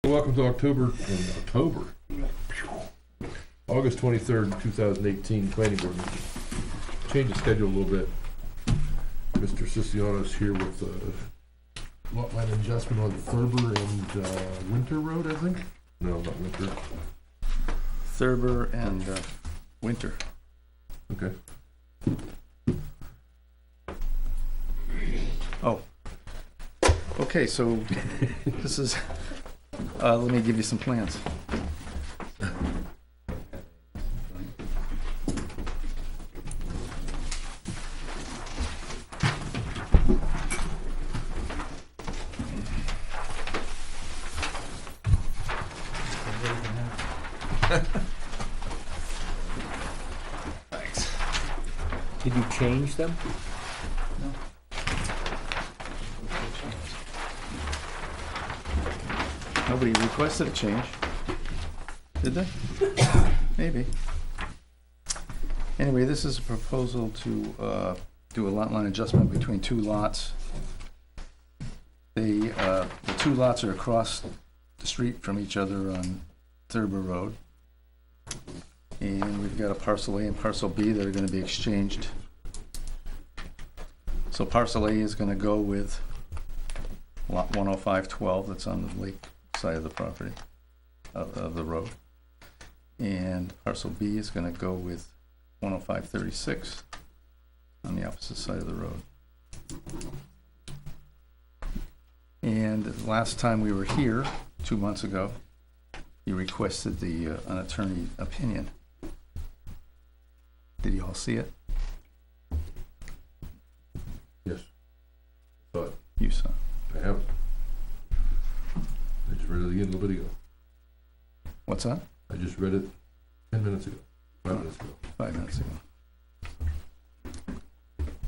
Welcome to August 23rd, 2018 Planning Board meeting. Change the schedule a little bit. Mr. Siciliano's here with lot line adjustment on Thurber and Winter Road, I think? No, not Winter. Thurber and Winter. Okay. Oh. Okay, so this is, let me give you some plans. Thanks. Did you change them? No. Nobody requested a change, did they? Maybe. Anyway, this is a proposal to do a lot line adjustment between two lots. The two lots are across the street from each other on Thurber Road. And we've got a parcel A and parcel B that are going to be exchanged. So parcel A is going to go with lot 10512 that's on the lake side of the property, of the road. And parcel B is going to go with 10536 on the opposite side of the road. And last time we were here, 2 months ago, you requested an attorney opinion. Did you all see it? Yes. Saw it. You saw it. I have it. I just read it again a little bit ago. What's that? I just read it 10 minutes ago. 5 minutes ago. 5 minutes ago.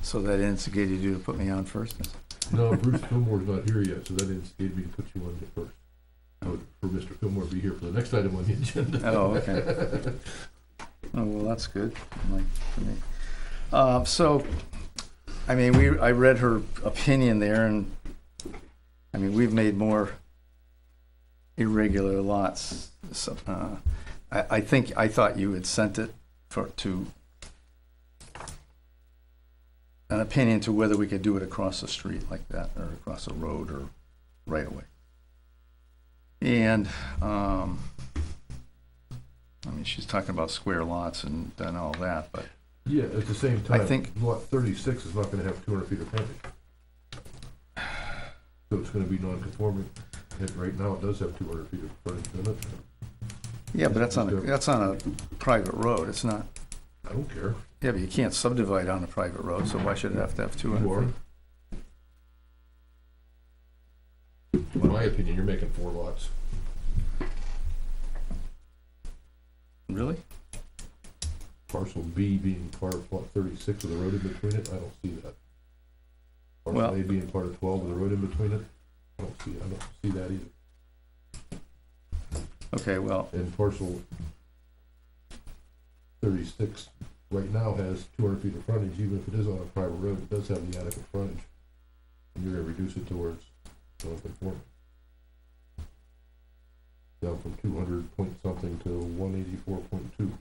So that instigated you to put me on first? No, Bruce Fillmore's not here yet, so that instigated me to put you on first. I would prefer Mr. Fillmore to be here for the next item on the agenda. Oh, okay. Oh, well, that's good, like, for me. So, I mean, I read her opinion there, and, I mean, we've made more irregular lots. So, I thought you had sent it to an opinion to whether we could do it across the street like that, or across the road, or right away. And, I mean, she's talking about square lots and all that, but Yeah, at the same time, I think lot 36 is not going to have 200 feet of frontage. So it's going to be non-conforming. And right now it does have 200 feet of frontage in it. yeah, but that's on a private road. It's not. I don't care. Yeah, but you can't subdivide on a private road, so why should it have to have 200 You are. feet? In my opinion, you're making 4 lots. Really? Parcel B being part of lot 36 with a road in between it, I don't see that. Parcel Well- A being part of 12 with a road in between it, I don't see that either. Okay, well, And parcel 36 right now has 200 feet of frontage, even if it is on a private road, it does have the adequate frontage. And you're going to reduce it towards non-conforming. Down from 200 point something to 184.2.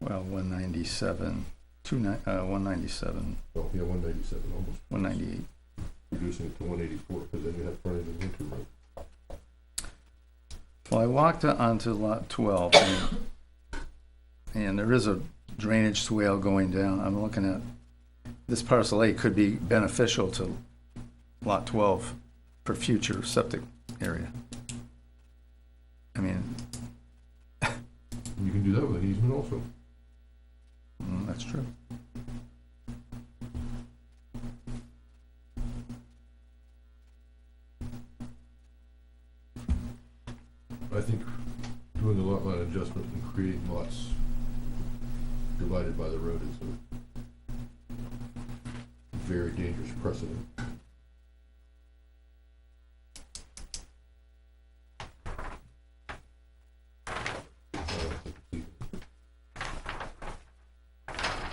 well, 197, 197, Oh, yeah, 197 almost. 198. Reducing it to 184 because then you have frontage in Winter Road. Well, I walked onto lot 12, and there is a drainage swale going down. I'm looking at, this parcel A could be beneficial to lot 12 for future septic area. I mean, You can do that with an easement also. that's true. I think doing a lot line adjustment and creating lots divided by the road is a very dangerous precedent.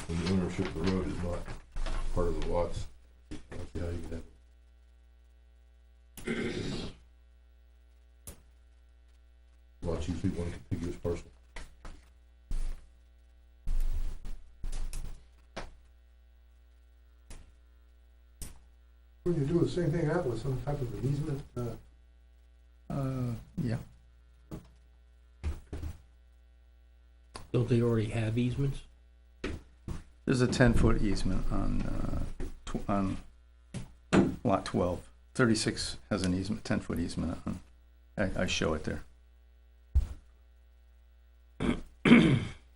When the ownership of the road is not part of the lots, I don't see how you can have it. lots usually one contiguous parcel. When you do the same thing out with some type of an easement, Yeah, Don't they already have easements? there's a 10-foot easement on lot 12. 36 has an easement, 10-foot easement on, I show it there.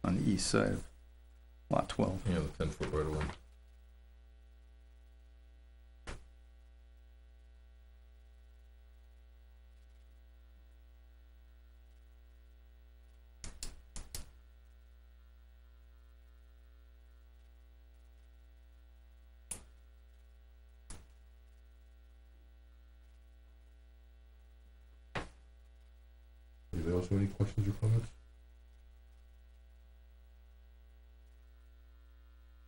On the east side of lot 12. Yeah, the 10-foot right away. Anybody else have any questions or comments?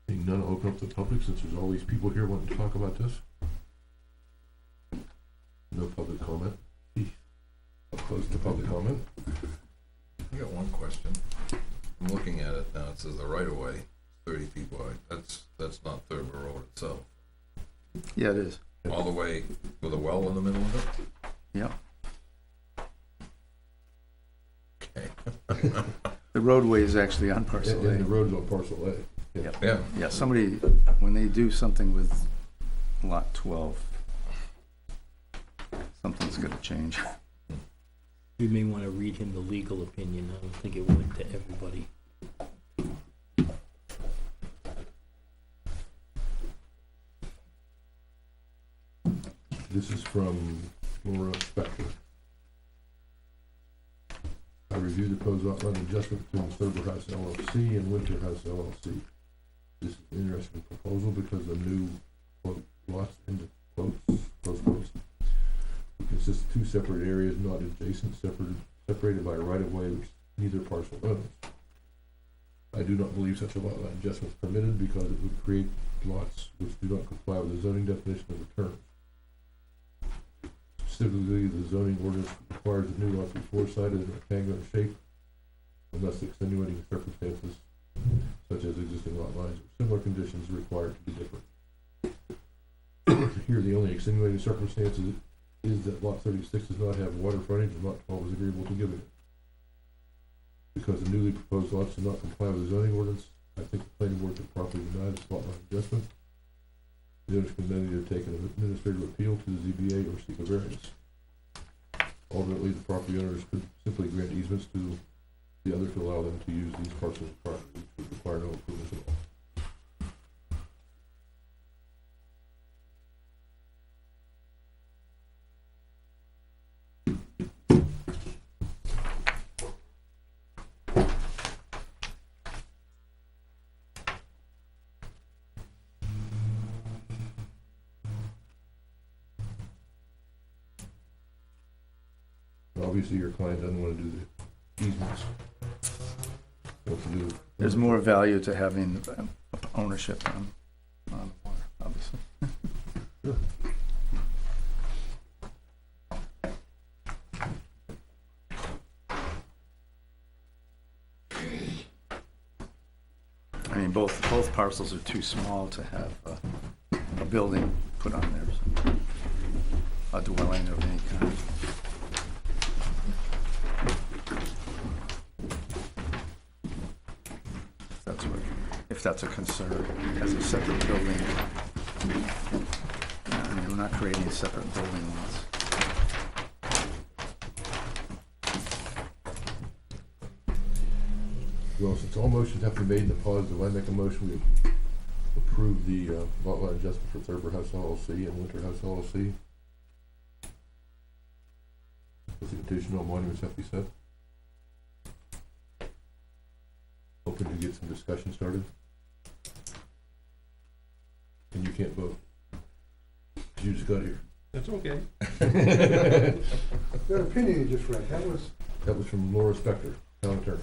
Seeing none, I'll open up to the public since there's all these people here wanting to talk about this. No public comment. I'll close the public comment. I got one question. I'm looking at it now, it says the right of way, 30 feet wide, that's not Third Road itself. Yeah, it is. All the way with a well in the middle of it? Yep. Okay. The roadway is actually on parcel And the A. road's on parcel A. Yep. Yeah. Yeah, somebody, when they do something with lot 12, something's gonna change. You may want to read him the legal opinion. I don't think it went to everybody. This is from Laura Spector. I reviewed the proposed outline adjustment between Thurber House LLC and Winter House LLC. This is an interesting proposal because the new quote, lots into quotes, close quotes, it consists of two separate areas not adjacent, separated by a right-of-way which neither parcel owns. I do not believe such a lot line adjustment is permitted because it would create lots which do not comply with the zoning definition of the term. Specifically, the zoning ordinance requires the new lots be four-sided and rectangular shape unless extenuating circumstances such as existing lot lines or similar conditions required to be different. Here, the only extenuating circumstance is that lot 36 does not have water frontage and lot 12 is agreeable to giving it. Because the newly proposed lots do not comply with the zoning ordinance, I think the planning board should properly deny this lot line adjustment. The owners can then either take an administrative appeal to the ZBA or seek a variance. Ultimately, the property owners could simply grant easements to the other to allow them to use these parcels of property, which would require no improvements at all. Obviously, your client doesn't want to do the easements. What to do? There's more value to having ownership on the water, obviously. Sure. I mean, both parcels are too small to have a building put on there, so a dwelling of any kind. If that's a concern, as a separate building. I mean, we're not creating separate building lots. Well, since all motions have to be made in the positive, I make a motion we approve the lot line adjustment for Thurber House LLC and Winter House LLC. With the additional monuments have to be set. Hoping to get some discussion started. And you can't vote. 'Cause you just got here. that's okay. That opinion you just read, That was from Laura Spector, town attorney.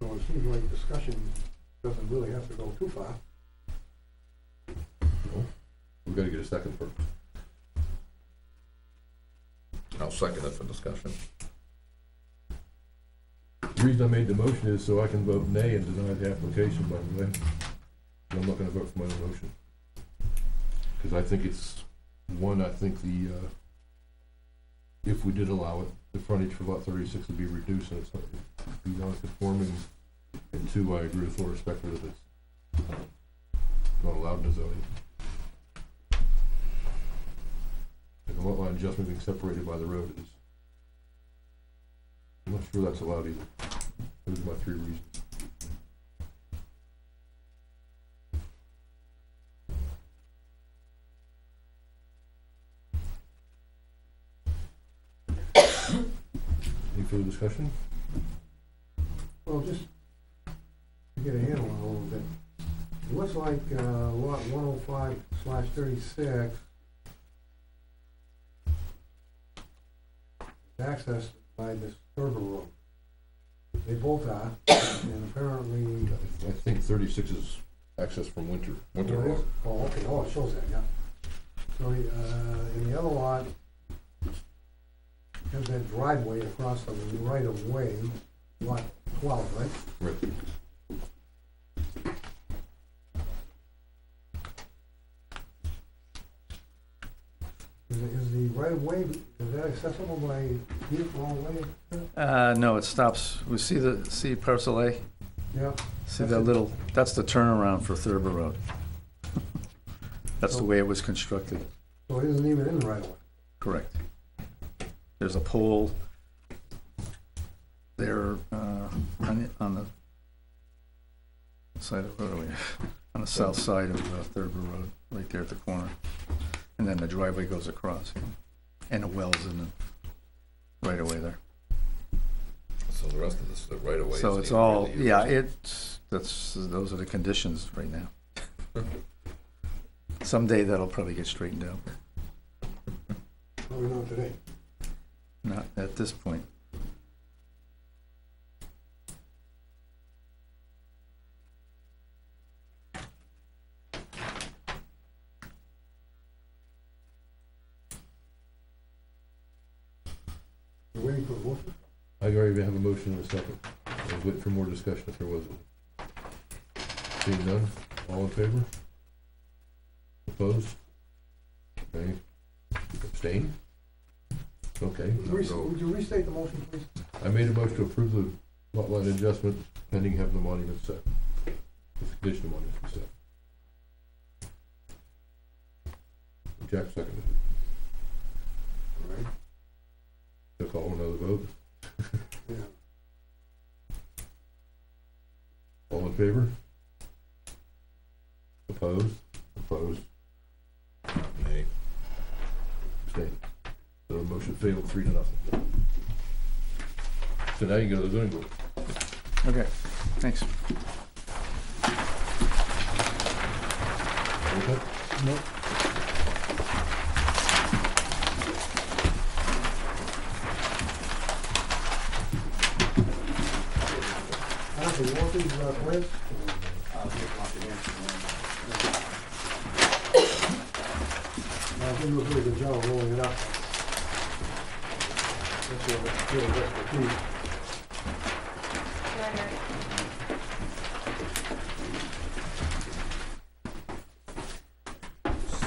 so it seems like discussion doesn't really have to go too far. No, we've got to get a second first. I'll second it for discussion. The reason I made the motion is so I can vote nay and deny the application, by the way. I'm not gonna vote for my own motion. Because I think it's, one, I think if we did allow it, the frontage for lot 36 would be reduced and it's not, it'd be non-conforming. And two, I agree with Laura Spector that it's not allowed in the zoning. And the lot line adjustment being separated by the road is, I'm not sure that's allowed either. Those are my three reasons. Any further discussion? Well, just to get a handle on it a little bit, it looks like lot 105/36 is accessed by this Thurber Road. They both are, and apparently. I think 36 is access from Winter. Winter Oh, it is? Road. Oh, okay, oh, it shows that, yeah. So, in the other lot, has that driveway across the right of way, lot 12, right? Right. Is the right of way, is that accessible by vehicle all the way? No, it stops, we see parcel A? Yeah. See That's that it. little, that's the turnaround for Thurber Road. That's the way it was constructed, So it isn't even in the right of way. correct. There's a pole there, on the side of, where are we? On the south side of Thurber Road, right there at the corner. And then the driveway goes across, and the well's in the right away there. So the rest of this, the right of way. So isn't it's even all, really yeah, used. those are the conditions right now. Someday that'll probably get straightened out, Probably not today. not at this point. We're waiting for a motion? I already have a motion in a second. I was waiting for more discussion if there wasn't. Seeing none, all in favor? Opposed? Okay. Abstain? Okay. Would you restate the motion, please? I made a motion to approve the lot line adjustment pending having the monument set. With the condition of monument set. Jack seconded. All right. To call another vote. Yeah. All in favor? Opposed? Opposed? Nay. Abstain. So the motion failed 3-0. So now you go to the zoning board. Okay, thanks. Okay? Nope. I don't think you want these plans? I think you do a pretty good job rolling it up. That's your expertise.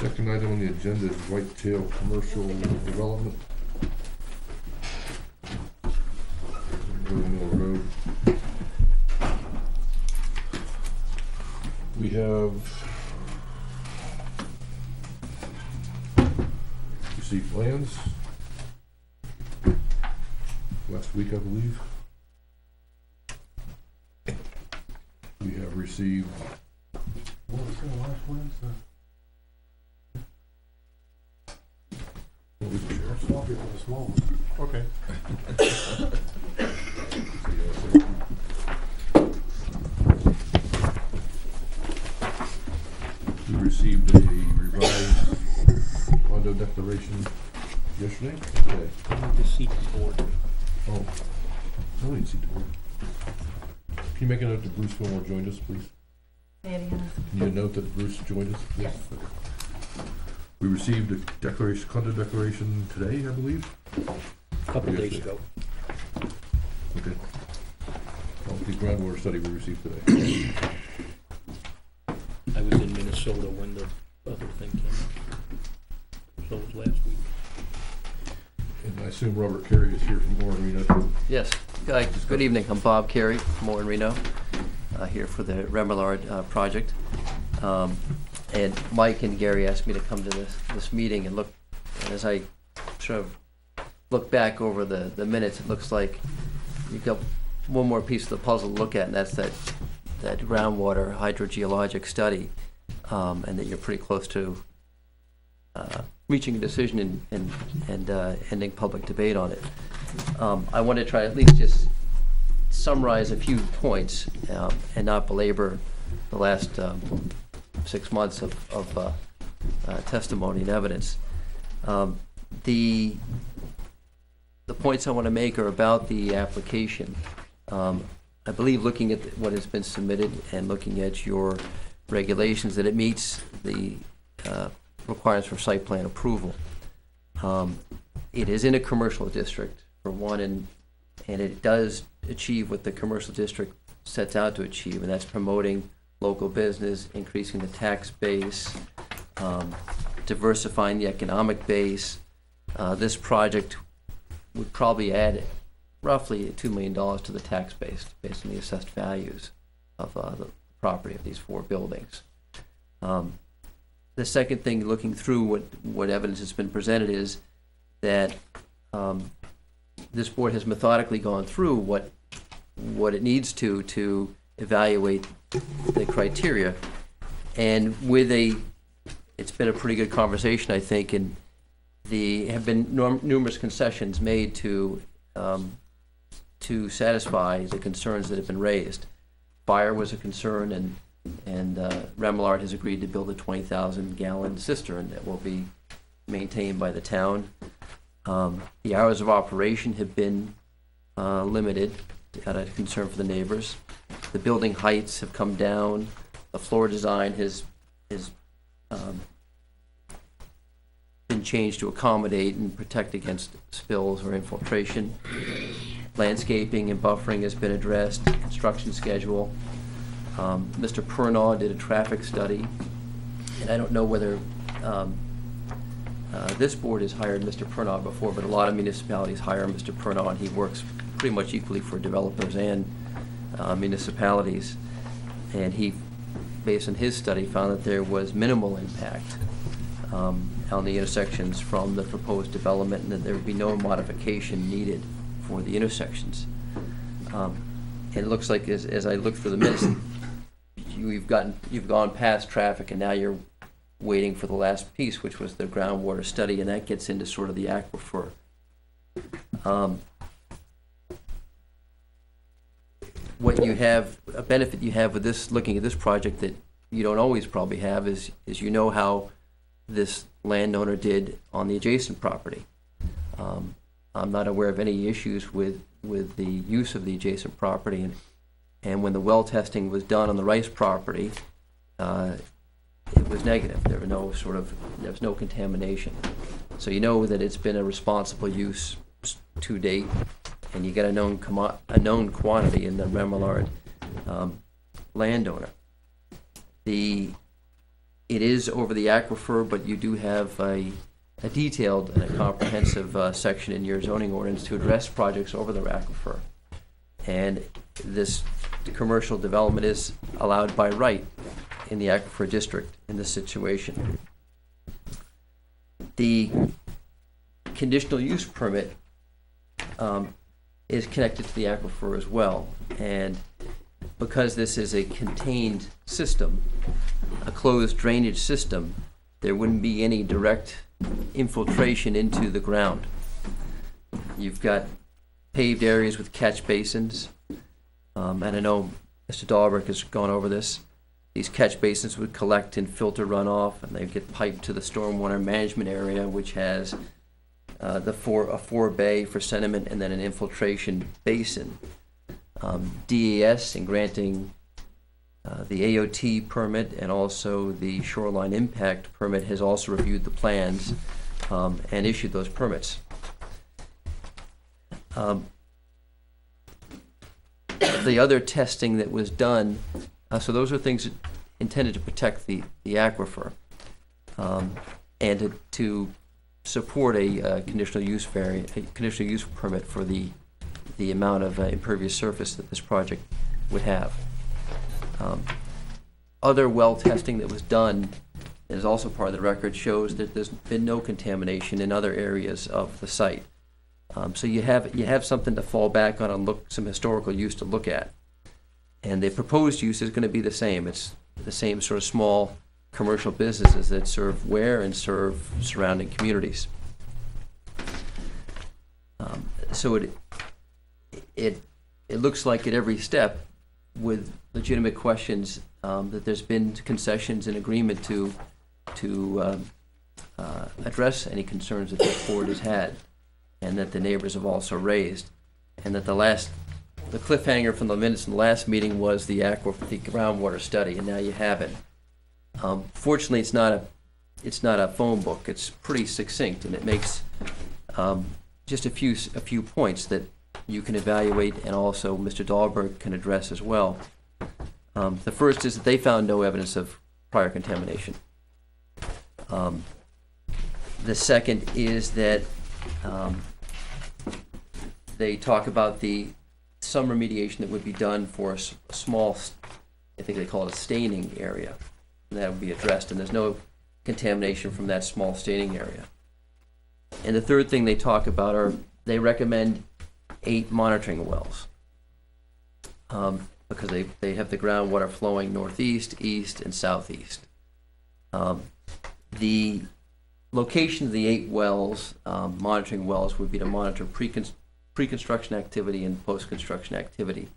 Second item on the agenda is Whitetail Commercial Development. Mill Road. We have received plans last week, I believe. We have received, What was the last one? what was the sheriff's? Copy for the small one. Okay. We received a revised condo declaration yesterday, today. The seat board. Oh, no, we didn't see the board. Can you make a note that Bruce Fillmore joined us, please? Say it again. Can you note that Bruce joined us, please? Yes. We received a declaration, content declaration today, I believe. A couple days ago. Okay. Well, the groundwater study we received today. I was in Minnesota when the other thing came up. So it was last week. And I assume Robert Carey is here from Weare NH. Yes. Good evening. I'm Bob Carey from Weare Reno, here for the Remillard project. And Mike and Gary asked me to come to this meeting and look. And as I sort of look back over the minutes, it looks like you've got one more piece of the puzzle to look at, and that's that groundwater hydrogeologic study, and that you're pretty close to reaching a decision and ending public debate on it. I want to try to at least just summarize a few points and not belabor the last 6 months of testimony and evidence. The points I want to make are about the application. I believe looking at what has been submitted and looking at your regulations, that it meets the requirements for site plan approval. It is in a commercial district, for one, and it does achieve what the commercial district sets out to achieve, and that's promoting local business, increasing the tax base, diversifying the economic base. This project would probably add roughly $2 million to the tax base based on the assessed values of the property of these 4 buildings. The second thing, looking through what evidence has been presented, is that this board has methodically gone through what it needs to evaluate the criteria, and it's been a pretty good conversation, I think, and have been numerous concessions made to satisfy the concerns that have been raised. Fire was a concern, and Remillard has agreed to build a 20,000-gallon cistern that will be maintained by the town. The hours of operation have been limited out of concern for the neighbors. The building heights have come down. The floor design has been changed to accommodate and protect against spills or infiltration. Landscaping and buffering has been addressed. Construction schedule. Mr. Pernaud did a traffic study, and I don't know whether this board has hired Mr. Pernaud before, but a lot of municipalities hire Mr. Pernaud, and he works pretty much equally for developers and municipalities. And he, based on his study, found that there was minimal impact on the intersections from the proposed development, and that there would be no modification needed for the intersections. And it looks like, as I look through the minutes, you've gone past traffic, and now you're waiting for the last piece, which was the groundwater study, and that gets into sort of the aquifer. What you have, a benefit you have with this, looking at this project that you don't always probably have, is you know how this landowner did on the adjacent property. I'm not aware of any issues with the use of the adjacent property, and when the well testing was done on the Rice property, it was negative. There was no contamination. So you know that it's been a responsible use to date, and you get a known quantity in the Remillard landowner. It is over the aquifer, but you do have a detailed and a comprehensive section in your zoning ordinance to address projects over the aquifer. And this commercial development is allowed by right in the aquifer district in this situation. The conditional use permit is connected to the aquifer as well, and because this is a contained system, a closed drainage system, there wouldn't be any direct infiltration into the ground. You've got paved areas with catch basins, and I know Mr. Dahlberg has gone over this. These catch basins would collect and filter runoff, and they get piped to the stormwater management area, which has a forebay for sediment and then an infiltration basin. DES, in granting The AOT permit and also the shoreline impact permit has also reviewed the plans and issued those permits. The other testing that was done, so those are things intended to protect the aquifer and to support a conditional use permit for the amount of impervious surface that this project would have. Other well testing that was done, that is also part of the record, shows that there's been no contamination in other areas of the site. So you have something to fall back on and some historical use to look at. And the proposed use is going to be the same. It's the same sort of small commercial businesses that serve Weare and serve surrounding communities. So it looks like at every step, with legitimate questions, that there's been concessions and agreement to address any concerns that this board has had, and that the neighbors have also raised, and that the cliffhanger from the minutes in the last meeting was the groundwater study, and now you have it. Fortunately, it's not a phone book. It's pretty succinct, and it makes just a few points that you can evaluate, and also Mr. Dahlberg can address as well. The first is that they found no evidence of prior contamination. The second is that they talk about some remediation that would be done for a small, I think they call it a staining area, and that would be addressed, and there's no contamination from that small staining area. And the third thing they talk about they recommend 8 monitoring wells, because they have the groundwater flowing northeast, east, and southeast. The location of the 8 wells, monitoring wells, would be to monitor pre-construction activity and post-construction activity.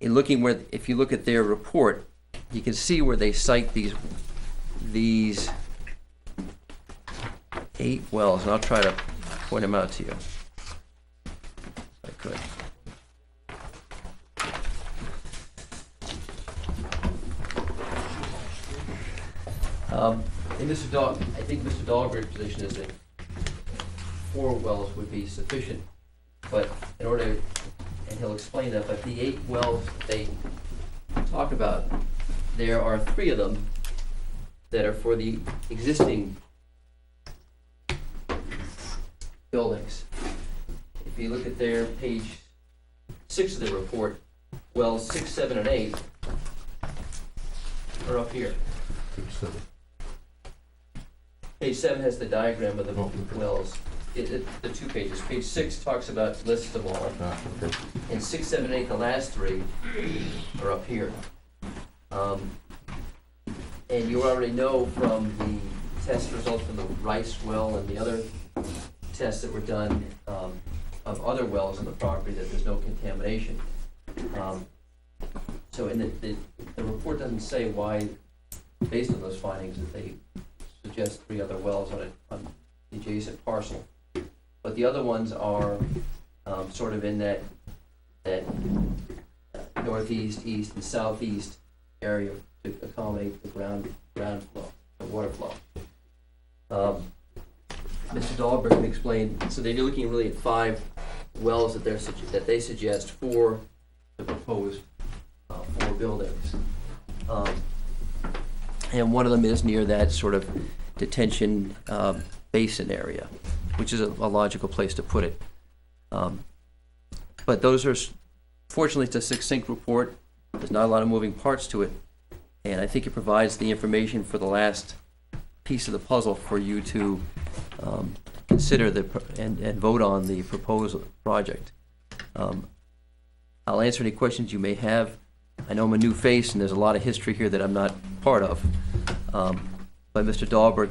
If you look at their report, you can see where they cite these 8 wells, and I'll try to point them out to you. If I could. I think Mr. Dahlberg's position is that 4 wells would be sufficient, but and he'll explain that, but the 8 wells they talk about, there are 3 of them that are for the existing buildings. If you look at their page 6 of the report, wells 6, 7, and 8 are up here. Page 7 has the diagram of the wells. The 2 pages. Page 6 talks about lists them all. Okay. And 6, 7, and 8, the last 3, are up here. And you already know from the test results from the Rice well and the other tests that were done of other wells on the property that there's no contamination. So the report doesn't say why, based on those findings, that they suggest 3 other wells on the adjacent parcel. But the other ones are sort of in that northeast, east, and southeast area to accommodate the ground flow, the water flow. Mr. Dahlberg can explain. So they're looking really at 5 wells that they suggest for the proposed 4 buildings. And one of them is near that sort of detention basin area, which is a logical place to put it. But those are, fortunately, it's a succinct report. There's not a lot of moving parts to it, and I think it provides the information for the last piece of the puzzle for you to consider and vote on the proposed project. I'll answer any questions you may have. I know I'm a new face, and there's a lot of history here that I'm not part of. But Mr. Dahlberg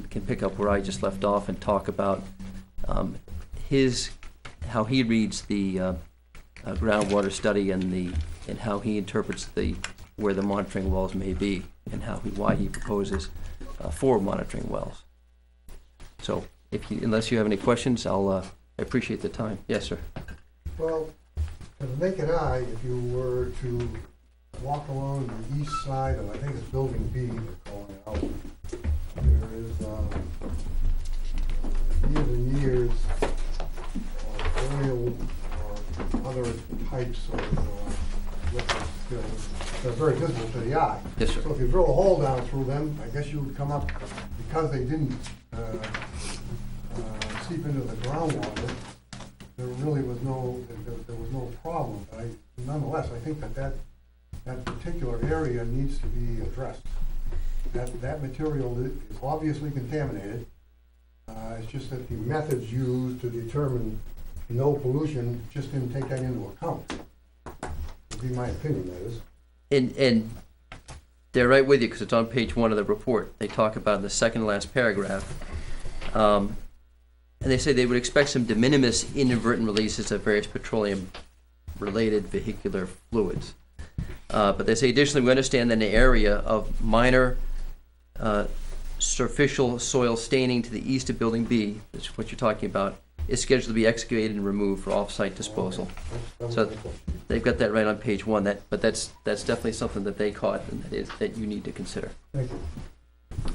can pick up where I just left off and talk about how he reads the groundwater study and how he interprets where the monitoring wells may be, and why he proposes 4 monitoring wells. So, unless you have any questions, I appreciate the time. Yes, sir. Well, to the naked eye, if you were to walk along the east side of, I think it's Building B, they're calling it out. There is, years and years of oil or other types of liquids spills. They're very visible to the eye. Yes, sir. So if you drill a hole down through them, I guess you would come up, because they didn't seep into the groundwater, there really was there was no problem. But nonetheless, I think that particular area needs to be addressed. That material is obviously contaminated. It's just that the methods used to determine no pollution just didn't take that into account. Would be my opinion, that is. And they're right with you, because it's on page 1 of the report. They talk about in the second to last paragraph. And they say they would expect some de minimis inadvertent releases of various petroleum-related vehicular fluids. But they say additionally, we understand that an area of minor superficial soil staining to the east of Building B, which is what you're talking about, is scheduled to be excavated and removed for off-site disposal. So they've got that right on page 1. But that's definitely something that they caught, and that you need to consider. Thank you.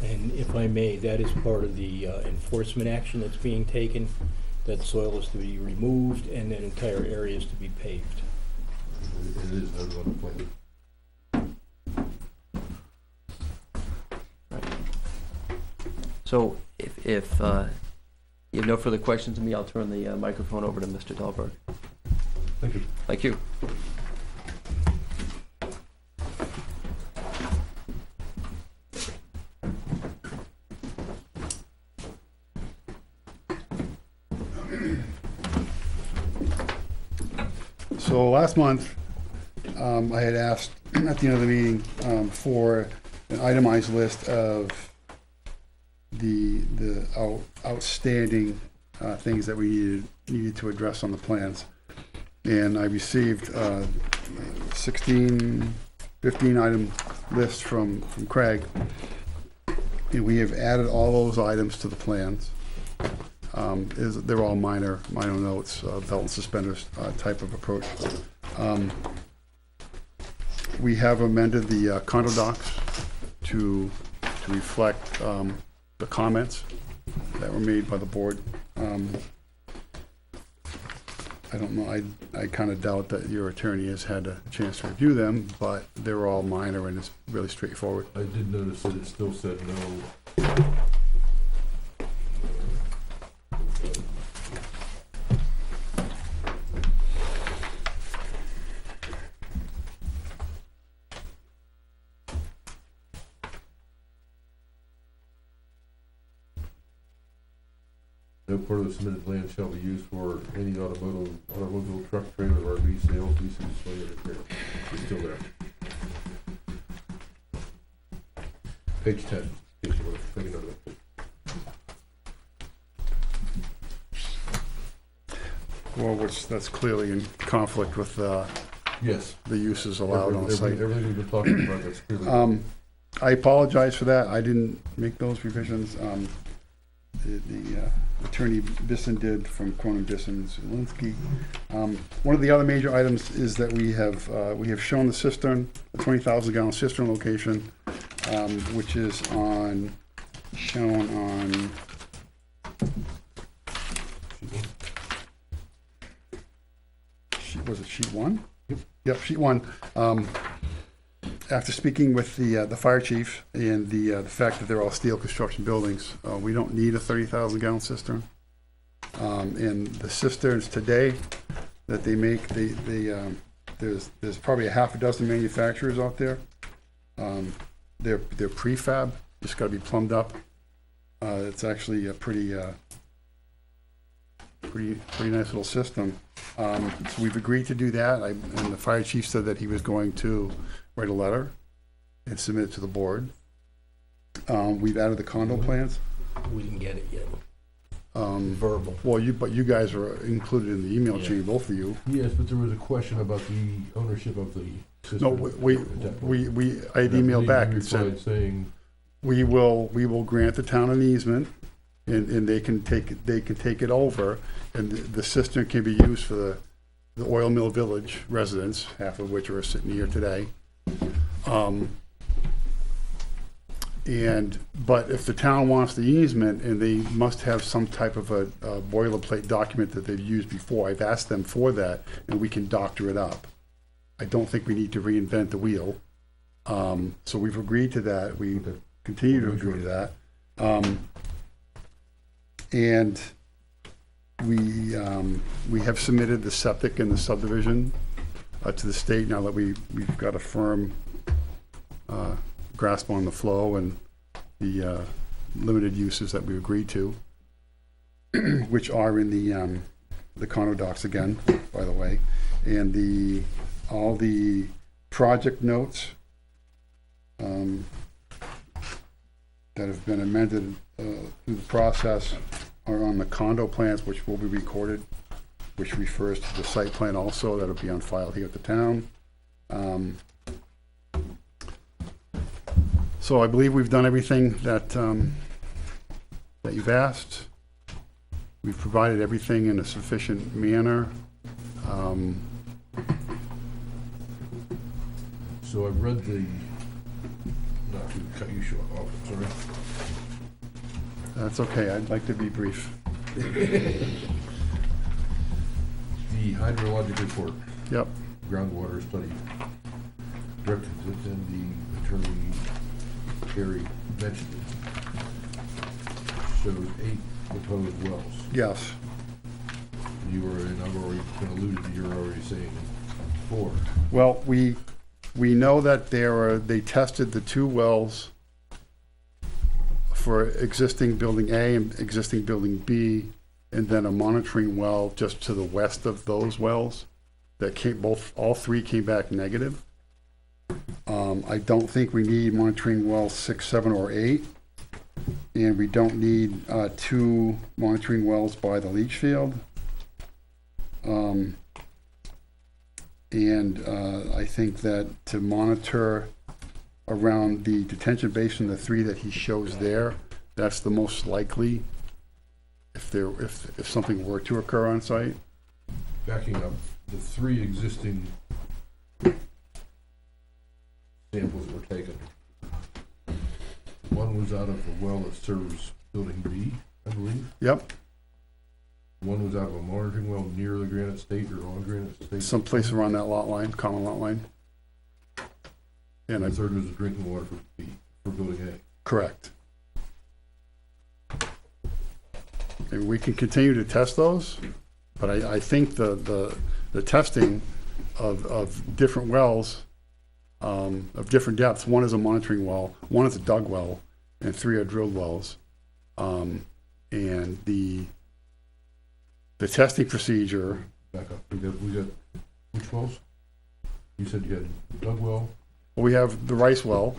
And if I may, that is part of the enforcement action that's being taken, that soil is to be removed and that entire area is to be paved. It is noted on the plan. So if you have no further questions of me, I'll turn the microphone over to Mr. Dahlberg. Thank you. Thank you. So last month, I had asked at the end of the meeting for an itemized list of the outstanding things that we needed to address on the plans. And I received 15 item list from Craig. And we have added all those items to the plans. They're all minor notes, belt and suspenders type of approach. We have amended the condo docs to reflect the comments that were made by the board. I don't know, I kind of doubt that your attorney has had a chance to review them, but they're all minor and it's really straightforward. I did notice that it still said no. No part of the submitted land shall be used for any automobile, truck, trailer, or RV sales, leasing, display, or repair. It's still there. Page 10, in case you want to take another look. Well, that's clearly in conflict with Yes. the uses allowed on the site. Everything we've been talking about, that's clearly. I apologize for that. I didn't make those revisions. The attorney Bisson did from Cronin, Bisson, and Zielinski. One of the other major items is that we have shown the cistern, the 20,000 gallon cistern location, which is shown on sheet 1? Yep, sheet 1. After speaking with the fire chief and the fact that they're all steel construction buildings, we don't need a 30,000 gallon cistern. And the cisterns today that they make, there's probably a half a dozen manufacturers out there. They're prefab, just got to be plumbed up. It's actually a pretty nice little system. So we've agreed to do that, and the fire chief said that he was going to write a letter and submit it to the board. We've added the condo plans. We didn't get it yet. Verbal. Well, but you guys are included in the email Yeah. chain, both of you. Yes, but there was a question about the ownership of the system. No, I had emailed back and said, saying, we will grant the town an easement, and they can take it over, and the cistern can be used for the oil mill village residents, half of which are sitting here today, But if the town wants the easement, and they must have some type of a boilerplate document that they've used before, I've asked them for that, and we can doctor it up. I don't think we need to reinvent the wheel. So we've agreed to that, we continue to agree to that. And we have submitted the septic and the subdivision to the state now that we've got a firm grasp on the flow and the limited uses that we agreed to, which are in the condo docs again, by the way, and all the project notes that have been amended through the process are on the condo plans, which will be recorded, which refers to the site plan also, that'll be on file here at the town. So I believe we've done everything that that you've asked. We've provided everything in a sufficient manner. So I've read not to cut you short, oh, sorry. That's okay, I'd like to be brief. The hydrologic report, Yep, groundwater study, records it, and the attorney, Gary, mentioned it. Shows 8 proposed wells. yes, I've already been alluded to, you're already saying 4. well, we know that they tested the 2 wells for existing building A and existing building B, and then a monitoring well just to the west of those wells that all 3 came back negative. I don't think we need monitoring wells 6, 7, or 8, and we don't need 2 monitoring wells by the leach field. I think that to monitor around the detention basin, the 3 that he shows there, that's the most likely if something were to occur on site. Backing up, the 3 existing samples that were taken, one was out of a well that serves building B, I believe. Yep, One was out of a monitoring well near the Granite State or on Granite State. someplace around that lot line, common lot line. And The third was drinking water for B, for building A. correct. And we can continue to test those, but I think the testing of different wells, of different depths, one is a monitoring well, one is a dug well, and 3 are drilled wells. And the testing procedure, Back up, we got, which wells? You said you had dug well, we have the rice well,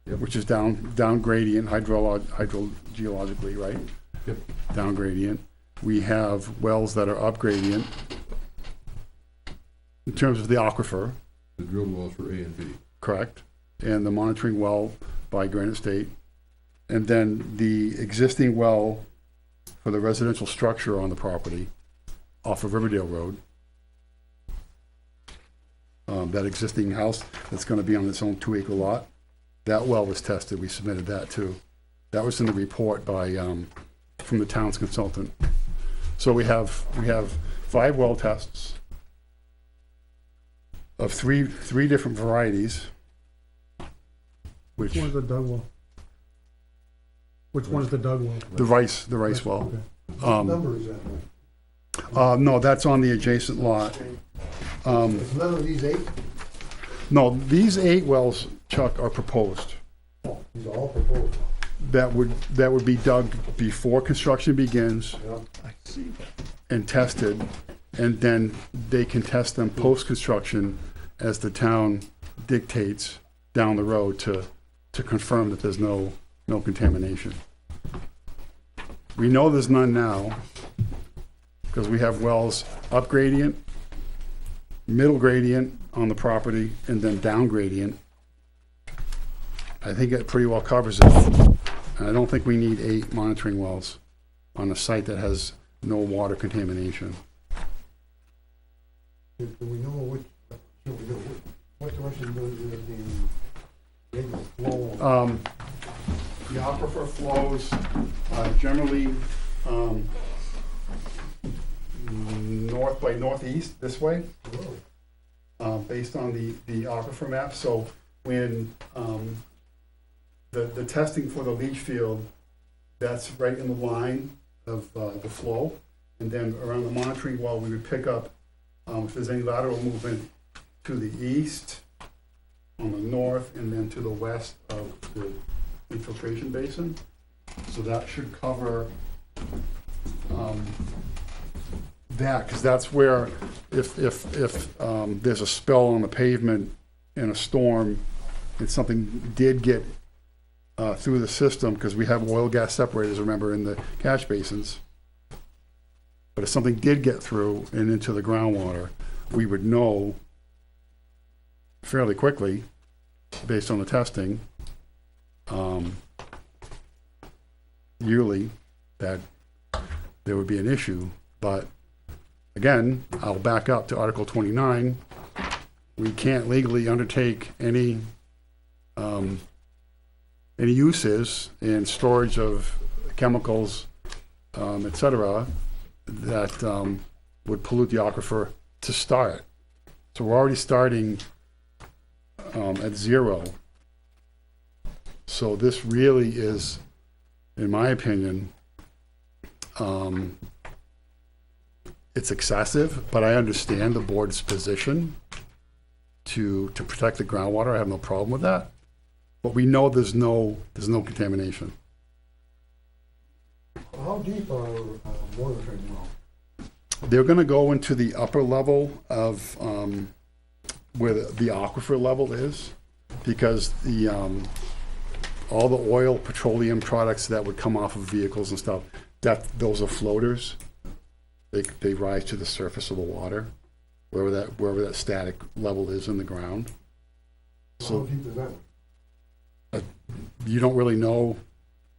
Yep. which is down gradient, hydrogeologically, right? Yep. Down gradient. We have wells that are up gradient in terms of the aquifer, the drilled wells for A and B. correct? And the monitoring well by Granite State. And then the existing well for the residential structure on the property off of Riverdale Road. That existing house that's gonna be on its own 2-acre lot, that well was tested, we submitted that too. That was in the report by, from the town's consultant. So we have 5 well tests of three different varieties, which, Which one's the dug well? Which one's the dug well? the rice well. Okay. What number is that one? No, that's on the adjacent lot. It's none of these 8? No, these 8 wells, Chuck, are proposed. Oh, these are all proposed. That would be dug before construction begins Yeah. and tested, and then they can test them post-construction as the town dictates down the road to confirm that there's no contamination. We know there's none now, because we have wells up gradient, middle gradient on the property, and then down gradient. I think that pretty well covers it. And I don't think we need 8 monitoring wells on a site that has no water contamination. Do we know which, should we know What direction does the flow? The aquifer flows generally north by northeast this way, based on the aquifer map. So when the testing for the leach field, that's right in the line of the flow. And then around the monitoring well, we would pick up if there's any lateral movement to the east, on the north, and then to the west of the infiltration basin. So that should cover that, because that's where if there's a spill on the pavement in a storm, and something did get through the system, because we have oil gas separators, remember, in the catch basins. But if something did get through and into the groundwater, we would know fairly quickly, based on the testing, yearly, that there would be an issue. But again, I'll back up to Article 29. We can't legally undertake any uses and storage of chemicals, et cetera, that would pollute the aquifer to start. So we're already starting at zero. So this really is, in my opinion, it's excessive, but I understand the board's position to protect the groundwater. I have no problem with that. But we know there's no contamination. How deep are monitoring wells? They're gonna go into the upper level of where the aquifer level is, because the all the oil, petroleum products that would come off of vehicles and stuff, those are floaters. They rise to the surface of the water, wherever that static level is in the ground. How So deep is that? you don't really know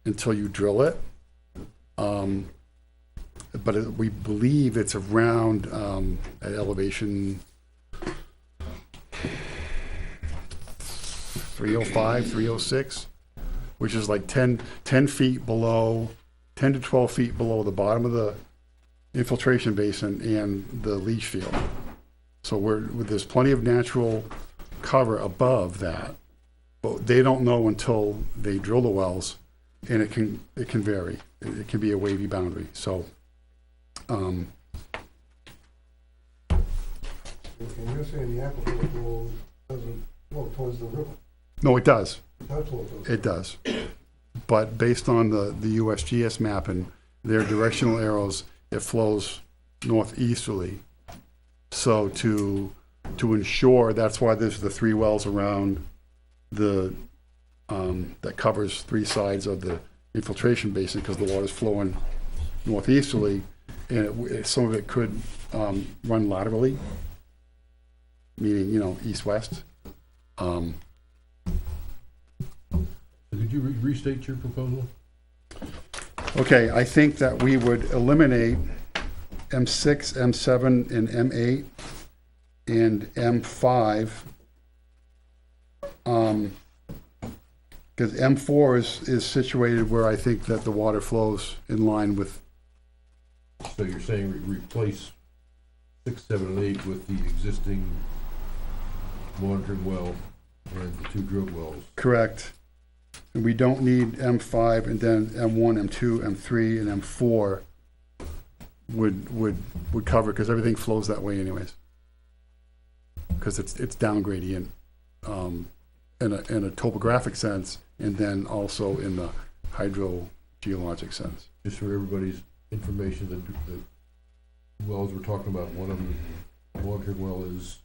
until you drill it. But we believe it's around at elevation 305, 306, which is like 10 feet below, 10 to 12 feet below the bottom of the infiltration basin and the leach field. So there's plenty of natural cover above that, but they don't know until they drill the wells, and it can vary. It can be a wavy boundary. So, And you're saying the aquifer flow doesn't flow towards the river? no, it does. It does flow towards. It does. But based on the USGS map and their directional arrows, it flows northeasterly. So to ensure, that's why there's the 3 wells around the that covers 3 sides of the infiltration basin, because the water's flowing northeasterly, and some of it could run laterally, meaning east-west. Could you restate your proposal? Okay, I think that we would eliminate M6, M7, and M8, and M5. Because M4 is situated where I think that the water flows in line with, So you're saying replace 6, 7, and 8 with the existing monitoring well and the 2 drilled wells? correct. And we don't need M5, and then M1, M2, M3, and M4 would cover, because everything flows that way anyways. Because it's down gradient in a topographic sense, and then also in the hydrogeologic sense. Just for everybody's information, the wells we're talking about, one of them, the monitoring well is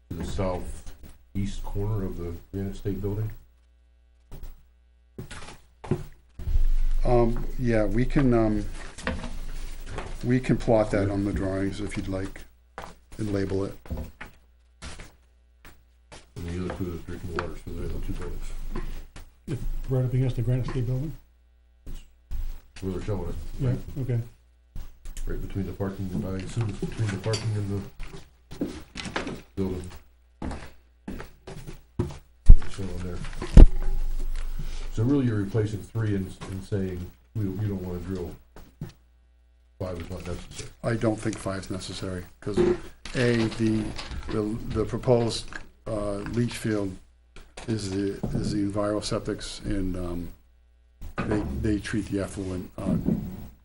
to the southeast corner of the Weare NH State Building. Yeah, we can plot that on the drawings if you'd like, and label it. And the other 2 is drinking water for the other 2 buildings. Right up against the Granite State Building? Where they're showing it. Yeah, okay. Right between the parking, I assume it's between the parking and the building. So really, you're replacing 3 and saying, you don't wanna drill 5 is not necessary. I don't think 5 is necessary, because the proposed leach field is the enviro septics, and they treat the effluent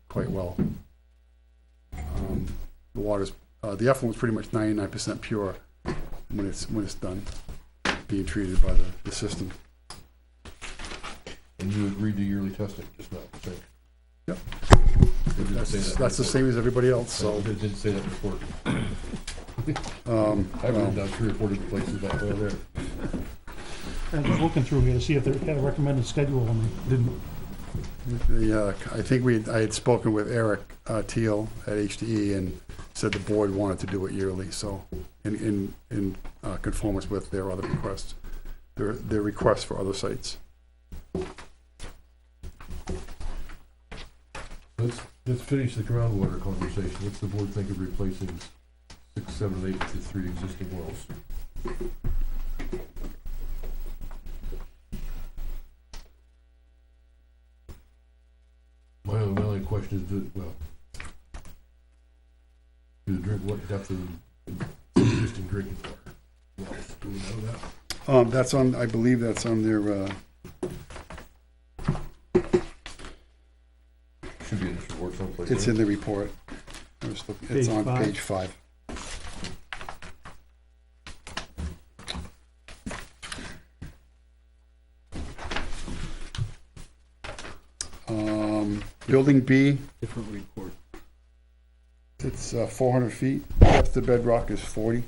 quite well. The water's the effluent's pretty much 99% pure when it's done being treated by the system. And you agreed to yearly testing, just not the same. Yep. It didn't say that That's the before. same as everybody else. So It didn't say that before. um, I've well, written down 3 or 4 different places back there. I was looking through here to see if they had a recommended schedule, and they didn't. I think I had spoken with Eric Teal at HDE and said the board wanted to do it yearly, so in conformance with their other requests, their requests for other sites. Let's finish the groundwater conversation. What's the board think of replacing 6, 7, 8 to 3 existing wells? My only question is, what depth of existing drinking water wells? Do we know that? That's on, I believe that's on their, Should be in this report someplace. it's right? in the report. It's Page on 5. page 5. Building B, Different report. it's 400 feet. Depth to bedrock is 40.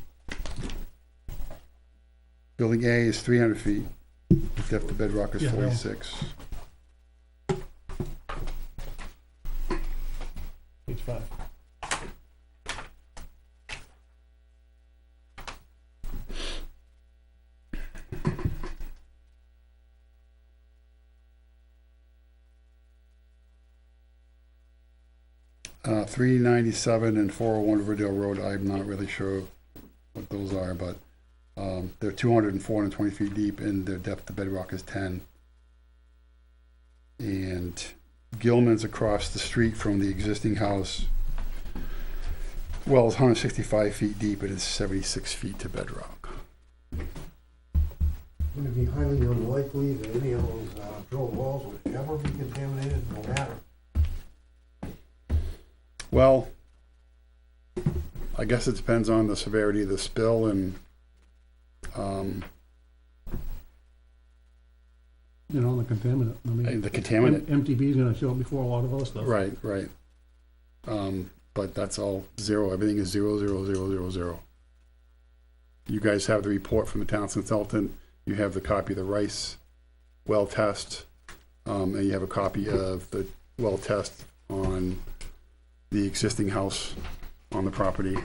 Building A is 300 feet. Depth to bedrock is Yeah, well. 46. Page 5. Uh, 397 and 401 Riverdale Road, I'm not really sure what those are, but they're 200 and 420 feet deep, and their depth to bedrock is 10. And Gilman's across the street from the existing house. Well, it's 165 feet deep, and it's 76 feet to bedrock. Would it be highly unlikely that any of those drilled wells would ever be contaminated, no matter? Well, I guess it depends on the severity of the spill and, You know, the contaminant. I mean, the contaminant. MTB is gonna show up before a lot of other stuff. Right, right. But that's all zero. Everything is 0, 0, 0, 0, 0. You guys have the report from the town consultant. You have the copy of the Rice well test, and you have a copy of the well test on the existing house on the property.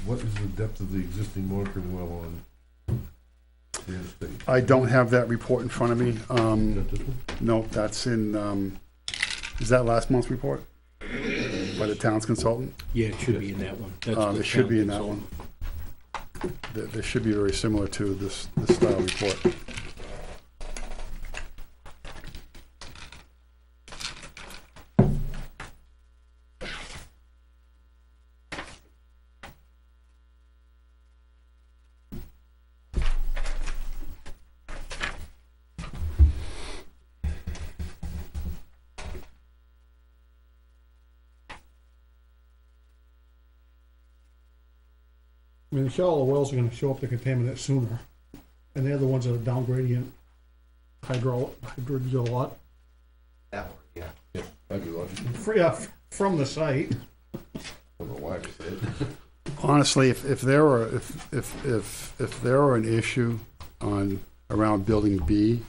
What is the depth of the existing monitoring well on the interstate? I don't have that report in front of me. Is that this one? No, that's in, is that last month's report? By the town's consultant? Yeah, it should be in that one. That's the It should be in town that one. consultant. This should be very similar to this style report. I mean, the shallow wells are gonna show up the contaminant sooner, and they're the ones that are down gradient hydrogeolite. Yeah, that'd be logical. From the site. I don't know why I said it. Honestly, if there were an issue around building B,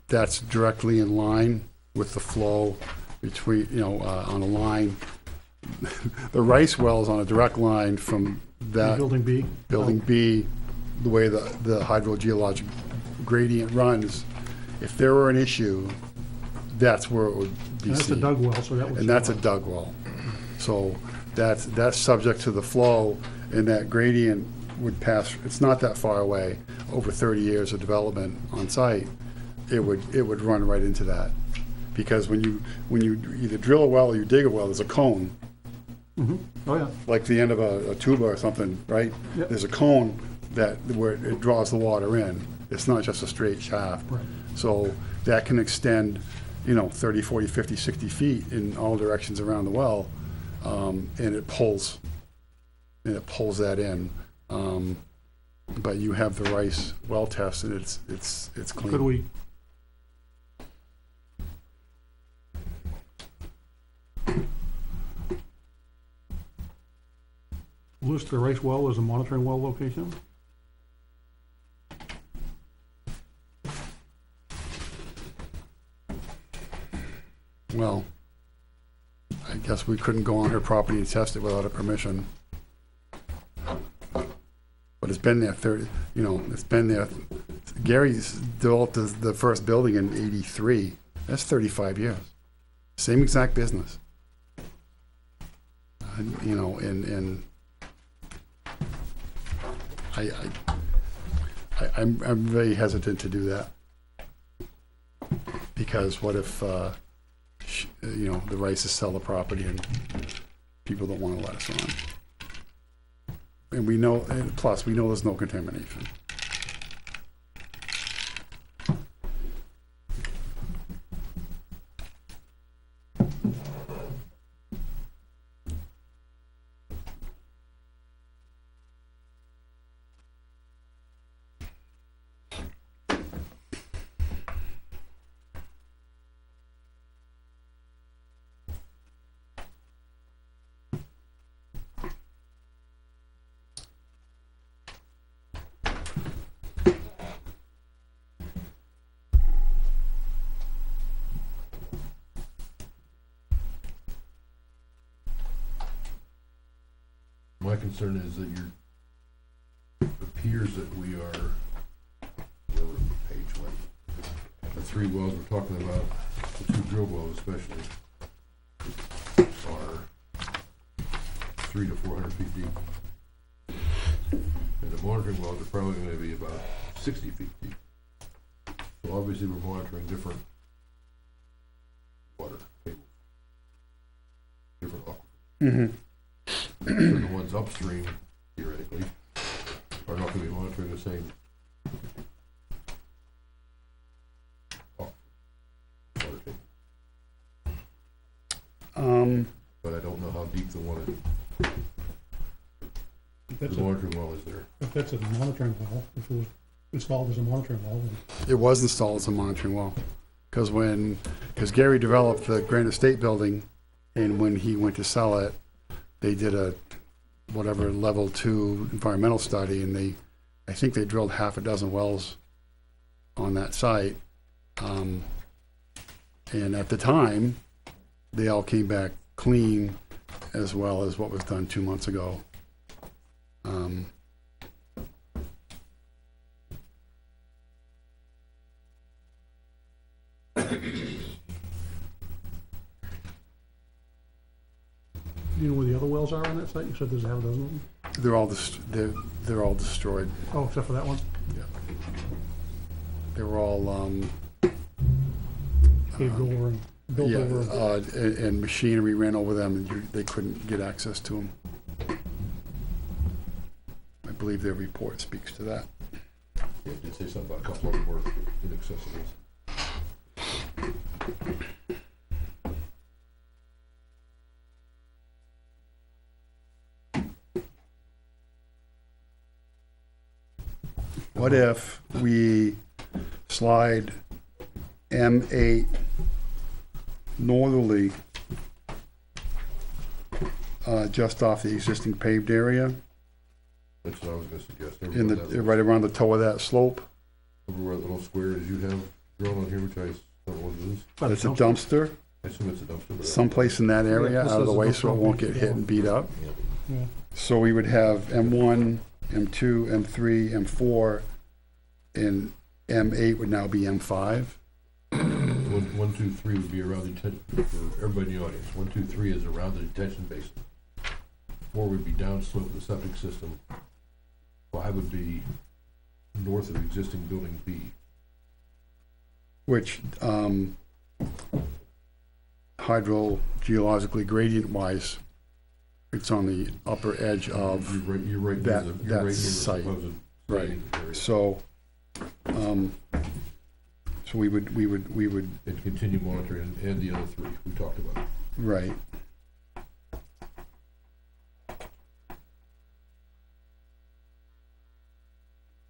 that's directly in line with the flow between, on a line. The Rice well is on a direct line from that Building B. building B, the way the hydrogeologic gradient runs. If there were an issue, that's where it would be And that's a seen. dug well, so that would. And that's a dug well. So that's subject to the flow, and that gradient would pass, it's not that far away, over 30 years of development on site, it would run right into that. Because when you either drill a well or you dig a well, there's a cone, Oh, yeah. like the end of a tuba or something, right? Yep. There's a cone where it draws the water in. It's not just a straight shaft. Right. So that can extend, 30, 40, 50, 60 feet in all directions around the well, and it pulls that in. But you have the Rice well test, and it's clean. Could we, list the Rice well as a monitoring well location? Well, I guess we couldn't go on her property and test it without her permission. But it's been there it's been there. Gary's developed the first building in '83. That's 35 years. Same exact business. And I'm very hesitant to do that. Because what if, the Rices sell the property and people don't want to let us on? And plus we know there's no contamination. My concern is that it appears that we are, where was the page went? The 3 wells we're talking about, the 2 drill wells especially, are 300 to 400 feet deep. And the monitoring wells are probably gonna be about 60 feet deep. So obviously we're monitoring different water tables, different aquifers. Mm-hmm. So the ones upstream, theoretically, are not gonna be monitoring the same water table. But I don't know how deep the monitoring well is there. If that's a monitoring well, if it was installed as a monitoring well, then It was installed as a monitoring well. Because Gary developed the Grand Estate building, and when he went to sell it, they did a level 2 environmental study, and I think they drilled half a dozen wells on that site. And at the time, they all came back clean, as well as what was done 2 months ago. do you know where the other wells are on that site? You said there's half a dozen of them? They're all destroyed. Oh, except for that one? They were all Paved over and built over. and machinery ran over them, and they couldn't get access to them. I believe their report speaks to that. Yeah, it did say something about a couple of them were inaccessible. What if we slide M8 northerly, just off the existing paved area, That's what I was gonna suggest. right around the toe of that slope? Over where the little square is you have drawn on here, which I don't know what it is. But It's a dumpster, I assume it's a dumpster, but. someplace in that area, Yeah, this out of the is a way, so it won't dumpster. get hit and beat up. Yeah. So we would have M1, M2, M3, M4, and M8 would now be M5. one, two, three would be around the for everybody in the audience, 1, 2, 3 is around the detention basin. 4 would be downslope of the septic system. 5 would be north of existing building B. Which, hydrogeologically gradient-wise, it's on the upper edge of, You're right that- near the, that you're right near the site. supposed Right. staging area. so, so we would, And continue monitoring, and the other 3 we talked about. right.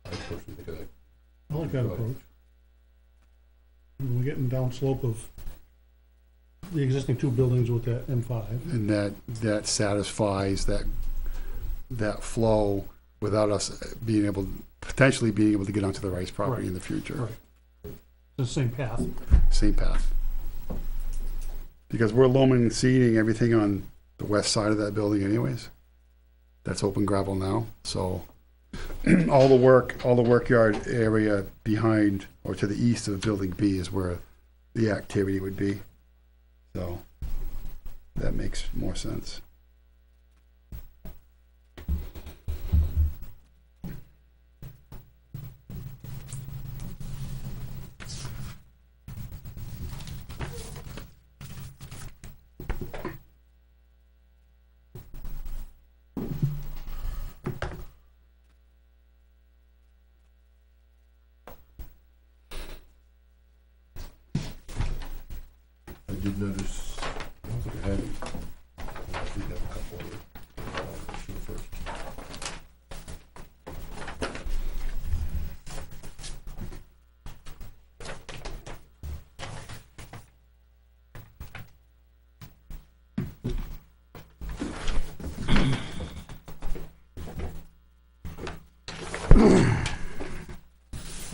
I personally think of that. I like that approach. And we're getting down slope of the existing 2 buildings with that M5. And that satisfies that flow without us potentially being able to get onto the Rice property Right. in the future. Right. The same path. Same path. Because we're loaming and seeding everything on the west side of that building anyways. That's open gravel now, so all the work yard area behind or to the east of building B is where the activity would be. So that makes more sense. I did notice, I don't think I had it. I did have a couple of it. I'll shoot it first.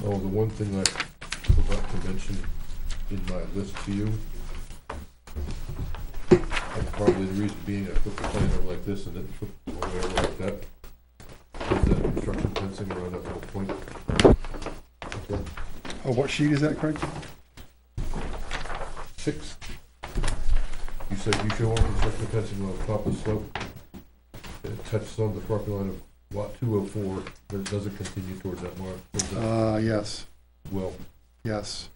Oh, the one thing I forgot to mention in my list to you, and probably the reason being I put the plan over like this and then put it over like that, is that construction fencing around that little point. Okay. Oh, what sheet is that, Craig? 6. You said you show construction fencing on the top of the slope. It touches on the property line of lot 204, but it doesn't continue towards that mark. Towards that Yes, well, yes.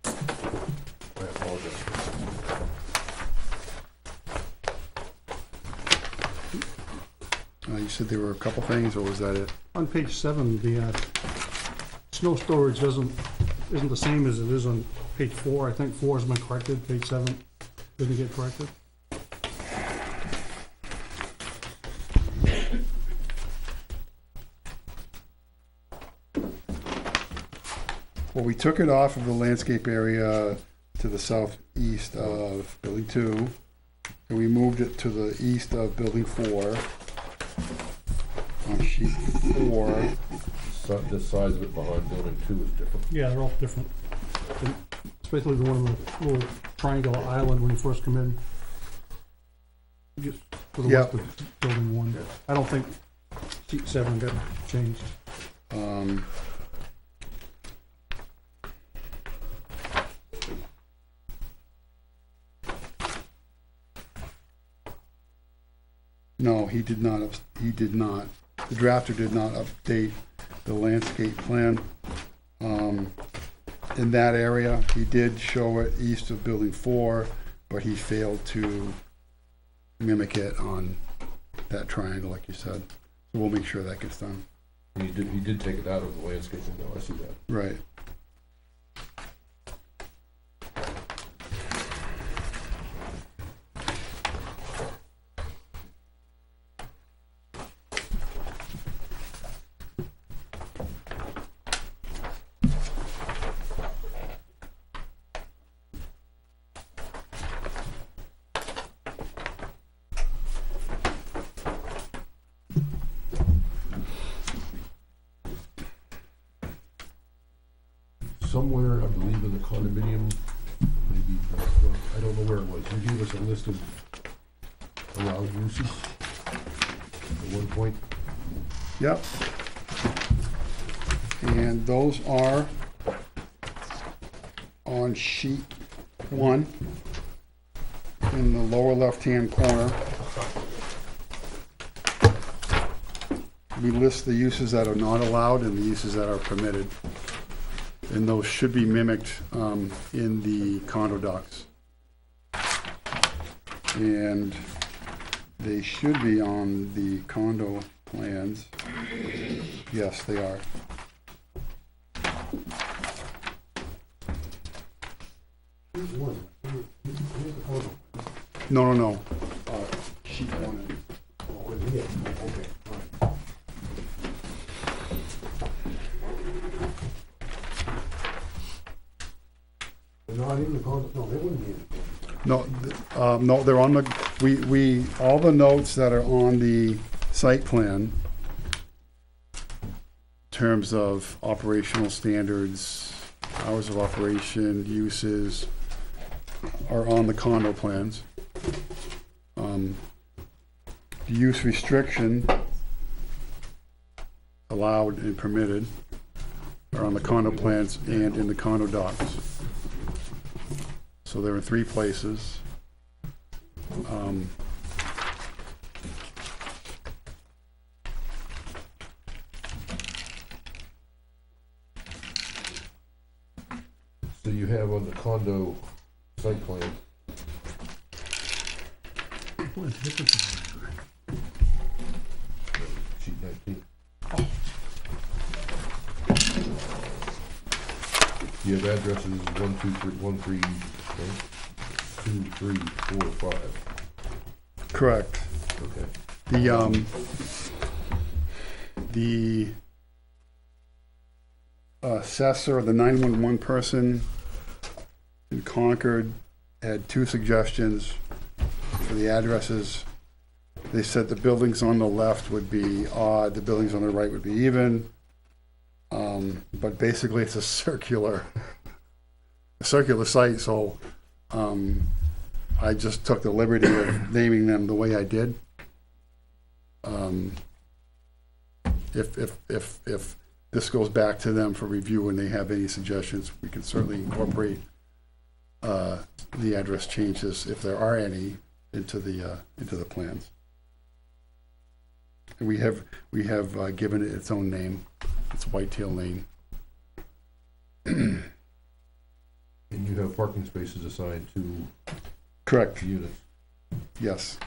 I apologize. You said there were a couple things, or was that it? On page 7, the snow storage isn't the same as it is on page 4. I think 4 has been corrected, page 7 didn't get corrected. Well, we took it off of the landscape area to the southeast of building 2, and we moved it to the east of building 4. On sheet 4, The size of it behind building 2 is different. Yeah, they're all different. And especially the one with the little triangular island when you first come in. Just to the west of building 1. I don't think sheet 7 got changed. No, he did not, the drafter did not update the landscape plan. In that area, he did show it east of building 4, but he failed to mimic it on that triangle, like you said. So we'll make sure that gets done. He did take it out of the landscaping though, I see that. Right. Somewhere, I believe in the condominium, maybe, I don't know where it was, you gave us a list of allowed uses at one point. Yep. And those are on sheet 1 in the lower left-hand corner. We list the uses that are not allowed and the uses that are permitted. And those should be mimicked in the condo docs. And they should be on the condo plans. Yes, they are. Here's one. Here's the photo. No. Sheet 1. Oh, it's here. Okay, all right. They're not in the condo, no, they wouldn't be in it. No, they're on the, all the notes that are on the site plan, in terms of operational standards, hours of operation, uses, are on the condo plans. The use restriction, allowed and permitted, are on the condo plans and in the condo docs. So they're in 3 places. So you have on the condo site plan, sheet 19. You have addresses 1, 2, 3, 1, 3, right? 2, 3, 4, 5. Correct. Okay. The assessor, the 911 person in Concord had 2 suggestions for the addresses. They said the buildings on the left would be odd, the buildings on the right would be even. But basically it's a circular site, so I just took the liberty of naming them the way I did. If this goes back to them for review and they have any suggestions, we can certainly incorporate the address changes, if there are any, into the plans. And we have given it its own name. It's Whitetail Lane. And you have parking spaces assigned to Correct. units. Yes.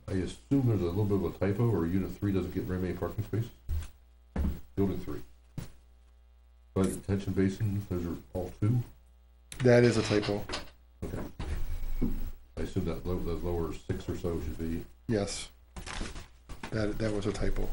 I assume there's a little bit of a typo, or unit 3 doesn't get very many parking spaces? Building 3. By the detention basin, those are all 2? That is a typo. Okay. I assume that those lower 6 or so should be. Yes. That was a typo.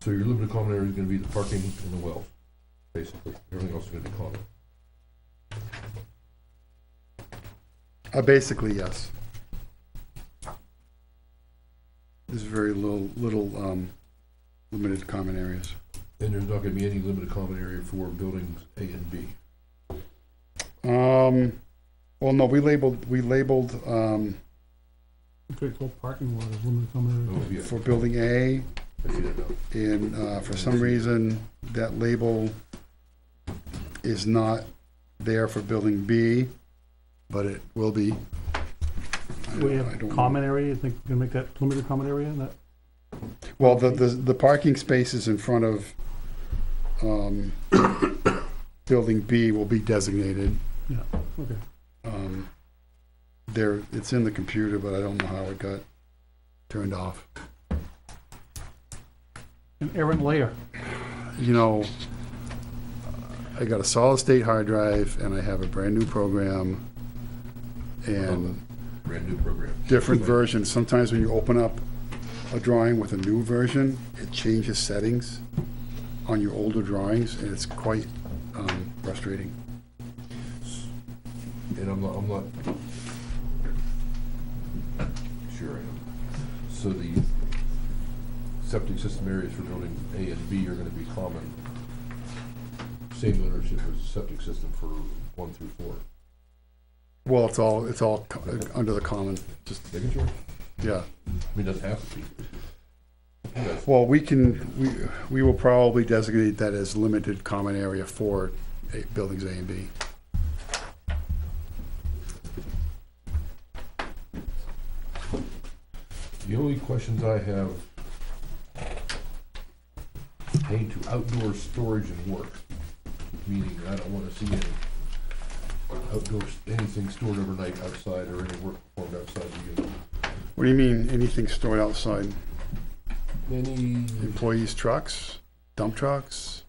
So your limited common area is gonna be the parking and the wells, basically. Everything else is gonna be common. Basically, yes. There's very little limited common areas. And there's not gonna be any limited common area for buildings A and B. Well, no, we labeled, Okay, called parking lot is limited common area. Oh, yeah, for building A, I see that now. and, for some reason, that label is not there for building B, but it will be. We I have don't common area, you think you can make that limited common area, that, Well, the parking spaces in front of, building B will be designated. yeah, okay. It's in the computer, but I don't know how it got turned off. An errant layer. You know, I got a solid state hard drive and I have a brand new program and Brand new program. different versions. Sometimes when you open up a drawing with a new version, it changes settings on your older drawings, and it's quite frustrating. And I'm not sure I am. So the septic system areas for building A and B are gonna be common. Same ownership as the septic system for 1 through 4. Well, it's all under the common, Just making sure. yeah. I mean, it doesn't have to be. Yes. Well, we will probably designate that as limited common area for buildings A and B. The only questions I have pertain to outdoor storage and work, meaning I don't wanna see any anything stored overnight outside or any work performed outside the unit. What do you mean, anything stored outside? Any, Employees' trucks, dump trucks?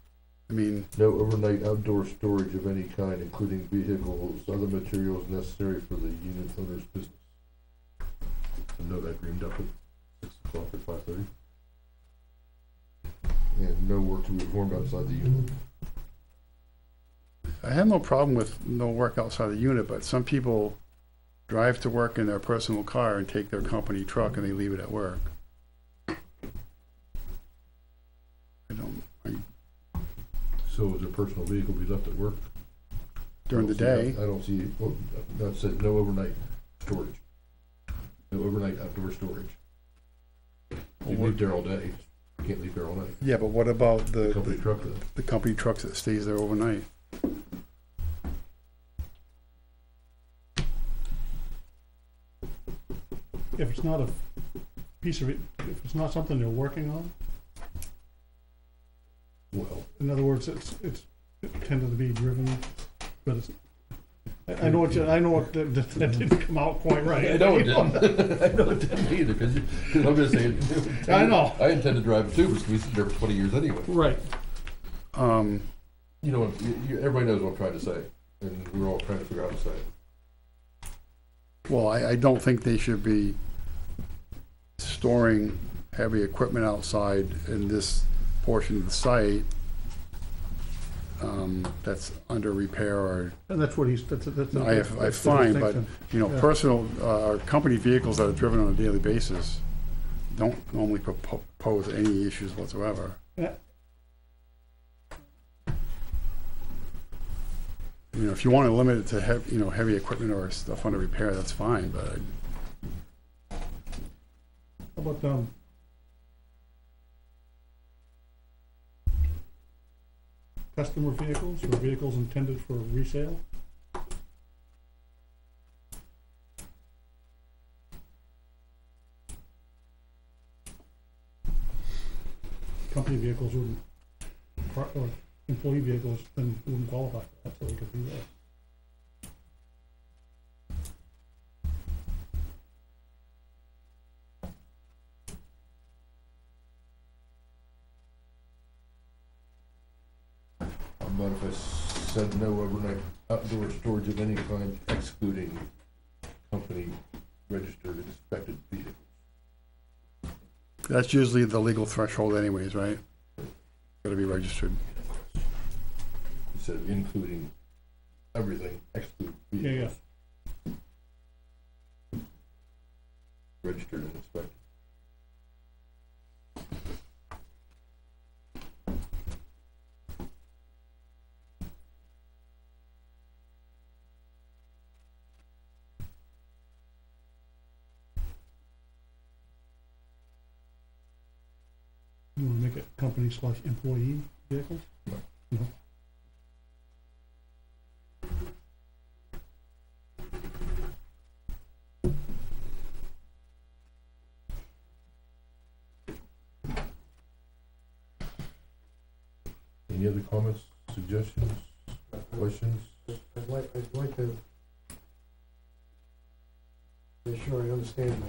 I mean, no overnight outdoor storage of any kind, including vehicles, other materials necessary for the unit owner's business. A note I dreamed up at 6 o'clock at 5:30. And no work to be performed outside the unit. I have no problem with no work outside the unit, but some people drive to work in their personal car and take their company truck and they leave it at work. So is a personal vehicle be left at work? During the day, I don't see, well, that says no overnight storage. No overnight outdoor storage. You leave there all day, you can't leave there all night. yeah, but what about Company truck then. the company trucks that stays there overnight? If it's not a piece of it, if it's not something they're working on, Well, in other words, it tended to be driven, but it's, I know what, that didn't come out quite right. I know it didn't. I know it didn't either, because I'm gonna say. I know. I intend to drive it too, because we've been there for 20 years anyway. Right. You know, everybody knows what I'm trying to say, and we're all trying to figure out how to say it. Well, I don't think they should be storing heavy equipment outside in this portion of the site that's under repair or, And that's what he's, that's I find, but, distinction. you know, Yeah. personal, or company vehicles that are driven on a daily basis don't normally pose any issues whatsoever. Yeah. You know, if you want to limit it to heavy equipment or stuff under repair, that's fine, but How about, customer vehicles or vehicles intended for resale? Company vehicles wouldn't, or employee vehicles then wouldn't qualify for that, so we could do that. How about if I said no overnight outdoor storage of any kind, excluding company registered and inspected vehicles? that's usually the legal threshold anyways, right? Gotta be registered. Instead of including everything, exclude Yeah, vehicles. yeah. Registered and inspected. You wanna make it company/employee vehicles? No. Any other comments, suggestions, questions? I'd like to make sure I understand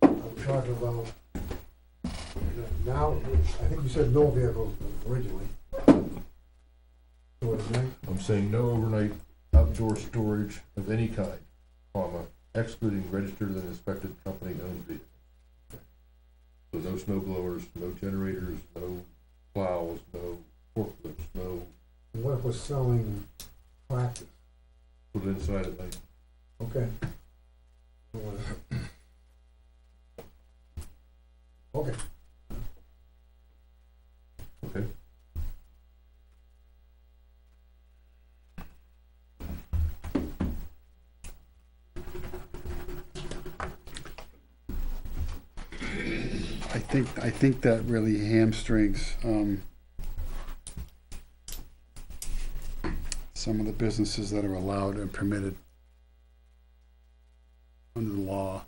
I'm talking about, now, I think you said no vehicles originally. So it's nice. I'm saying no overnight outdoor storage of any kind, comma, excluding registered and inspected company-owned vehicles. So no snow blowers, no generators, no plows, no forklifts, no, What if we're selling tractors? put it inside at night. Okay. Okay. Okay. I think that really hamstrings, some of the businesses that are allowed and permitted under the law.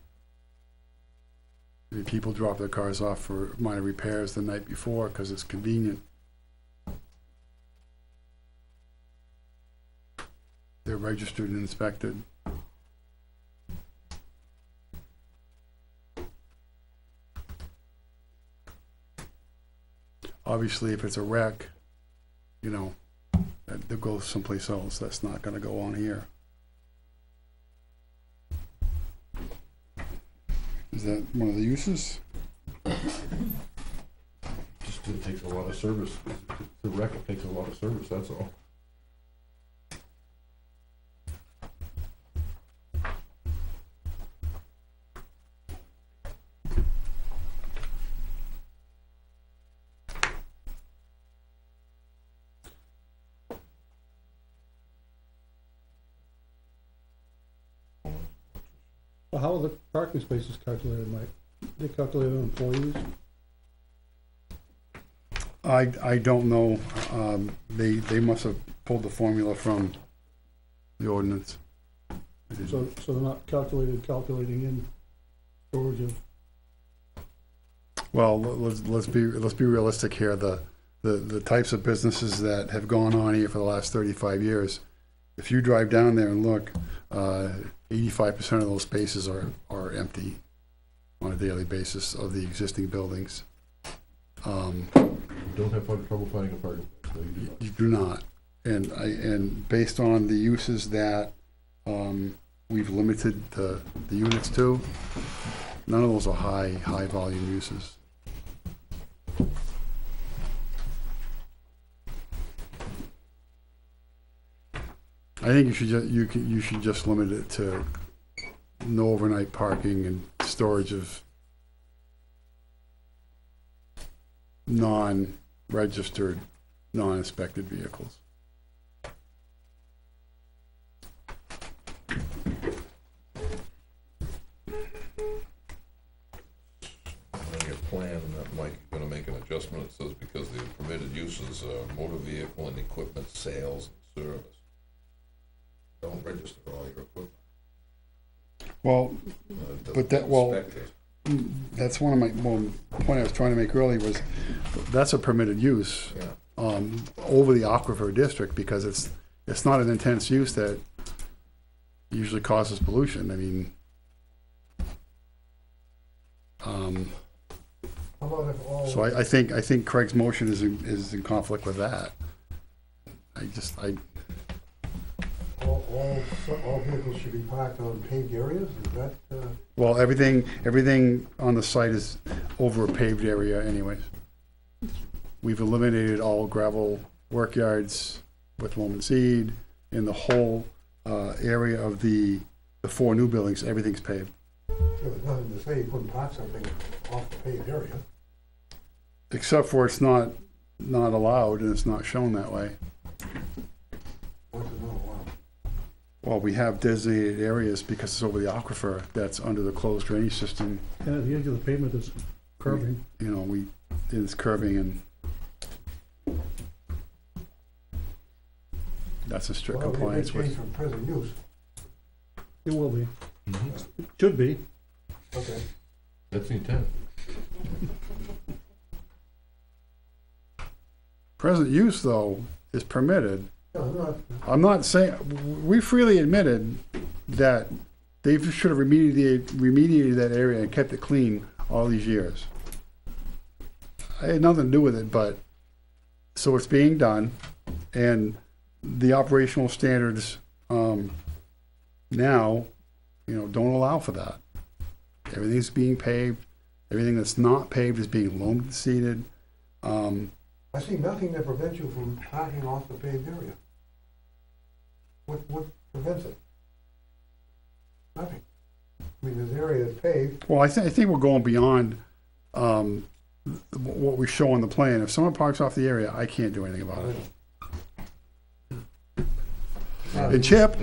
I mean, people drop their cars off for minor repairs the night before because it's convenient. They're registered and inspected. Obviously, if it's a wreck, you know, they'll go someplace else. That's not gonna go on here. Is that one of the uses? Just it takes a lot of service. The wreck takes a lot of service, that's all. Well, how are the parking spaces calculated, Mike? They calculated on employees? I don't know. They must have pulled the formula from the ordinance. I didn't- So they're not calculating in storage of, Well, let's be realistic here. The types of businesses that have gone on here for the last 35 years, if you drive down there and look, 85% of those spaces are empty on a daily basis of the existing buildings. You don't have trouble finding a parking place, no, you do not. You do not. And based on the uses that we've limited the units to, none of those are high volume uses. I think you should just limit it to no overnight parking and storage of non-registered, non-inspected vehicles. On your plan, that Mike, you're gonna make an adjustment, it says because the permitted uses are motor vehicle and equipment sales and service. Don't register all your equipment. Well, It doesn't but that- well, inspect it. that's one of my, point I was trying to make earlier was, that's a permitted use Yeah, over the aquifer district, because it's not an intense use that usually causes pollution. I mean, How about if all, so I think Craig's motion is in conflict with that. all vehicles should be parked on paved areas? Is that, Well, everything on the site is over a paved area anyways. We've eliminated all gravel work yards with loam and seed, and the whole area of the 4 new buildings, everything's paved. there's nothing to say you couldn't park something off the paved area? Except for it's not allowed and it's not shown that way. What's it not allowed? Well, we have designated areas because it's over the aquifer that's under the closed drainage system. and at the edge of the pavement is curbing. You know, it's curbing, and that's in strict Well, compliance it may change with. from present use. It will be. Mm-hmm. It should be. Okay. That's the intent. Present use, though, is permitted. No, I'm not saying, we freely admitted that they should have remediated that area and kept it clean all these years. I had nothing to do with it, but, so it's being done, and the operational standards, now, don't allow for that. Everything's being paved, everything that's not paved is being loamed and seeded. I see nothing that prevents you from parking off the paved area. What prevents it? Nothing. I mean, this area is paved, Well, I think we're going beyond, what we show on the plan. If someone parks off the area, I can't do anything about it. And Chip,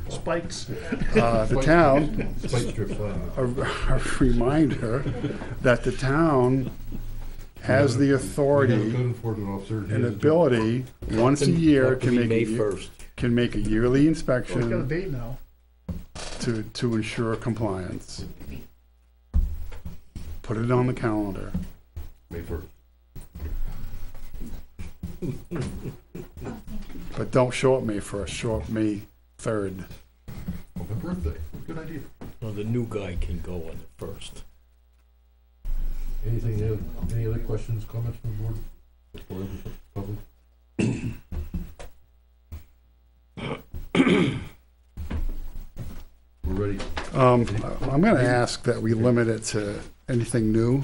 Spikes. The town, Spike strip sign. a reminder that the town has the We have a authority code enforcement officer. He and has a- ability, once a year, Have to can be make May a, 1st. can make a yearly We got a inspection date now. to ensure compliance. Put it on the calendar. May 1st. But don't show up May 1st, show up May 3rd. On my birthday. Good idea. Well, the new guy can go on the 1st. Anything, any other questions, comments from the board? Before the public? We're ready. I'm gonna ask that we limit it to anything new.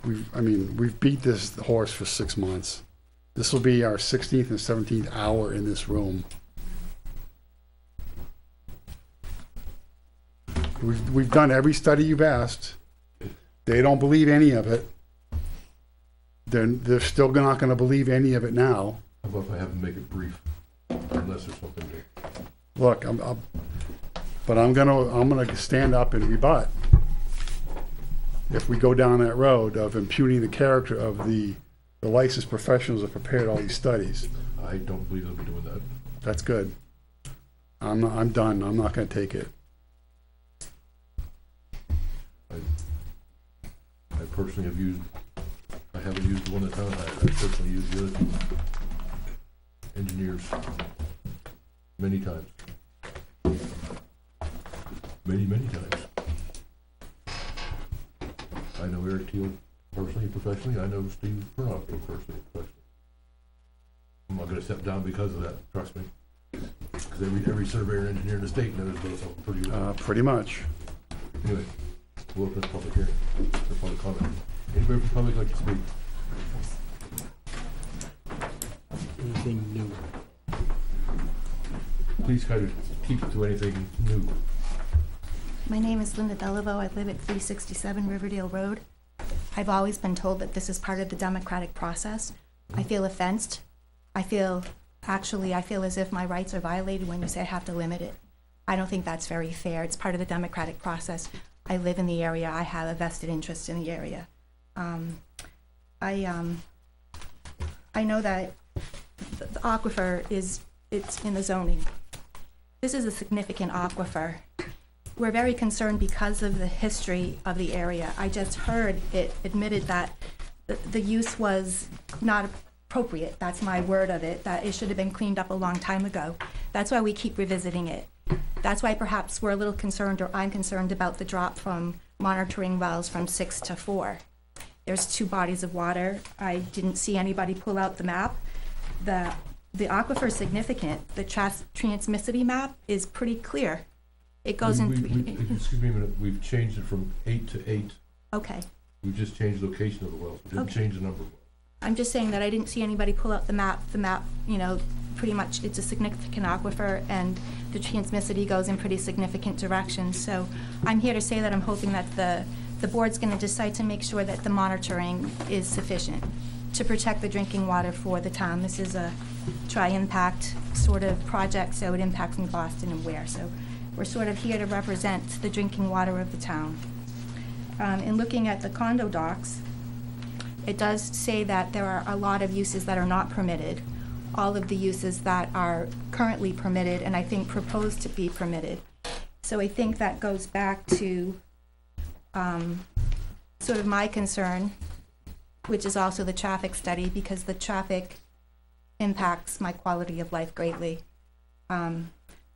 We've beat this horse for 6 months. This will be our 16th and 17th hour in this room. We've done every study you've asked. They don't believe any of it. They're still not gonna believe any of it now. How about if I have them make it brief, unless there's something new? Look, but I'm gonna stand up and rebut if we go down that road of impugning the character of the licensed professionals that prepared all these studies. I don't believe they'll be doing that. That's good. I'm done. I'm not gonna take it. I personally have used, I haven't used the one that town had, I personally used the other two engineers many times. Many times. I know Eric Teal personally, professionally, I know Steve Pernoff personally, professionally. I'm not gonna step down because of that, trust me. Because every surveyor and engineer in the state knows those pretty well. Pretty much. Anyway, we'll open the public hearing, for public comment. Anybody from the public like to speak? Anything new? Please kind of keep it to anything new. My name is Linda Beliveau. I live at 367 Riverdale Road. I've always been told that this is part of the democratic process. I feel offensed. I feel as if my rights are violated when you say I have to limit it. I don't think that's very fair. It's part of the democratic process. I live in the area. I have a vested interest in the area. I know that the aquifer it's in the zoning. This is a significant aquifer. We're very concerned because of the history of the area. I just heard it admitted that the use was not appropriate. That's my word of it, that it should have been cleaned up a long time ago. That's why we keep revisiting it. That's why perhaps we're a little concerned, or I'm concerned about the drop from monitoring wells from 6 to 4. There's 2 bodies of water. I didn't see anybody pull out the map. The aquifer is significant. The transmissivity map is pretty clear. It goes in. Excuse me a minute, we've changed it from 8 to 8. Okay. We've just changed the location of the wells. We didn't Okay. change the number of wells. I'm just saying that I didn't see anybody pull out the map. The map, pretty much it's a significant aquifer, and the transmissivity goes in pretty significant directions. So I'm here to say that I'm hoping that the board's going to decide to make sure that the monitoring is sufficient to protect the drinking water for the town. This is a tri-impact sort of project, so it impacts New Boston and Weare. So we're sort of here to represent the drinking water of the town. In looking at the condo docks, it does say that there are a lot of uses that are not permitted. All of the uses that are currently permitted, and I think proposed to be permitted. So I think that goes back to sort of my concern, which is also the traffic study, because the traffic impacts my quality of life greatly. $2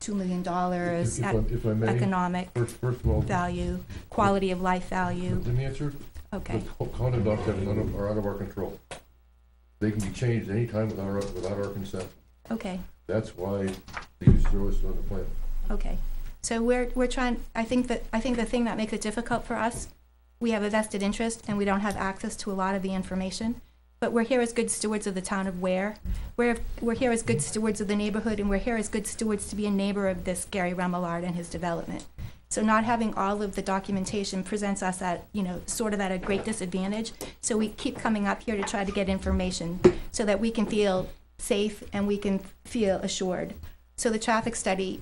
million If I may, economic first of all, value, quality of life value. let me answer. Okay, The condo docks are out of our control. They can be changed anytime without our consent. okay, That's why the use are listed on the plan. okay. So we're trying, I think the thing that makes it difficult for us, we have a vested interest and we don't have access to a lot of the information. but we're here as good stewards of the town of Weare. We're here as good stewards of the neighborhood, and we're here as good stewards to be a neighbor of this Gary Remillard and his development. So not having all of the documentation presents us at, sort of at a great disadvantage. So we keep coming up here to try to get information so that we can feel safe and we can feel assured. So the traffic study,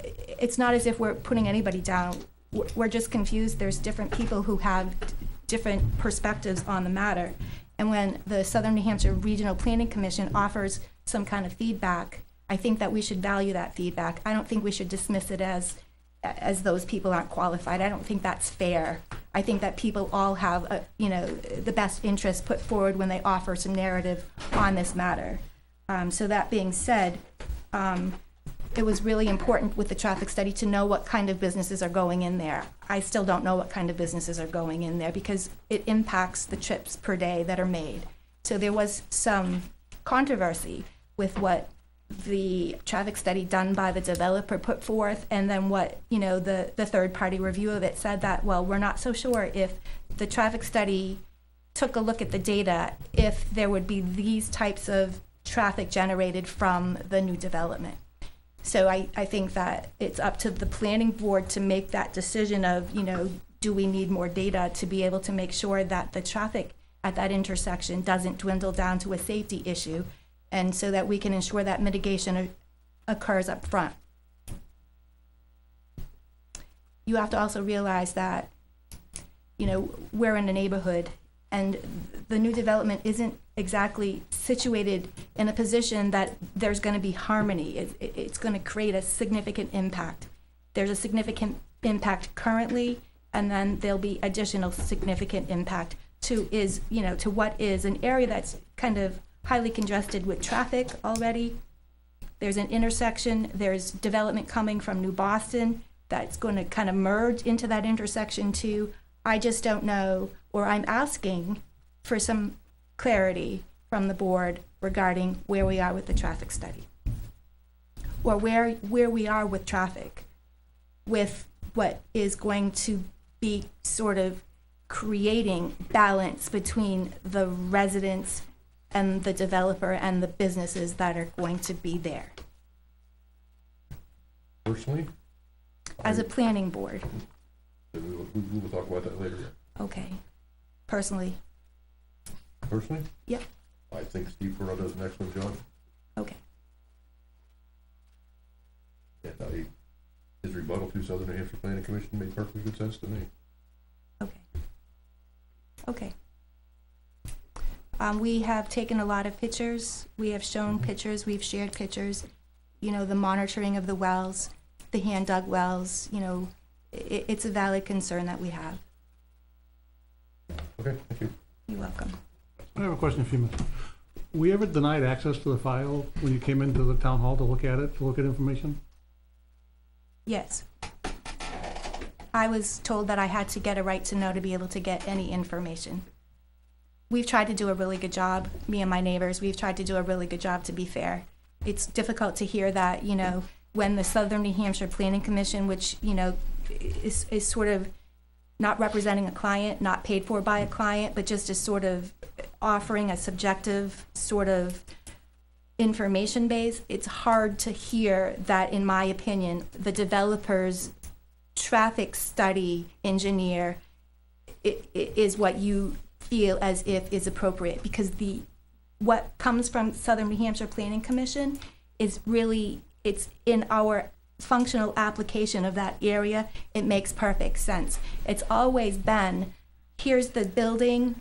it's not as if we're putting anybody down. We're just confused. There's different people who have different perspectives on the matter. And when the Southern New Hampshire Regional Planning Commission offers some kind of feedback, I think that we should value that feedback. I don't think we should dismiss it as those people aren't qualified. I don't think that's fair. I think that people all have, the best interest put forward when they offer some narrative on this matter. So that being said, it was really important with the traffic study to know what kind of businesses are going in there. I still don't know what kind of businesses are going in there because it impacts the trips per day that are made. So there was some controversy with what the traffic study done by the developer put forth, and then what, the third-party review of it said that, well, we're not so sure if the traffic study took a look at the data, if there would be these types of traffic generated from the new development. So I think that it's up to the planning board to make that decision of, do we need more data to be able to make sure that the traffic at that intersection doesn't dwindle down to a safety issue, and so that we can ensure that mitigation occurs up front. You have to also realize that, we're in a neighborhood, and the new development isn't exactly situated in a position that there's going to be harmony. It's going to create a significant impact. There's a significant impact currently, and then there'll be additional significant impact to what is an area that's kind of highly congested with traffic already. There's an intersection, there's development coming from New Boston that's going to kind of merge into that intersection too. I just don't know, or I'm asking for some clarity from the board regarding where we are with the traffic study, or where we are with traffic, with what is going to be sort of creating balance between the residents and the developer and the businesses that are going to be there. Personally, As a planning board, we will talk about that later. okay. Personally, Yep. I think Steve Perot does an excellent job. okay. And his rebuttal to Southern New Hampshire Planning Commission made perfectly good sense to me. Okay. We have taken a lot of pictures. We have shown pictures. We've shared pictures. The monitoring of the wells, the hand-dug wells. It's a valid concern that we have. Okay, thank you. You're welcome. I have a question for you, Miss. We ever denied access to the file when you came into the town hall to look at it, to look at information? Yes. I was told that I had to get a right to know to be able to get any information. We've tried to do a really good job, me and my neighbors, we've tried to do a really good job to be fair. It's difficult to hear that, when the Southern New Hampshire Planning Commission, which, is sort of not representing a client, not paid for by a client, but just is sort of offering a subjective sort of information base, it's hard to hear that, in my opinion, the developer's traffic study engineer is what you feel as if is appropriate, because what comes from Southern New Hampshire Planning Commission is really, it's in our functional application of that area, it makes perfect sense. It's always been, here's the building,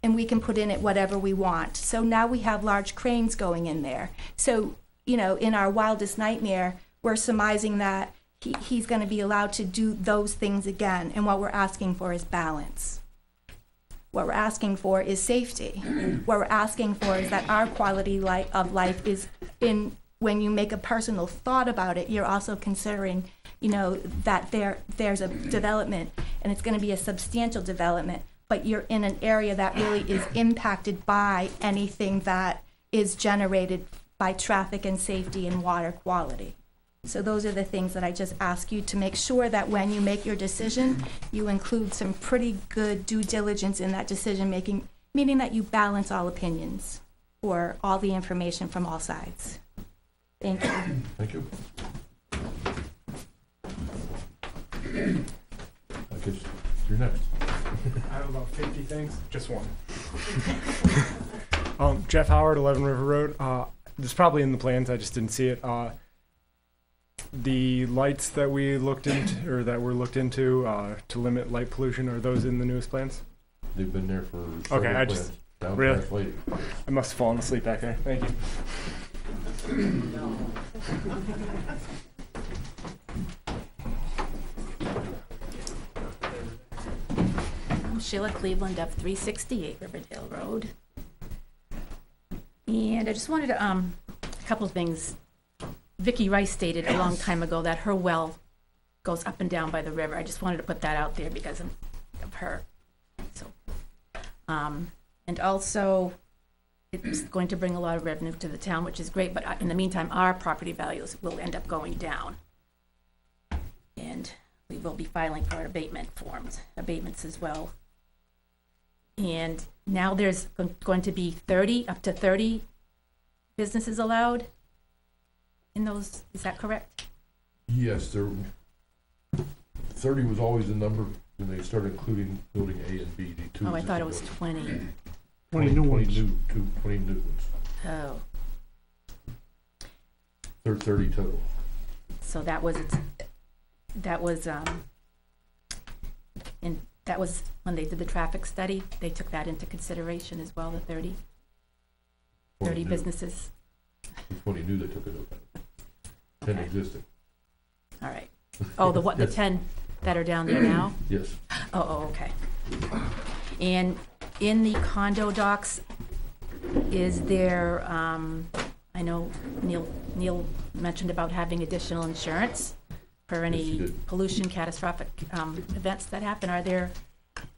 and we can put in it whatever we want. So now we have large cranes going in there. So, in our wildest nightmare, we're surmising that he's going to be allowed to do those things again, and what we're asking for is balance. What we're asking for is safety. What we're asking for is that our quality of life is in, when you make a personal thought about it, you're also considering, that there's a development, and it's going to be a substantial development, but you're in an area that really is impacted by anything that is generated by traffic and safety and water quality. So those are the things that I just ask you to make sure that when you make your decision, you include some pretty good due diligence in that decision-making, meaning that you balance all opinions or all the information from all sides. Thank you. Thank you. I guess you're next. I have about 50 things, just one. Jeff Howard, 11 River Road. This is probably in the plans, I just didn't see it. The lights that we looked into, or that were looked into to limit light pollution, are those in the newest plans? They've been there for Okay, several I just- plans. Down really? past late. I must have fallen asleep back there. Thank you. I'm Sheila Cleveland of 368 Riverdale Road. And I just wanted to, a couple of things. Vicki Rice stated a long time ago that her well goes up and down by the river. I just wanted to put that out there because of her. So, and also, it's going to bring a lot of revenue to the town, which is great, but in the meantime, our property values will end up going down. And we will be filing for abatements as well. And now there's going to be up to 30 businesses allowed in those, is that correct? Yes, 30 was always the number, and they started including building A and B. The Oh, I thought it was 20. 20 new ones. 20 new ones. Oh, 30 total. so that was when they did the traffic study, they took that into consideration as well, the 30 20 new. businesses. The 20 new, they took it up. 10 existing. All right. Oh, the what, the Yes. 10 that are down there now? Yes. Oh, okay. And in the condo docs, is there, I know Neil mentioned about having additional insurance for Yes, he any did. pollution, catastrophic events that happen. Are there,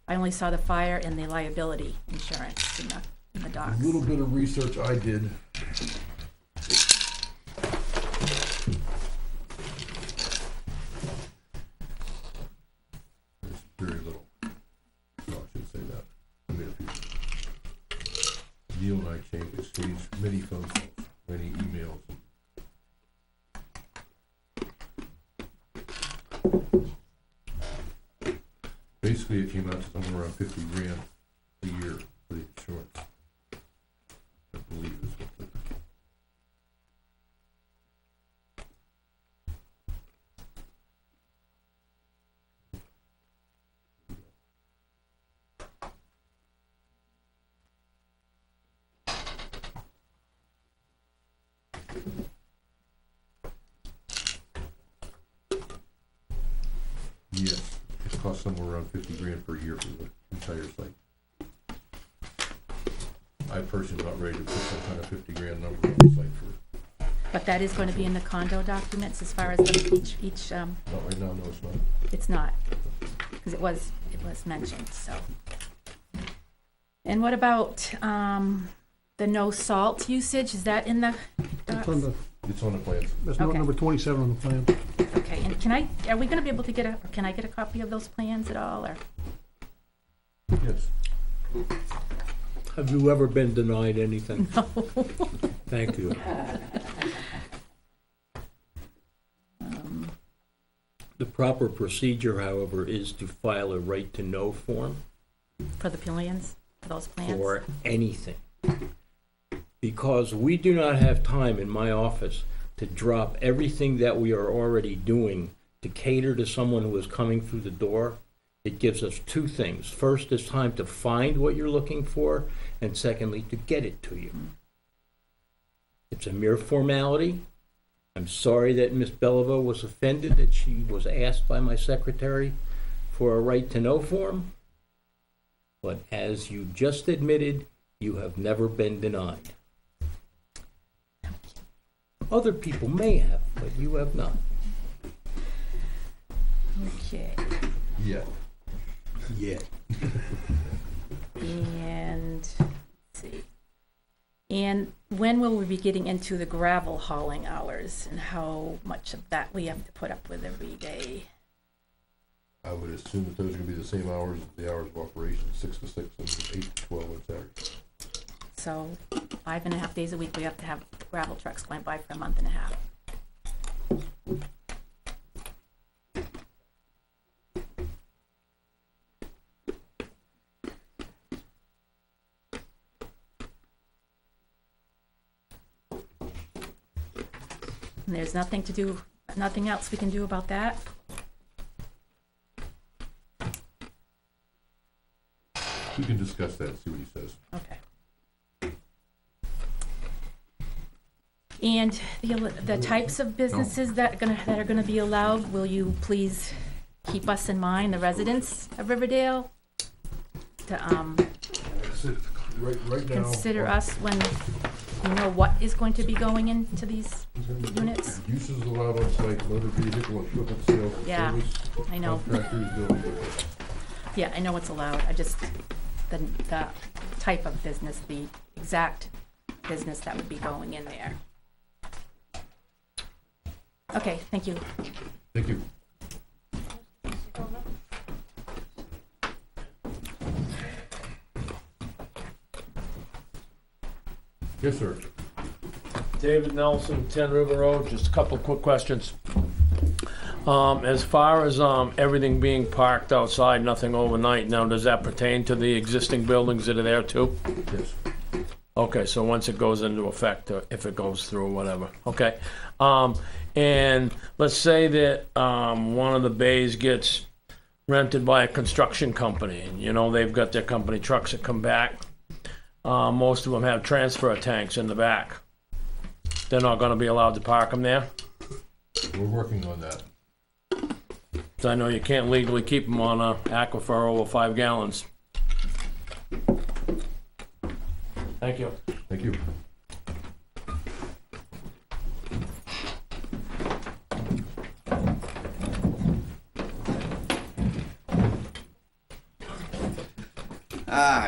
I only saw the fire and the liability insurance in the docs. A little bit of research I did. There's very little. Oh, I should say that. I made a few. Neil and I exchanged many phone calls, many emails. Basically, it came out to somewhere around 50 grand a year for the insurance. I believe is what the. Yes, it costs somewhere around 50 grand per year for the entire site. I personally am not ready to put some kind of 50 grand number on the site for, But that is going to be in the condo documents as far as each, not right now, no, it's not. it's not, because it was mentioned, so. And what about the no salt usage? Is that in the It's on docs? the, It's on the plans. that's note Okay. number 27 on the plan. Okay, and are we gonna be able to or can I get a copy of those plans at all, or? Yes. Have you ever been denied anything? No. Thank you. The proper procedure, however, is to file a right to know form For the plans, for those plans? for anything. Because we do not have time in my office to drop everything that we are already doing to cater to someone who is coming through the door. It gives us two things. First, it's time to find what you're looking for, and secondly, to get it to you. It's a mere formality. I'm sorry that Ms. Belleville was offended that she was asked by my secretary for a right to know form. But as you just admitted, you have never been denied. Other people may have, but you have not. Okay, Yeah. Yeah. and, let's see. And when will we be getting into the gravel hauling hours and how much of that we have to put up with every day? I would assume that those are gonna be the same hours, as the hours of operation, 6 to 6 and 8 to 12 on Saturday. So 5.5 days a week, we have to have gravel trucks going by for a month and a half. And there's nothing to do, nothing else we can do about that? We can discuss that and see what he says. Okay. And the types of businesses that are gonna be allowed, will you please keep us in mind, the residents of Riverdale? To, Right now. consider us when you know what is going to be going into these units? Uses allowed on site, motor vehicle, equipment sales, and Yeah, service, I know. contractors, building equipment. Yeah, I know what's allowed, I just, the type of business, the exact business that would be going in there. Okay, thank you. Thank you. Yes, sir. David Nelson, 10 River Road, just a couple quick questions. As far as everything being parked outside, nothing overnight, now does that pertain to the existing buildings that are there too? Yes. Okay, so once it goes into effect, if it goes through, whatever, okay. And let's say that one of the bays gets rented by a construction company, and you know, they've got their company trucks that come back. Most of them have transfer tanks in the back. They're not gonna be allowed to park them there? We're working on that. So I know you can't legally keep them on a aquifer over 5 gallons. Thank you. Thank you.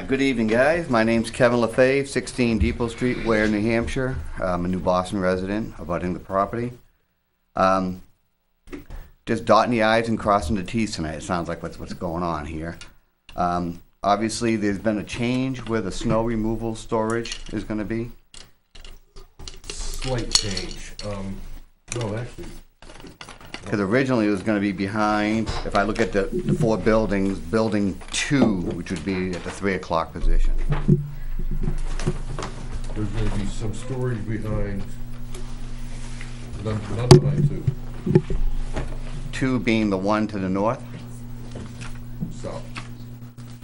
Good evening, guys. My name's Kevin LaFave, 16 Depot Street, Weare, New Hampshire. I'm a New Boston resident, abutting the property. Just dotting the i's and crossing the t's tonight. It sounds like what's going on here. Obviously, there's been a change where the snow removal storage is going to be. Slight change. No, actually, Because originally it was going to be behind, if I look at the 4 buildings, building 2, which would be at the 3 o'clock position. there's gonna be some storage behind, none behind 2, 2 being the one to the north. south.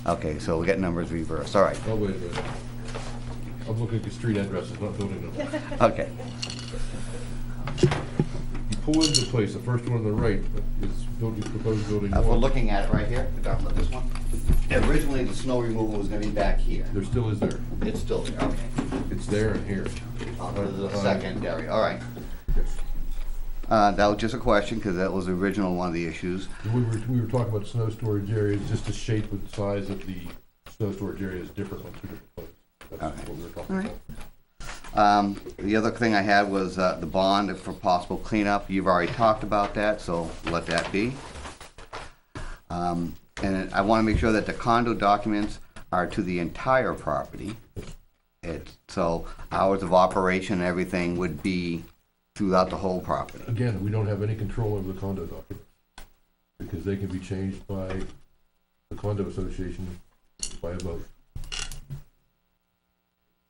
Okay, so we got numbers reversed. All right. Oh, wait a minute. I'm looking at the street addresses, not building numbers. Okay. You pull into place, the first one on the right is proposed building If we're 1. looking at it right here, we're talking about this one. Originally, the snow removal was gonna be back here. There still is there. It's still there, okay. It's there and here. Onto the secondary, all right. Yes. That was just a question, because that was the original one of the issues. We were talking about snow storage areas, just the shape and size of the snow storage area is different on 2 different places. That's Okay. what we were talking All right. about. The other thing I had was the bond for possible cleanup. You've already talked about that, so let that be. And I want to make sure that the condo documents are to the entire property. So hours of operation and everything would be throughout the whole property. Again, we don't have any control over the condo documents, because they can be changed by the condo association by a vote.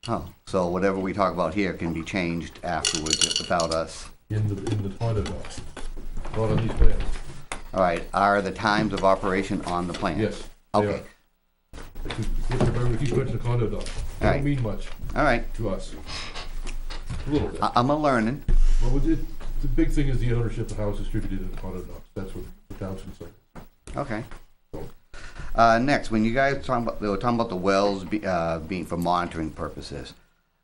Oh, so whatever we talk about here can be changed afterwards without us. In the condo docs, not on these plans. All right, are the times of operation on the plan? Yes, they Okay, are. Remember, we keep mentioning the condo docs. They Alright. don't mean much all right. to us. A little bit. I'm a learning. Well, the big thing is the ownership of how it's distributed in the condo docs. That's what the town's concerned. Okay. Next, when you guys they were talking about the wells being for monitoring purposes.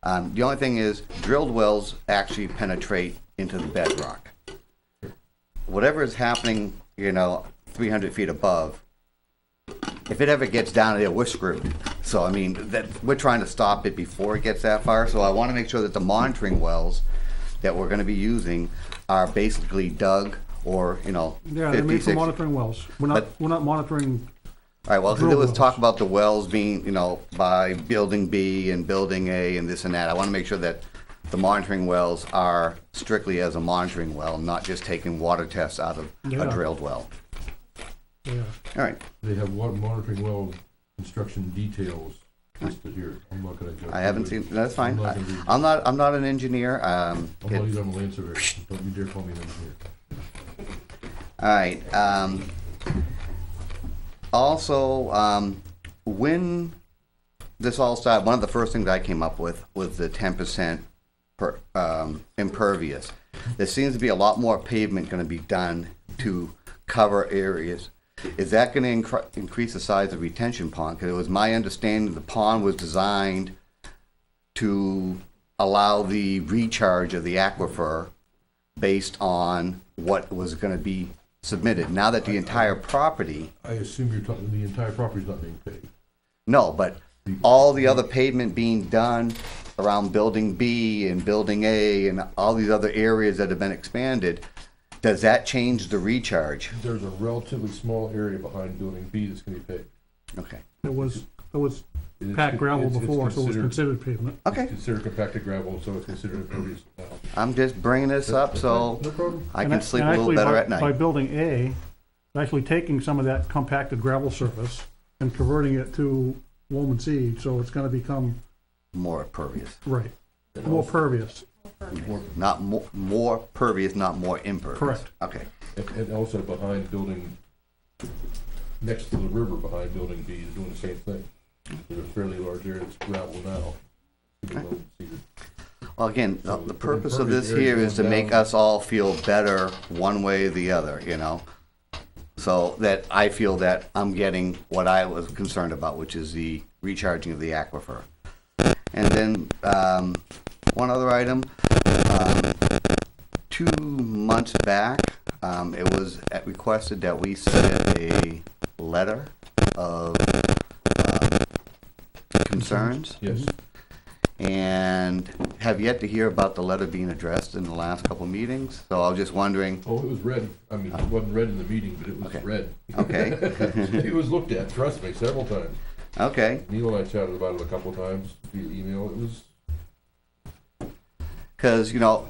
The only thing is, drilled wells actually penetrate into the bedrock. Whatever is happening, 300 feet above, if it ever gets down there, we're screwed. So, I mean, we're trying to stop it before it gets that far, so I wanna make sure that the monitoring wells that we're gonna be using are basically dug or, you know, Yeah, they're made for 56. monitoring wells. We're But- not monitoring, All right, well, 'cause drill there was wells. talk about the wells being, you know, by building B and building A and this and that. I wanna make sure that the monitoring wells are strictly as a monitoring well, not just taking water tests out of Yeah. a drilled well. yeah. All right, They have water monitoring well construction details listed here. I'm not gonna go. I haven't seen, that's fine. I'm not gonna read- I'm not an engineer. I'm not even a land surveyor. Don't you dare call me an engineer. All right, also, when this all started, one of the first things I came up with was the 10% impervious. There seems to be a lot more pavement gonna be done to cover areas. Is that gonna increase the size of retention pond? Because it was my understanding the pond was designed to allow the recharge of the aquifer based on what was gonna be submitted. Now that the entire property, I assume you're talking, the entire property's not being paved. no, but all the other pavement being done around building B and building A and all these other areas that have been expanded, does that change the recharge? There's a relatively small area behind building B that's gonna be paved. Okay, It was It's- packed gravel it's before, so it was considered pavement. okay. It's considered compacted gravel, so it's considered impervious now. I'm just bringing this up so No problem. I And can sleep a and little actually, better by- at By night. building A, actually taking some of that compacted gravel surface and converting it to loam and seed, so it's gonna become, More pervious. right, And more also- pervious. Not more pervious, not more impervious. Correct. Okay, And also behind building, next to the river behind building B, they're doing the same thing. There's a fairly large area that's gravel now. It's gonna be low seeded. well, again, So the the purpose of impervious this area here is to going make down. us all feel better one way or the other, you know? So that I feel that I'm getting what I was concerned about, which is the recharging of the aquifer. And then, one other item, 2 months back, it was requested that we submit a letter of concerns, Yes, and have yet to hear about the letter being addressed in the last couple meetings. So I was just wondering, oh, it was read, I mean, it wasn't read in the meeting, but it was Okay. read. okay, It was looked at, trust me, several times. okay, Neil and I chatted about it a couple times via email. It was, because, you know,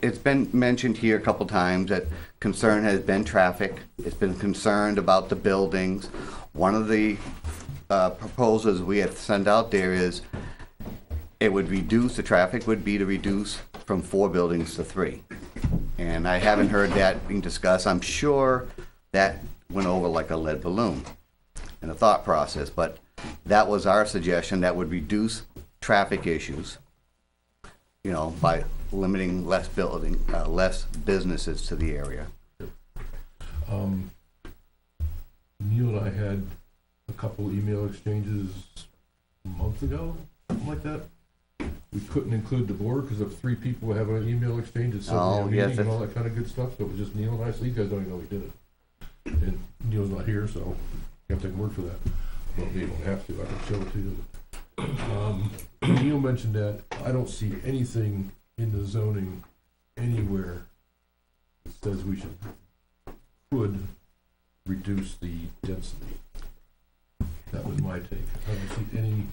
it's been mentioned here a couple times that concern has been traffic. It's been concerned about the buildings. One of the proposals we have sent out there is it would reduce, the traffic would be to reduce from 4 buildings to 3. And I haven't heard that being discussed. I'm sure that went over like a lead balloon in the thought process, but that was our suggestion, that would reduce traffic issues, you know, by limiting less businesses to the area. Neil and I had a couple email exchanges a month ago, something like that. We couldn't include the board because of 3 people having an email exchange at Oh, some yes, meeting and all that kind of good stuff, so it was just Neil and I, so you guys don't even know we did it. And Neil's not here, so you have to take word for that. Well, you don't have to, I can show it to you. Neil mentioned that, I don't see anything in the zoning anywhere that says we could reduce the density. That was my take. I don't see any,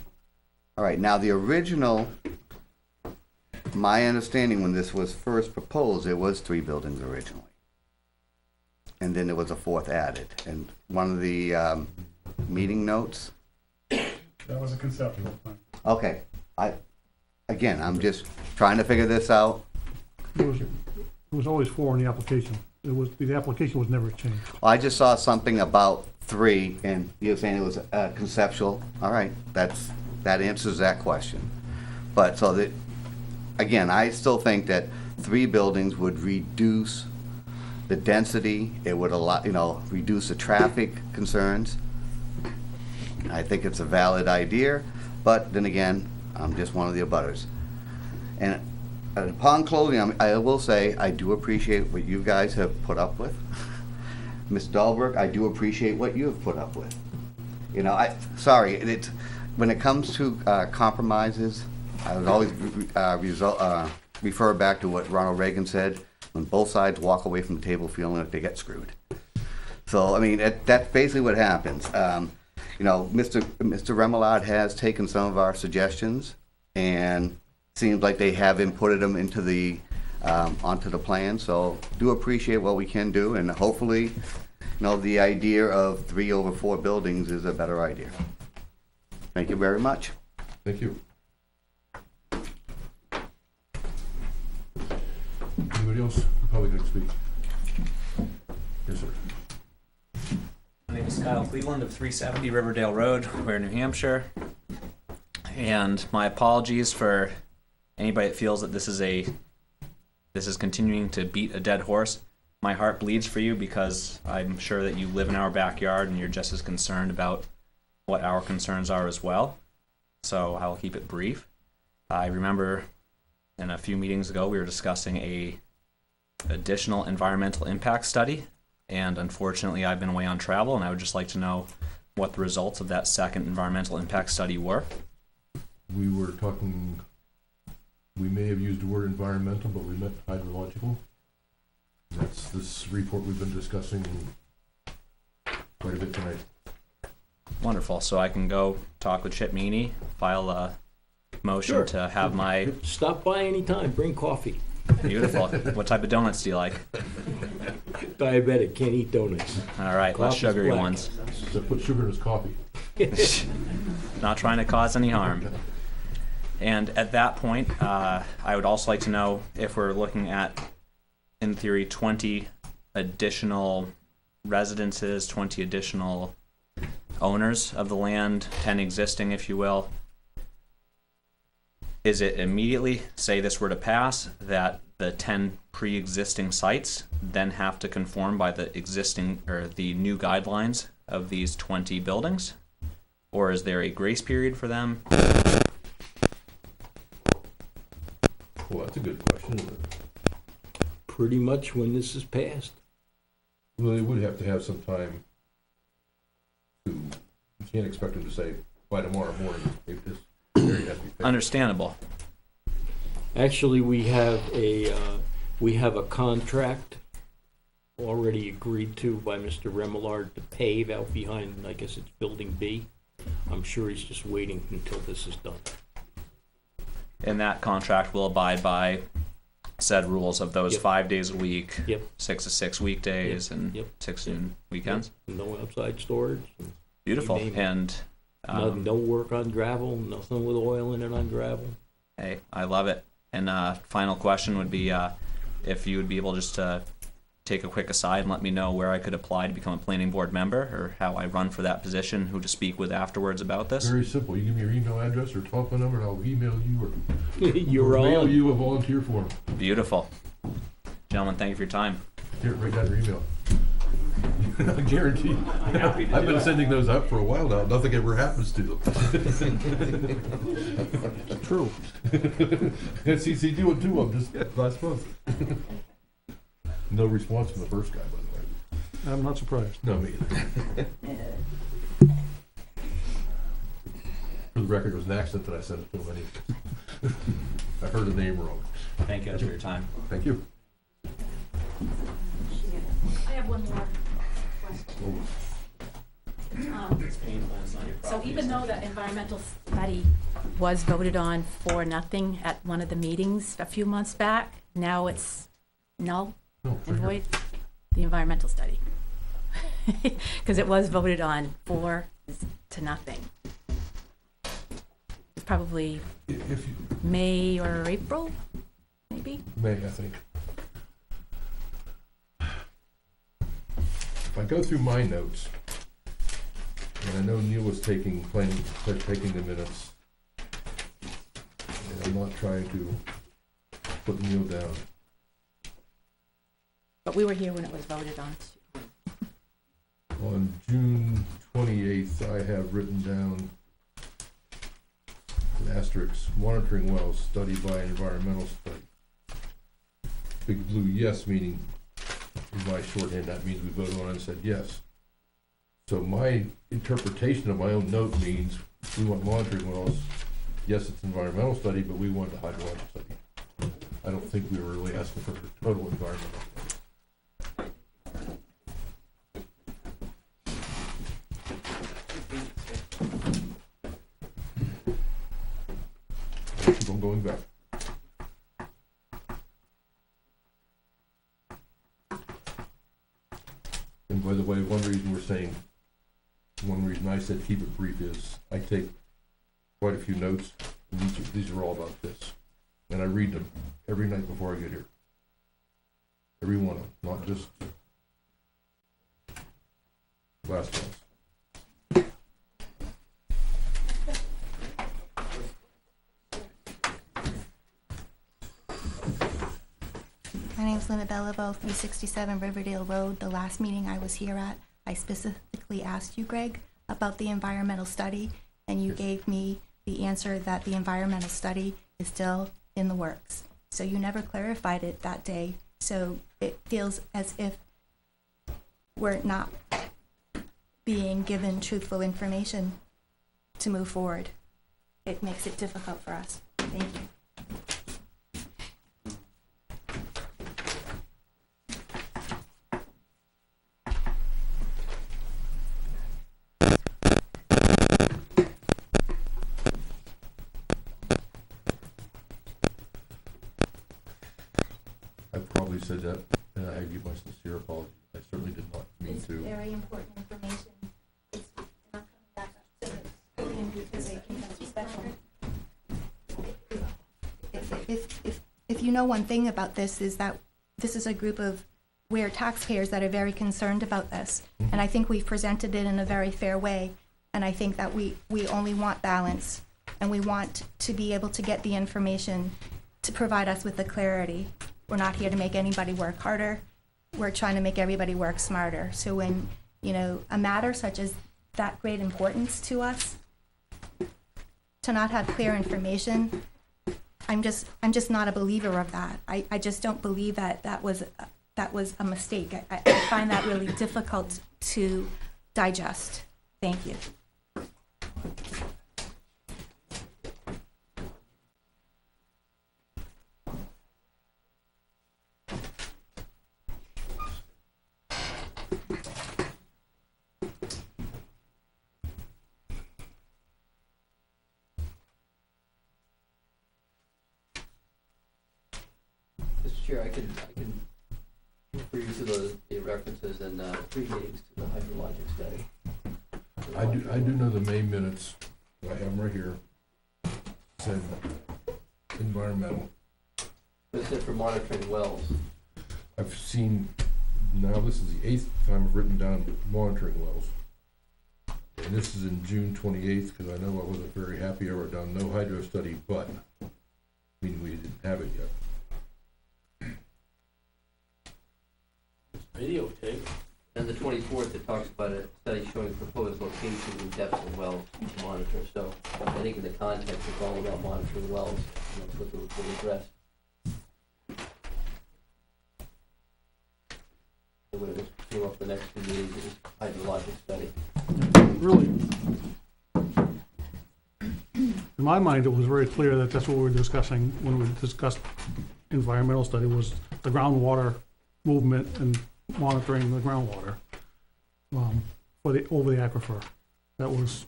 All right, now the original, my understanding when this was first proposed, it was 3 buildings originally. And then there was a 4th added. And one of the meeting notes, That was a conceptual plan. okay, I'm just trying to figure this out. It was always 4 in the application. The application was never changed. Well, I just saw something about 3, and you're saying it was conceptual. All right, that answers that question. But so that, again, I still think that 3 buildings would reduce the density. It would reduce the traffic concerns. I think it's a valid idea, but then again, I'm just one of the abutters. And upon closing, I will say, I do appreciate what you guys have put up with. Ms. Dahlberg, I do appreciate what you have put up with. You know, when it comes to compromises, I would always refer back to what Ronald Reagan said, when both sides walk away from the table feeling like they get screwed. So, I mean, that's basically what happens. You know, Mr. Remillard has taken some of our suggestions, and seems like they have inputted them into the, onto the plan, so do appreciate what we can do, and hopefully, you know, the idea of 3 over 4 buildings is a better idea. Thank you very much. Thank you. Anybody else? Probably gonna speak. Yes, sir. My name is Kyle Cleveland of 370 Riverdale Road, Weare, New Hampshire. And my apologies for anybody that feels that this is continuing to beat a dead horse. My heart bleeds for you because I'm sure that you live in our backyard and you're just as concerned about what our concerns are as well. So I'll keep it brief. I remember in a few meetings ago we were discussing a additional environmental impact study, and unfortunately I've been away on travel, and I would just like to know what the results of that second environmental impact study were. We were talking, we may have used the word environmental, but we meant hydrological. That's this report we've been discussing quite a bit tonight. Wonderful. So I can go talk with Chip Meany, file a motion Sure. to have my... Stop by anytime, bring coffee. Beautiful. What type of donuts do you like? Diabetic, can't eat donuts. All right, less Coffee's sugary black. ones. So put sugar in his coffee. Not trying to cause any harm. And at that point, I would also like to know if we're looking at, in theory, 20 additional residences, 20 additional owners of the land, 10 existing, if you will. Is it immediately, say this were to pass, that the 10 pre-existing sites then have to conform by the existing or the new guidelines of these 20 buildings? Or is there a grace period for them? Well, that's a good question, isn't it? Pretty much when this is passed. Well, they would have to have some time to, you can't expect them to say, by tomorrow morning, if this area has to be fixed. Understandable. Actually, we have a contract already agreed to by Mr. Remillard to pave out behind, I guess it's Building B. I'm sure he's just waiting until this is done. And that contract will abide by said rules of those Yep. 5 days a week, Yep. 6 to 6 weekdays, Yep. and Yep. 6 noon weekends. No outside storage, Beautiful. You name it. And no work on gravel, nothing with oil in it on gravel. hey, I love it. And final question would be if you would be able just to take a quick aside and let me know where I could apply to become a planning board member, or how I run for that position, who to speak with afterwards about this. Very simple. You give me your email address or telephone number, and I'll email you or You're mail on. you a volunteer form. Beautiful. Gentlemen, thank you for your time. Here, write down your email. I guarantee. Happy to I've do been it. sending those out for a while now. Nothing ever happens to them. True. CC'd you on 2 of them just last month. No response from the first guy, by the way. I'm not surprised. No, me either. For the record, it was an accident that I sent it to him anyway. I heard the name wrong. Thank you guys for your time. Thank you. I have one more question. It's painful, it's not your So property, even it's though not- the environmental study was voted on for nothing at one of the meetings a few months back, now it's null No, and right here. void, the environmental study. Because it was voted on for to nothing. It's probably If you, May or April, maybe? May, I think. If I go through my notes, and I know Neil was taking the minutes, and I'm not trying to put Neil down. But we were here when it was voted on. On June 28th, I have written down an asterisk, monitoring wells, study by environmental study. Big blue yes, meaning in my shorthand, that means we voted on it and said yes. So my interpretation of my own note means we want monitoring wells. Yes, it's environmental study, but we want a hydrologic study. I don't think we were really asking for a total environmental study. Keep on going back. And by the way, one reason I said keep it brief is I take quite a few notes, and these are all about this. And I read them every night before I get here. Every one of them, not just last ones. My name's Linda Belleville, 367 Riverdale Road. The last meeting I was here at, I specifically asked you, Greg, about the environmental study, and you gave me the answer that the environmental study is still in the works. So you never clarified it that day, so it feels as if we're not being given truthful information to move forward. It makes it difficult for us. Thank you. Said that, and I give my sincere apology. I certainly did not mean It's to. very important information. It's not coming back up to the podium because they can have special. If you know one thing about this is that this is a group of Weare taxpayers that are very concerned about this. And I think we've presented it in a very fair way. And I think that we only want balance, and we want to be able to get the information to provide us with the clarity. We're not here to make anybody work harder. We're trying to make everybody work smarter. So when, a matter such as that great importance to us, to not have clear information, I'm just not a believer of that. I just don't believe that was a mistake. I find that really difficult to digest. Thank you. Mr. Chair, I can refer you to the references and 3 meetings to the hydrologic study. I do know the May minutes. I have them right here. Said environmental. But it said for monitoring wells. I've seen, now this is the 8th time I've written down monitoring wells. And this is in June 28th, because I know I wasn't very happy. I wrote down no hydro study, but, meaning we didn't have it yet. Videotape. And the 24th, it talks about a study showing proposed locations and depths of wells to monitor. So I think in the context, it's all about monitoring wells, and that's what the report addressed. So when it was came up the next 2 meetings, it was hydrologic study. Really, in my mind, it was very clear that that's what we were discussing when we discussed environmental study, was the groundwater movement and monitoring the groundwater over the aquifer. That was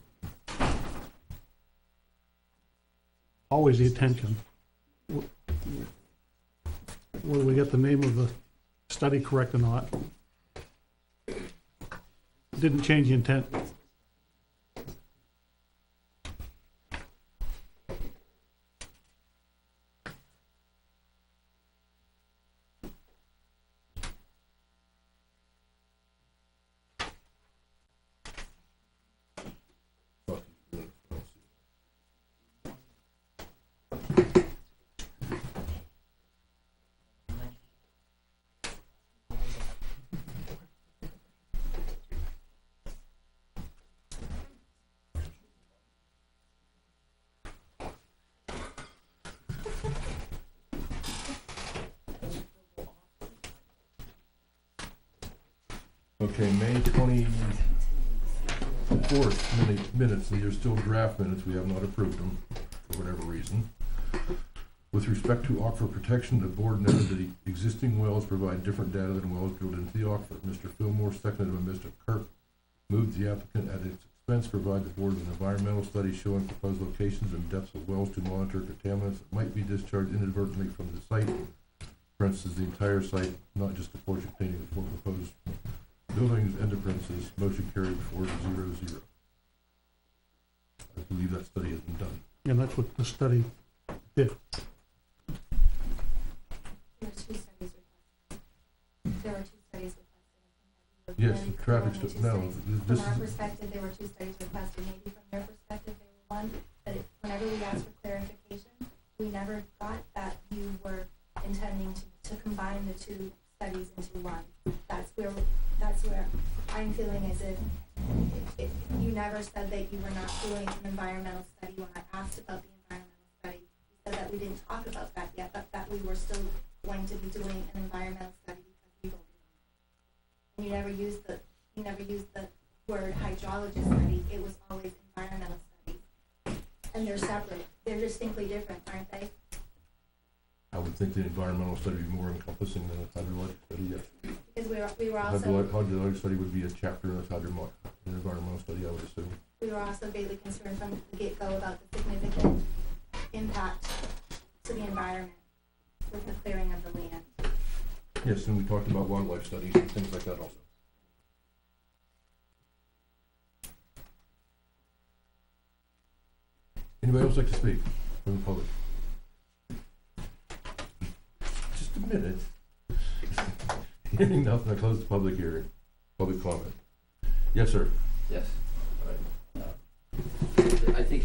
always the intention. Whether we get the name of the study correct or not, didn't change the intent. Okay, May 20, 24th minutes, these are still draft minutes, we have not approved them for whatever reason. With respect to aquifer protection, the board noted that the existing wells provide different data than wells drilled into the aquifer. Mr. Fillmore, seconded by Mr. Kirk, moved the applicant at its expense provide the board with an environmental study showing proposed locations and depths of wells to monitor contaminants that might be discharged inadvertently from the site. For instance, the entire site, not just the portion containing the four proposed buildings, end of parentheses, motion carried 4-0-0. I believe that study has been done. And that's what the study did. There are 2 studies requested. There are 2 studies requested. Yes, the traffic study, no, this From our is, perspective, there were 2 studies requested. Maybe from their perspective, they were 1, but whenever we asked for clarification, we never got that you were intending to combine the 2 studies into 1. That's where I'm feeling as if you never said that you were not doing an environmental study. When I asked about the environmental study, you said that we didn't talk about that yet, but that we were still going to be doing an environmental study because we voted on it. And you never used the word hydrology study. It was always environmental studies. And they're separate. They're distinctly different, aren't they? I would think the environmental study would be more encompassing than a hydrologic study, yes. Because we were also Hydrologic study would be a chapter of an environmental study, I would assume. we were also greatly concerned from the get-go about the significant impact to the environment with the clearing of the land. Yes, and we talked about wildlife studies and things like that also. Anybody else like to speak from the public? Just a minute. Hearing nothing, I close the public hearing. Public comment. Yes, sir. Yes. I think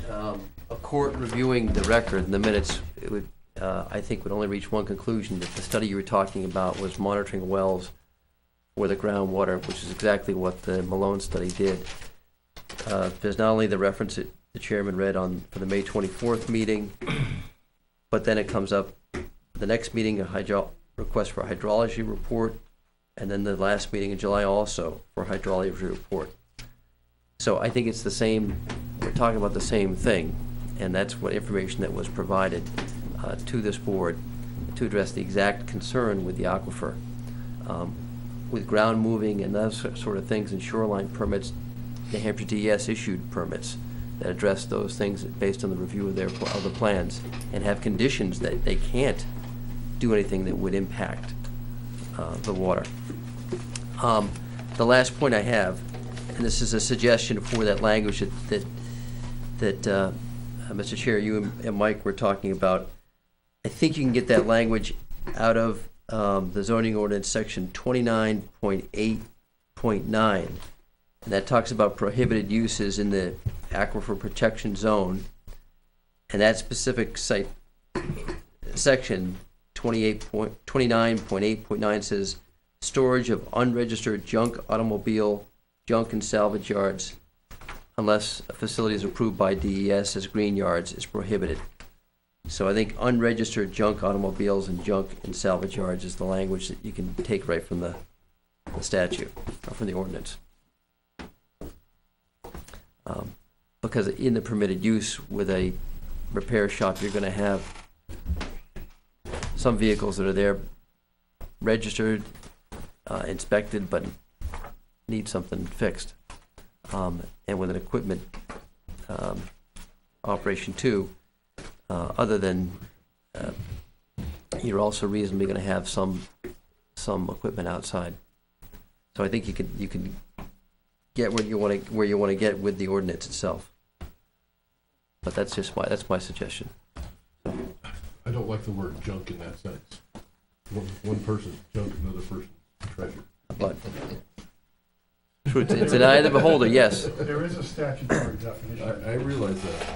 a court reviewing the record and the minutes, it would, I think, would only reach one conclusion, that the study you were talking about was monitoring wells for the groundwater, which is exactly what the Malone study did. There's not only the reference that the chairman read on for the May 24th meeting, but then it comes up the next meeting, a request for a hydrology report, and then the last meeting in July also for a hydrology report. So I think it's the same, we're talking about the same thing, and that's what information that was provided to this board to address the exact concern with the aquifer. With ground moving and those sort of things and shoreline permits, New Hampshire DES issued permits that address those things based on the review of the plans and have conditions that they can't do anything that would impact the water. The last point I have, and this is a suggestion for that language that Mr. Chair, you and Mike were talking about. I think you can get that language out of the zoning ordinance section 29.8.9, and that talks about prohibited uses in the aquifer protection zone, and that specific site section 29.8.9 says storage of unregistered junk automobile, junk and salvage yards, unless a facility is approved by DES as green yards, is prohibited. So I think unregistered junk automobiles and junk and salvage yards is the language that you can take right from the statute, or from the ordinance. Because in the permitted use with a repair shop, you're going to have some vehicles that are there registered, inspected, but need something fixed. And with an equipment operation too, other than you're also reasonably going to have some equipment outside. So I think you can get where you want to get with the ordinance itself. But that's just my suggestion. I don't like the word junk in that sense. One person's junk, another person's treasure. But it's an eye of the beholder, yes. There is a statutory definition. I realize that.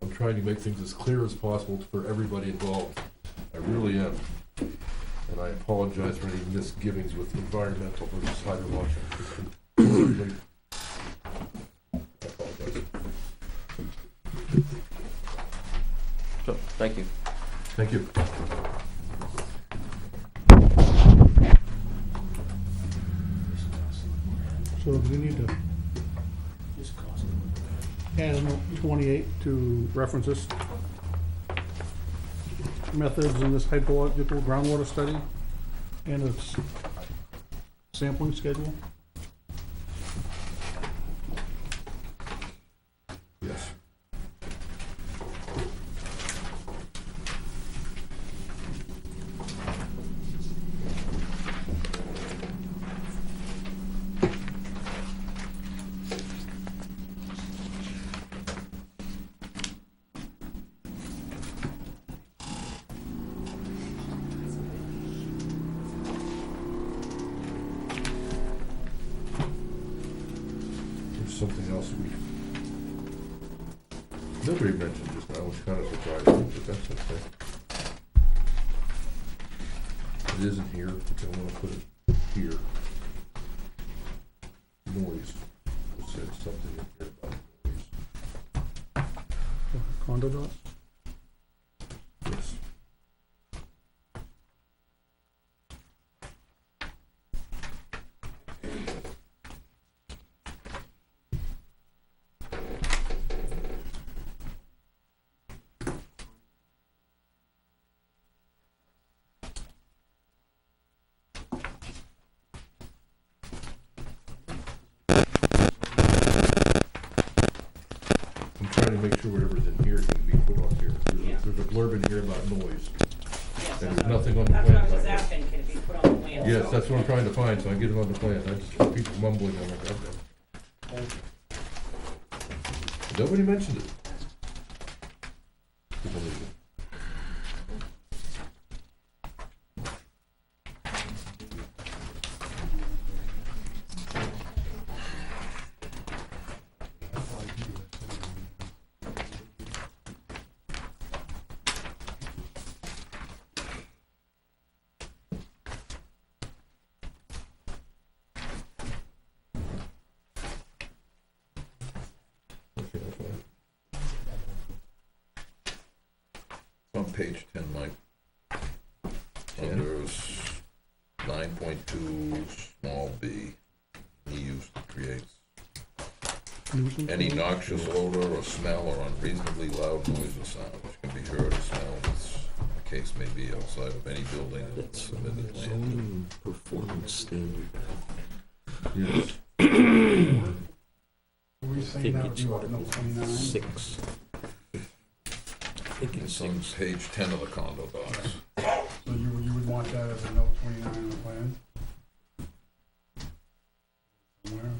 I'm trying to make things as clear as possible for everybody involved. I really am. And I apologize for any misgivings with environmental versus hydrological. I apologize. So, thank you. Thank you. we need to add a note 28 to reference this methods in this hydrological groundwater study and its sampling schedule. Yes. There's something else nobody mentioned just now, which kind of surprised me, but that's okay. It isn't here, but I want to put it here. Noise. It said something in here about noise. Condo dots. Yes. I'm trying to make sure whatever's in here can be put on here. There's a blurb in here about noise. And there's nothing on the plan. That's what I was just asking, can it be put on the plan? Yes, that's what I'm trying to find, so I get it on the plan. I just hear people mumbling on it. Nobody mentioned it. To believe it. On page 10, Mike. Under 9.2, small b, he used creates any noxious odor or smell or unreasonably loud noise or sound which can be heard or smelled, as the case may be outside of any building and submitted land. Zoning performance standard. Yes. Were we I saying think that would it's be what, Article note 29? 6. I think It's it's on 6. page 10 of the condo docs. So you would want that as a note 29 on the plan? Somewhere?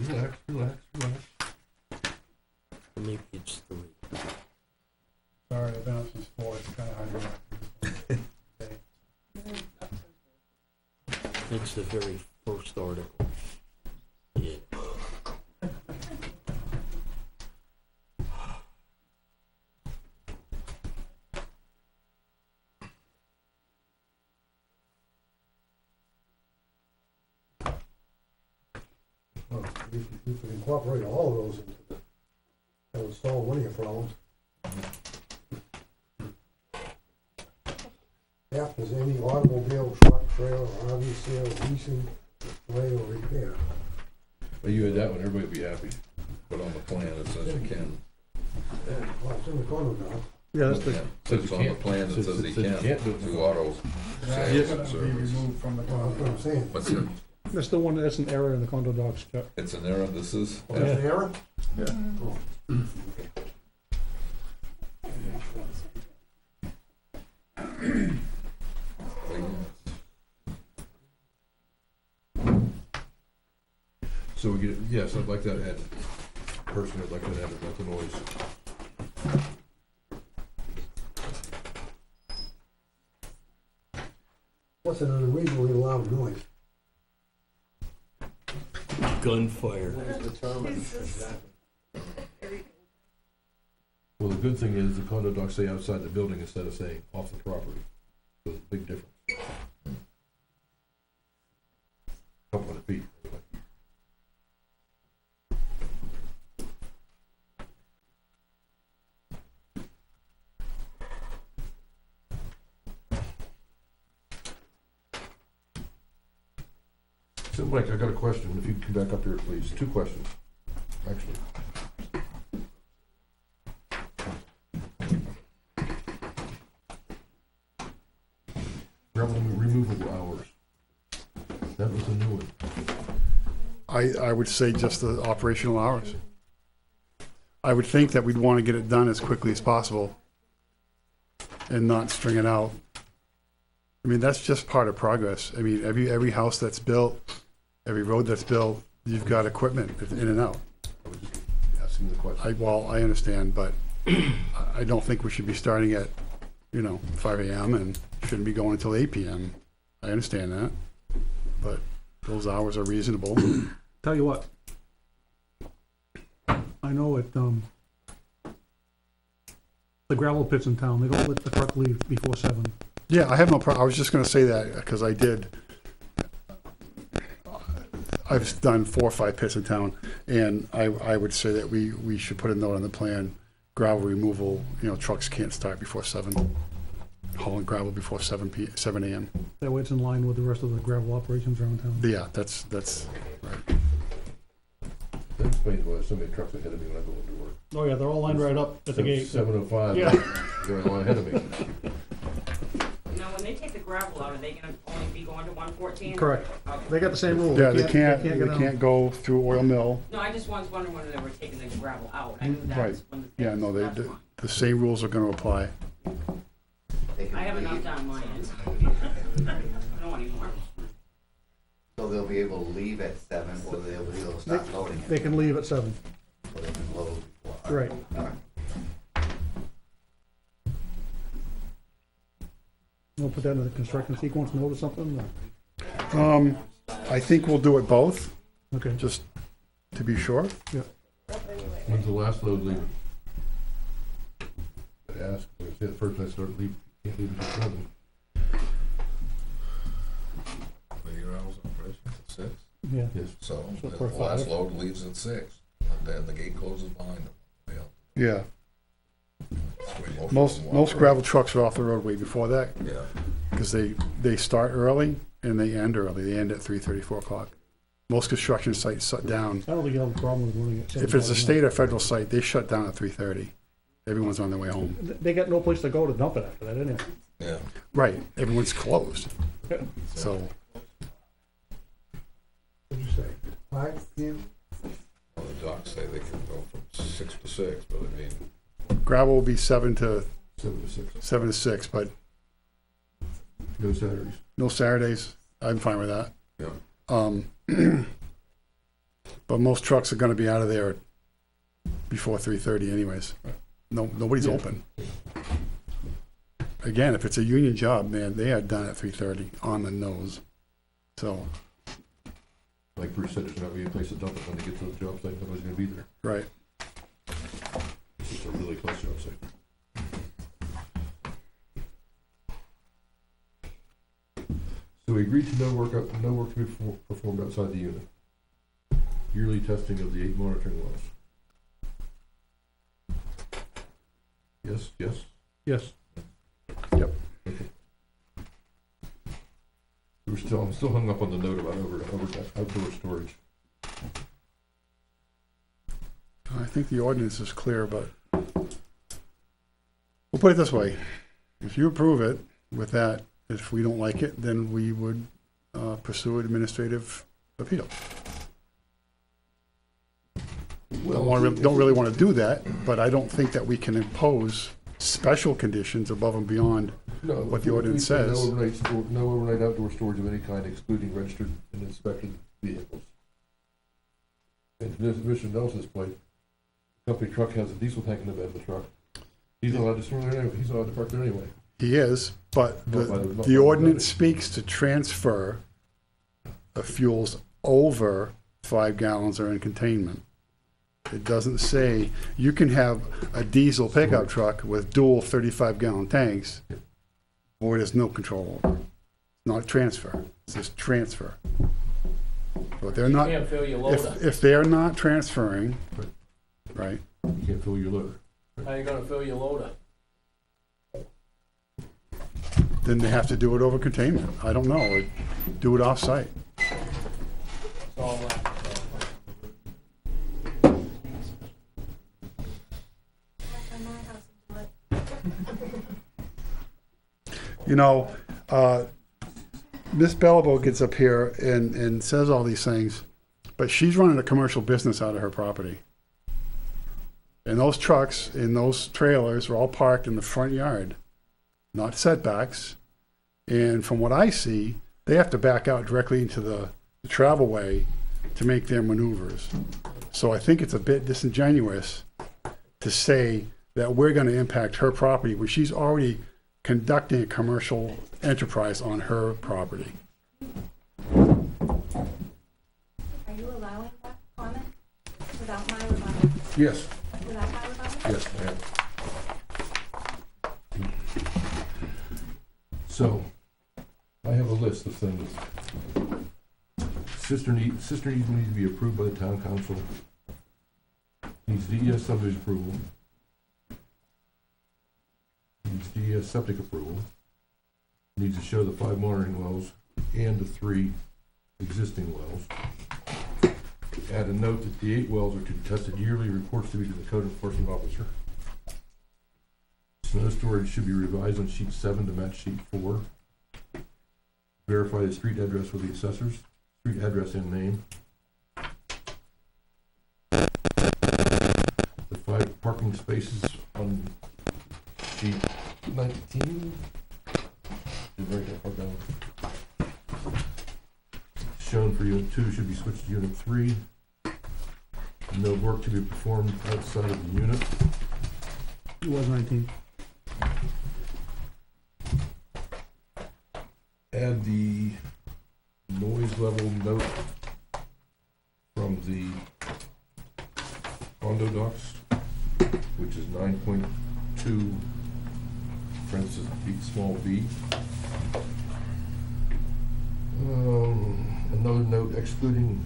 Relax, relax, relax. Maybe it's 3. Sorry, I've been up since 4, it's kinda hard to It's the very first article. Yeah. Well, if you could incorporate all of those into the, that would solve one of your problems. F is any automobile, truck, trailer, or RV sale, leasing, display, or repair. Well, you had that one, everybody would be happy. But on the plan, it says you can. Well, it's in the condo doc. Yeah, that's the, Says It's you on the can't. plan, it says he can, can't do it. do auto That's sales and gonna be service. removed from the Well, that's what I'm saying. But that's the one, that's an error in the condo docs, Chuck. it's an error, this is. Oh, that's an error? Yeah. Oh. So we get, yes, I'd like that added. Personally, I'd like that added, not the noise. What's an unreasonably loud noise? Gunfire. Well, the good thing is the condo docs say outside the building instead of saying off the property. So it's a big difference. Couple of feet. anyway. So Mike, I got a question, if you can come back up here, please, 2 questions, actually. Gravel removal hours, that was a new one. I would say just the operational hours. I would think that we'd want to get it done as quickly as possible and not string it out. I mean, that's just part of progress. I mean, every house that's built, every road that's built, you've got equipment in and out. I was just asking the question. I understand, but I don't think we should be starting at, 5 AM and shouldn't be going until 8 PM. I understand that, but those hours are reasonable. Tell you what. I know at, the gravel pits in town, they don't let the truck leave before 7. Yeah, I have no problem. I was just gonna say that, because I did. I've done 4 or 5 pits in town, and I would say that we should put a note on the plan, gravel removal, trucks can't start before 7. Hauling gravel before 7 AM. That way it's in line with the rest of the gravel operations around town. Yeah, that's right. That explains why so many trucks ahead of me when I go into work. Oh, yeah, they're all lined right up at the gate. 7:05, Yeah. they're a line ahead of me. Now, when they take the gravel out, are they gonna only be going to 114? Correct. They got the same rules. Yeah, they get can't go through oil mill. No, I just was wondering when they were taking the gravel out. I knew Right. that's when the. Yeah, no, that's fine. the same rules are gonna apply. I have enough down my end. I don't want any more. So they'll be able to leave at 7, or they'll be able to start loading it, They can leave at 7. or they can load before. Right. All right. We'll put that in the construction sequence note or something? Or- I think we'll do it both, Okay. just to be sure. When's the last load leaving? I asked, I said the first I started leaving, can't leave until 7. Your hours of operation at 6, Yeah. Yes. so So the for last 5. load leaves at 6, and then the gate closes behind them. Yeah, That's the way of most them operate. gravel trucks are off the roadway before that, Yeah. because they start early and they end early. They end at 3:30, 4 o'clock. Most construction sites shut down. I don't think you'll have a problem with running at 7. If it's a state or federal site, they shut down at 3:30. Everyone's on their way home. They got no place to go to dump it after that, anyway. Yeah. Right, everyone's closed. So, What'd you say, 5 PM? Well, the docs say they can go from 6 to 6, but I mean, gravel will be 7 to 7 to 6. 6, but No Saturdays. no Saturdays. I'm fine with that. yeah. But most trucks are gonna be out of there before 3:30 anyways. Nobody's open. Again, if it's a union job, man, they are done at 3:30 on the nose. So, Like Bruce said, there's not gonna be a place to dump it when they get to the job site, nobody's gonna be there. right. It's a really close job site. So we agreed to no work to be performed outside the unit. Yearly testing of the 8 monitoring wells. Yes, yes? Yes. Okay. I'm still hung up on the note about outdoor storage. I think the ordinance is clear, but we'll put it this way. If you approve it with that, if we don't like it, then we would pursue an administrative appeal. Don't really want to do that, but I don't think that we can impose special conditions above and beyond No, what the ordinance we say says. No overnight outdoor storage of any kind excluding registered and inspected vehicles. And to Mr. Nelson's point, the company truck has a diesel tank in the bed of the truck. He's not allowed to store there anyway, he's not allowed to park there anyway. He is, but Not by the the ordinance speaks to transfer of fuels over 5 gallons are in containment. It doesn't say, you can have a diesel pickup truck with dual 35-gallon tanks, or there's no control over. It's not transfer, it's just transfer. But they're not, Can't fill your loader. if they're not transferring, right, You can't fill your loader. How you gonna fill your loader? then they have to do it over containment. I don't know, do it off-site. all that. You know, Miss Bellabo gets up here and says all these things, but she's running a commercial business out of her property. And those trucks and those trailers are all parked in the front yard, not setbacks. And from what I see, they have to back out directly into the travel way to make their maneuvers. So I think it's a bit disingenuous to say that we're going to impact her property when she's already conducting a commercial enterprise on her property. Are you allowing that comment without my rebuttal? Yes, Without my rebuttal? yes, I am. So, I have a list of things. Cistern easement needs to be approved by the town council. Needs DES subdivision approval. Needs DES septic approval. Needs to show the 5 monitoring wells and the 3 existing wells. Add a note that the 8 wells are to be tested yearly, reports to be to the code enforcement officer. Snow storage should be revised on sheet 7 to match sheet 4. Verify the street address with the assessors, street address and name. The 5 parking spaces on sheet 19. Did break that part down. Shown for unit 2 should be switched to unit 3. No work to be performed outside of the unit. It was 19. Add the noise level note from the condo docks, which is 9.2, parentheses B, small b. Another note excluding,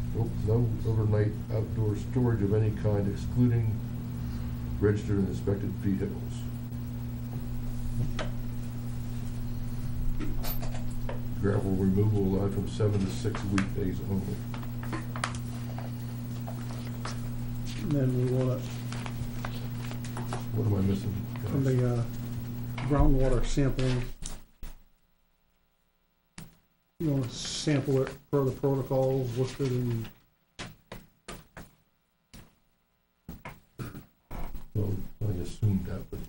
no overnight outdoor storage of any kind, excluding registered and inspected vehicles. Gravel removal allowed from 7 to 6 weekdays only. And then we want What am I missing? to, from the groundwater sampling, you want to sample it per the protocols listed in, Well, I assumed that, but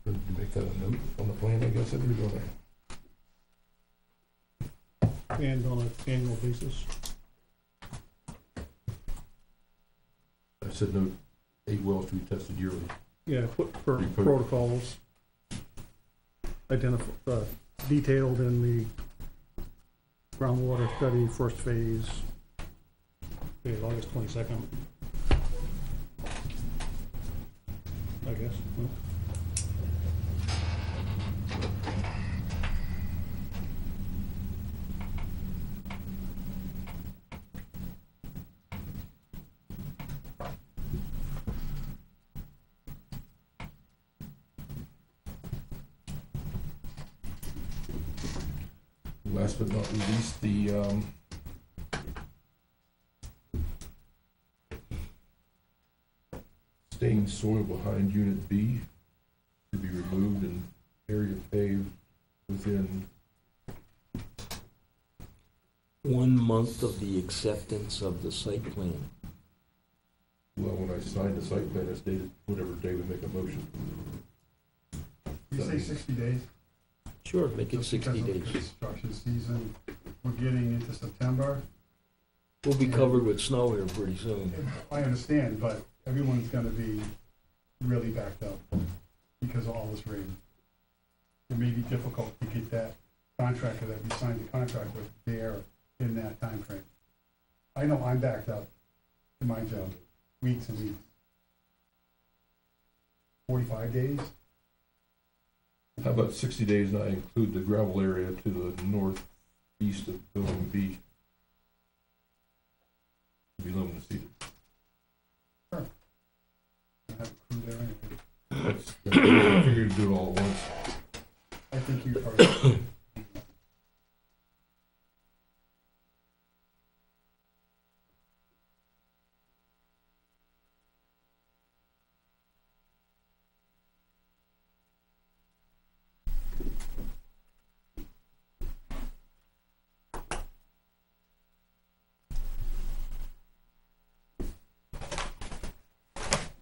you make that a note on the plan, I guess, every day. and on an annual basis. I said note 8 wells to be tested yearly. Yeah, put per Report. protocols, detailed in the groundwater study, first phase, okay, August 22nd. I guess. Huh? Last but not least, the stained soil behind Unit B to be removed and area paved within 1 month of the acceptance of the site plan. Well, when I signed the site plan, it's dated whatever day we make a motion. You say 60 days? Sure, make it Just 60 because of the days. construction season, we're getting into September. We'll be covered with snow here pretty soon. I understand, but everyone's gonna be really backed up because of all this rain. It may be difficult to get that contractor that we signed the contract with there in that time frame. I know I'm backed up in my job, weeks and weeks. 45 days? How about 60 days, and I include the gravel area to the northeast of building B? To be limited seated. I have a crew there anyway. That's, I figured to do it all at once. I think you've heard.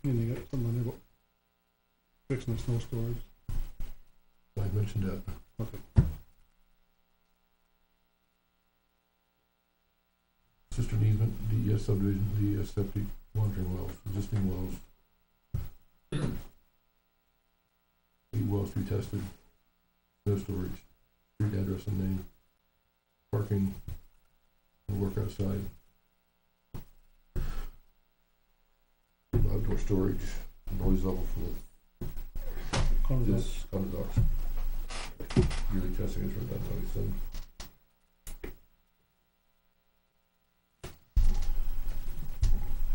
And they got something about fixing the snow storage. I mentioned that. Okay. Cistern easement, DES subdivision, DES septic, monitoring wells, existing wells. 8 wells to be tested, snow storage, street address and name, parking, and work outside. Outdoor storage, noise level for this conduct. Yearly testing is for that, noise.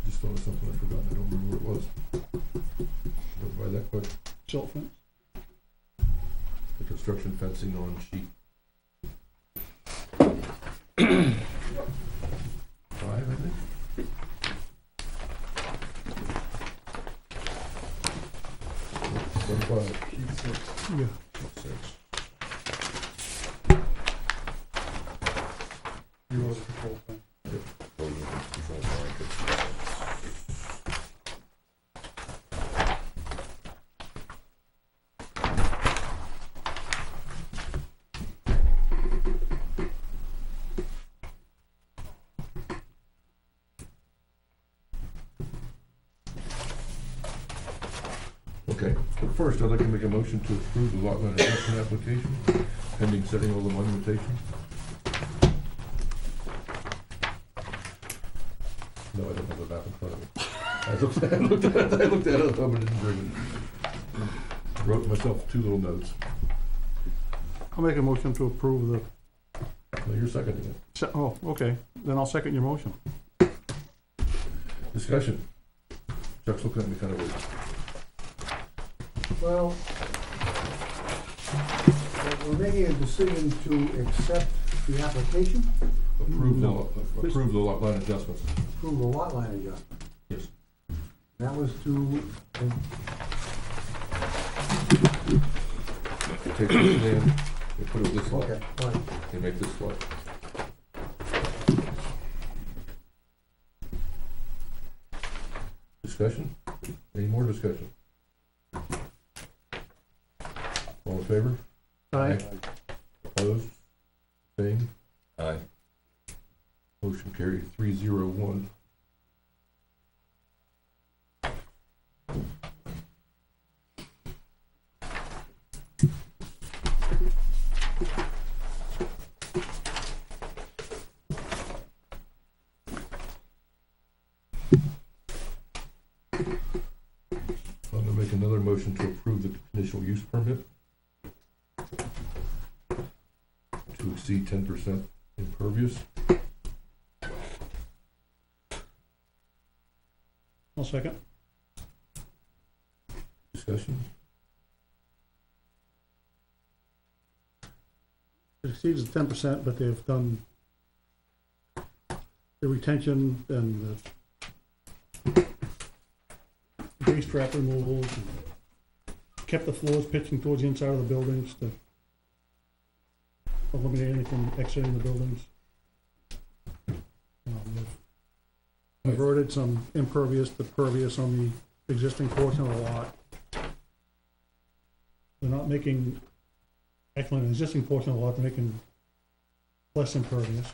Just thought of something I forgot, I don't remember what it was. Went by that quick. Silt fence? The construction fencing on sheet 5, I think. Yeah. 6. Erosion control fence. Erosion control blanket. Okay, but first, I'd like to make a motion to approve the lot line adjustment application, pending setting all the monumentation. No, I don't have the map in front of me. I looked at it, but didn't bring it. Wrote myself 2 little notes. I'll make a motion to approve the, No, you're seconding it. oh, okay, then I'll second your motion. Discussion. Chuck's looking at me kind of weird. Well, we're making a decision to accept the application, Approve the, No. approve the lot line adjustments. approve the lot line adjustment. Yes. That was to, Take this land, they put it this way, okay, fine. they make this way. Discussion? Any more discussion? All in favor? Aye. Opposed? Same? Aye. Motion carried 3-0-1. I'm gonna make another motion to approve the conditional use permit to exceed 10% impervious. I'll second. Discussion? It exceeds the 10%, but they've done the retention and the base trap removals, and kept the floors pitching towards the inside of the buildings to eliminate anything exiting the buildings. They've converted some impervious to pervious on the existing portion of the lot. They're not making, actually, an existing portion of the lot, they're making less impervious.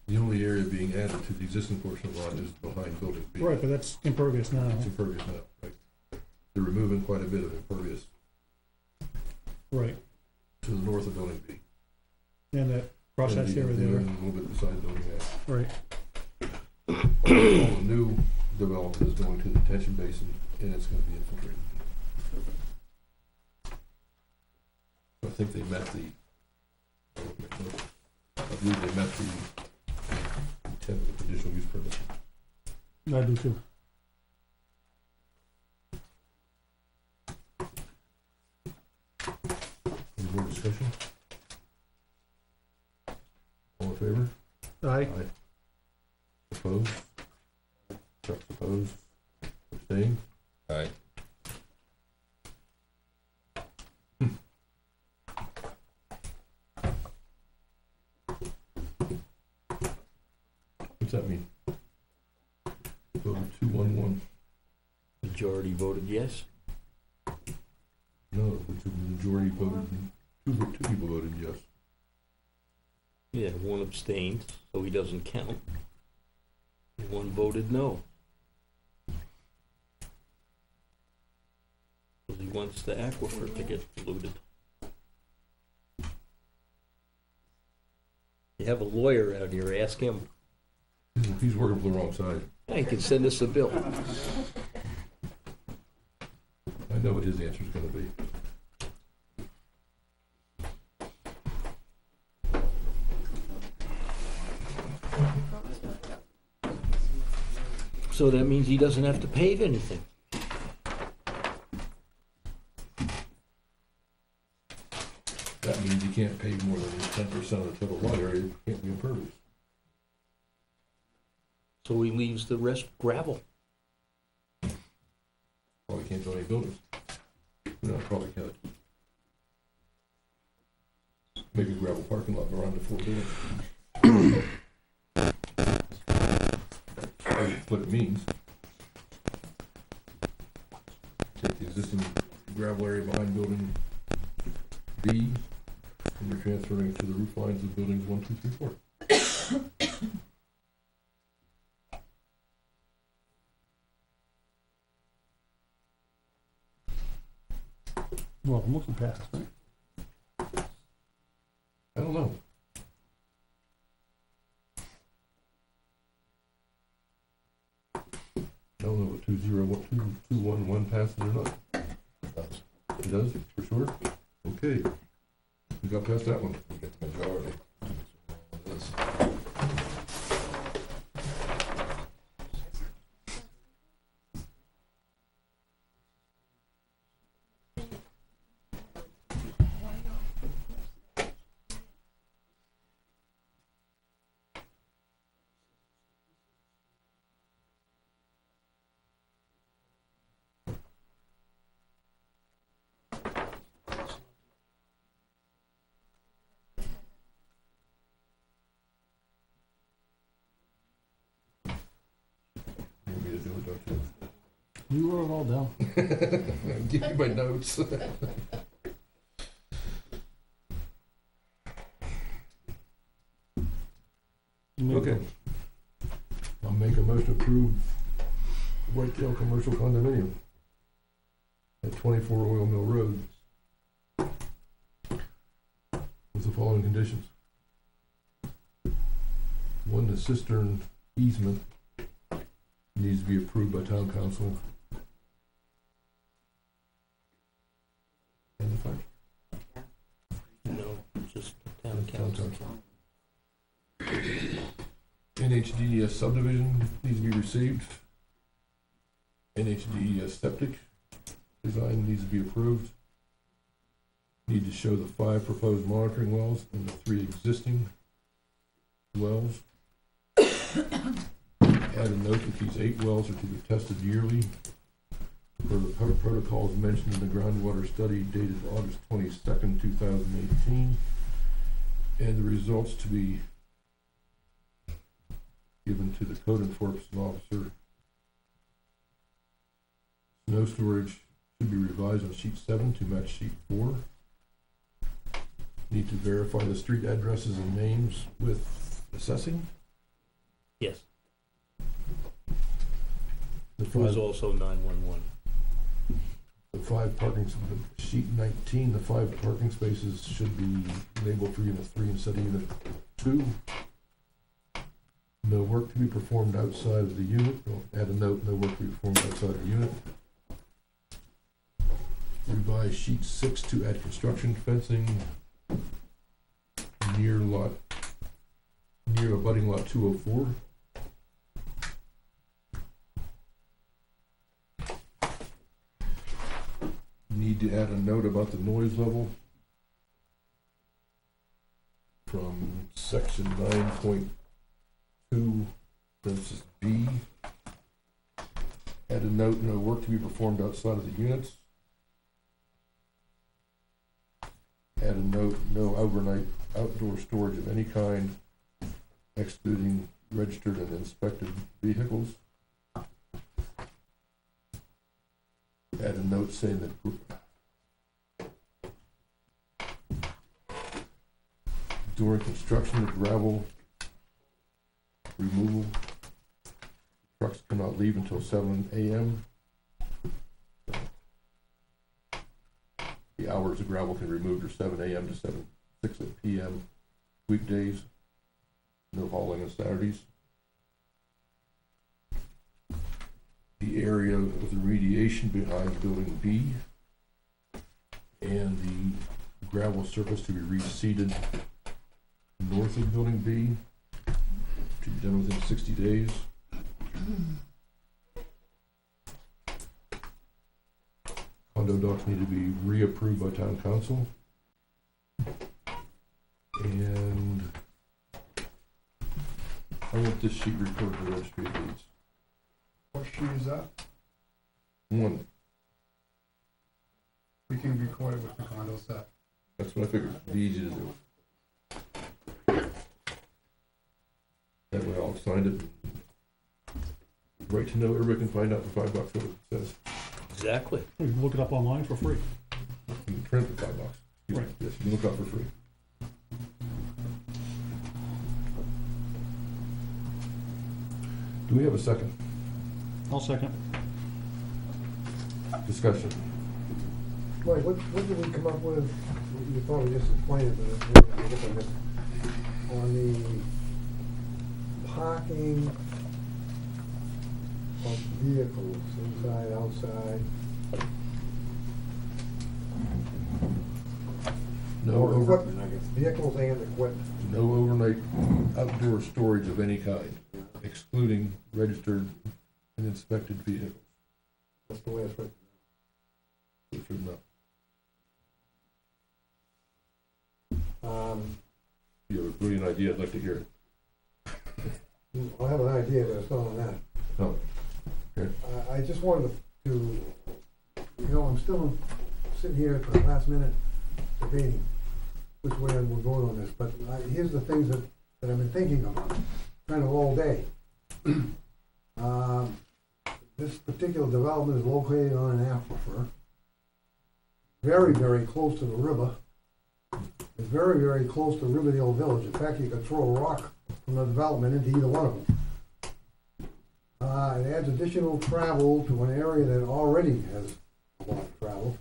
The only area being added to the existing portion of the lot is behind building B. Right, but that's impervious now. It's impervious now, right? They're removing quite a bit of impervious Right, to the north of building B. and that process And area there there, and a little bit beside building A. right. All the new development is going to the detention basin and it's gonna be infiltrated. I think they met the, I believe they met the intent of the conditional use permit. I do too. Any more discussion? All in favor? Aye. Opposed? Chuck's opposed? Abstained? Aye. What's that mean? Voted 2-1-1. Majority voted yes. No, which the majority voted, two people voted yes. Yeah, one abstained, so he doesn't count. One voted no. Because he wants the aquifer to get polluted. You have a lawyer out here, ask him. He's working for the wrong side. Yeah, he can send us a bill. I know what his answer's gonna be. So that means he doesn't have to pave anything. That means you can't pay more than 10% of the total lot area, it can't be impervious. So he leaves the rest gravel. Probably can't build any buildings. No, probably can't. Make a gravel parking lot around the 4 buildings. That's what it means. Take the existing gravel area behind building B, and you're transferring it to the roof lines of buildings 1, 2, 3, 4. Well, motion passed, right? I don't know. I don't know what 2-0-1 passes or not. It does, for sure? Okay. We got past that one. We get the majority. That's what You want me to do it, don't you? You wrote it all down. Give you my notes. Okay. I'll make a motion to approve Whitetail Commercial Condominium at 24 Oil Mill Road with the following conditions. 1, the cistern easement needs to be approved by town council. And the fire. No, just town council. NHD subdivision needs to be received. NHD septic design needs to be approved. Need to show the 5 proposed monitoring wells and the 3 existing wells. Add a note that these 8 wells are to be tested yearly per the protocols mentioned in the groundwater study dated August 22nd, 2018, and the results to be given to the code enforcement officer. Snow storage should be revised on sheet 7 to match sheet 4. Need to verify the street addresses and names with assessing. Yes, The it was 5, also 911. the 5 parking, sheet 19, the 5 parking spaces should be labeled for unit 3 instead of unit 2. No work to be performed outside of the unit. Add a note, no work to be performed outside of the unit. Revise sheet 6 to add construction fencing near abutting lot 204. Need to add a note about the noise level from section 9.2, parenthesis B. Add a note, no work to be performed outside of the units. Add a note, no overnight outdoor storage of any kind, excluding registered and inspected vehicles. Add a note saying that during construction of gravel removal, trucks cannot leave until 7 a.m. The hours of gravel can be removed are 7 a.m. to 6 p.m. weekdays. No hauling on Saturdays. The area of the remediation behind building B and the gravel surface to be reseeded north of building B to be done within 60 days. Condo docks need to be reapproved by town council. And I want this sheet recorded to the registry of deeds. What sheet is that? One, We can record it with the condo set. that's what I figured, it'd be easy to do. That way I'll sign it. Right to know, everybody can find out for $5 what it says. Exactly. You can look it up online for free. You can print it for $5. Excuse me. Right. Yes, you can look up for free. Do we have a second? I'll second. Discussion. Mike, what did we come up with? You probably just explained it, but I guess I missed it. On the parking of vehicles, inside, outside. No Or over, equipment, I guess, vehicles and equipment. no overnight outdoor storage of any kind, excluding registered and inspected vehicles. That's the way it's written. It's written up. You have a brilliant idea, I'd like to hear it. I have an idea, but it's not on that. No. Okay. I just wanted to, I'm still sitting here at the last minute debating which way we're going on this, but here's the things that I've been thinking about, kind of all day. This particular development is located on an aquifer, very, very close to the river. It's very, very close to Riverdale Village. In fact, you could throw a rock from the development into either one of them. It adds additional travel to an area that already has a lot of travel.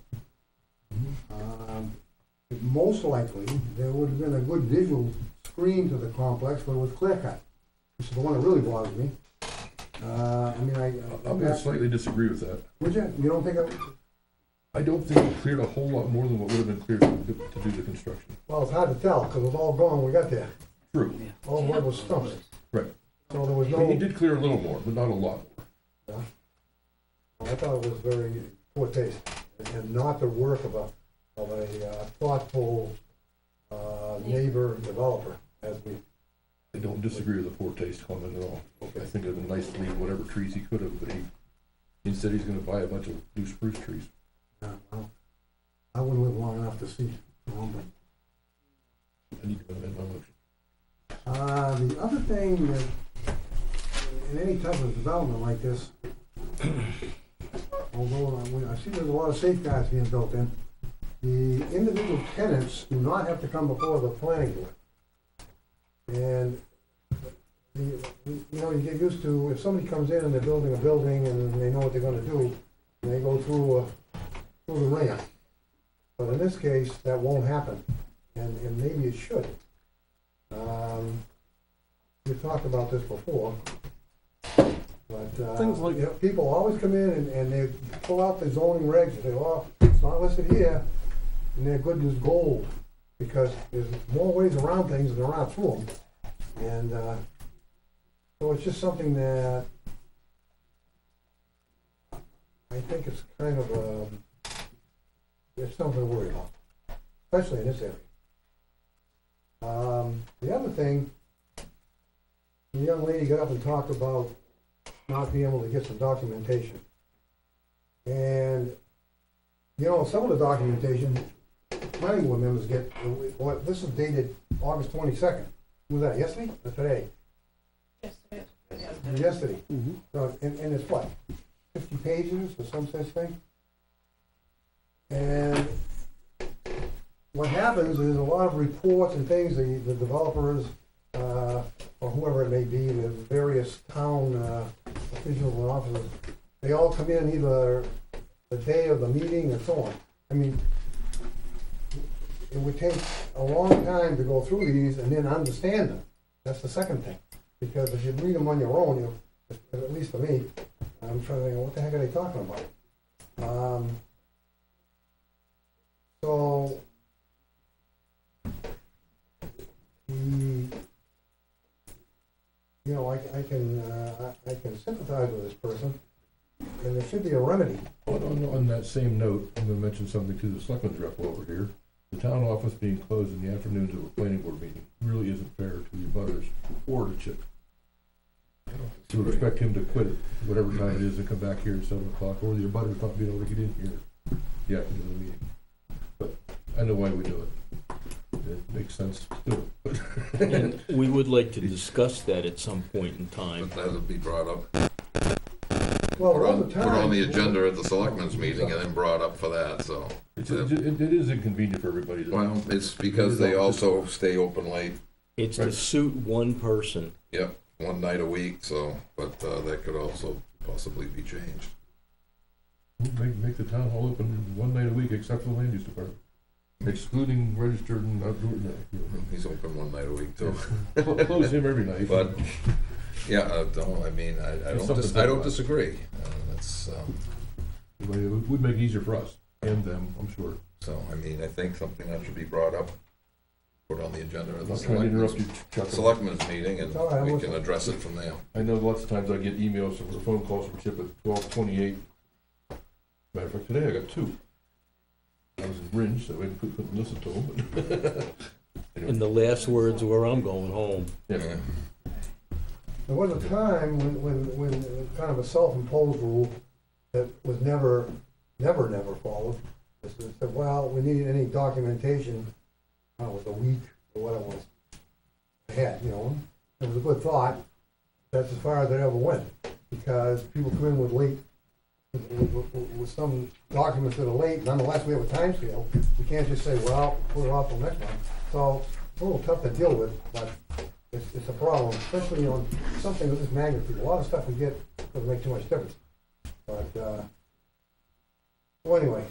Most likely, there would have been a good visual screen to the complex, but it was clear cut, which is the one that really bothers me. I'm gonna slightly disagree with that. Would you? You don't think I don't think it cleared a whole lot more than what would have been cleared to do the construction. Well, it's hard to tell, because it was all gone when we got there. True. All it was stumps. Right. So there was But no, he did clear a little more, but not a lot more. I thought it was very poor taste, and not the work of a thoughtful neighbor developer, as we. I don't disagree with the poor taste comment at all. I think it would have been nice to leave whatever trees he could have, but he instead he's gonna buy a bunch of new spruce trees. Well, I wouldn't live long enough to see. I need to amend my motion. The other thing that, in any type of development like this, although I see there's a lot of safeguards being built in, the individual tenants do not have to come before the planning board. And, you get used to, if somebody comes in and they're building a building and they know what they're gonna do, and they go through the ringer. But in this case, that won't happen, and maybe it should. We've talked about this before, but, Things like- people always come in and they pull out the zoning regs and say, well, it's not listed here, and they're good as gold, because there's more ways around things than there are through them. And, so it's just something that I think it's kind of it's something to worry about, especially in this area. The other thing, the young lady got up and talked about not being able to get some documentation. And, some of the documentation, planning board members get, this is dated August 22nd. Was that yesterday or today? Yesterday. Mhm. So, and it's what, 50 pages or some such thing? And what happens is a lot of reports and things, the developers, or whoever it may be, the various town officials and officers, they all come in either the day of the meeting and so on. I mean, it would take a long time to go through these and then understand them. That's the second thing. Because if you read them on your own, you know, at least for me, I'm trying to think, what the heck are they talking about? So, you know, I can sympathize with this person, and there should be a remedy. On that same note, I'm gonna mention something to the selectmen's rep over here. The town office being closed in the afternoons of a planning board meeting really isn't fair to the butters or to Chip. To expect him to quit at whatever time it is and come back here at 7 o'clock, or the butters not being able to get in here the afternoon of the meeting. But I know why we do it. It makes sense to do it. And we would like to discuss that at some point in time. But that'll be brought up, Well, put all the on, time. put on the agenda at the selectmen's meeting and then brought up for that, so. It is inconvenient for everybody. Well, it's because they also stay open late, It's to suit one person. yep, one night a week, so, but, that could also possibly be changed. Make the town hall open one night a week except for the land use department. Excluding registered and outdoor, He's open one night a week too. close him every night. But, yeah, no, I mean, I don't disagree. That's, It would make it easier for us and them, I'm sure. so, I mean, I think something that should be brought up, put on the agenda of the I'm not trying to interrupt you, Chuck. selectmen's meeting, and It's all right, we I'm can listening. address it from there. I know lots of times I get emails or phone calls from Chip at 12:28. Matter of fact, today I got 2. I was in Ringe, so I couldn't listen to them. And the last words were, "I'm going home." Yeah. There was a time when kind of a self-imposed rule that was never followed. It said, well, we need any documentation, I don't know, it was a week or what it was ahead, you know. It was a good thought. That's as far as it ever went, because people come in with late, with some documents that are late, nonetheless, we have a time scale. We can't just say, well, put it off till next month. So it's a little tough to deal with, but it's a problem, especially on something of this magnitude. A lot of stuff we get doesn't make too much difference. But, well, anyway,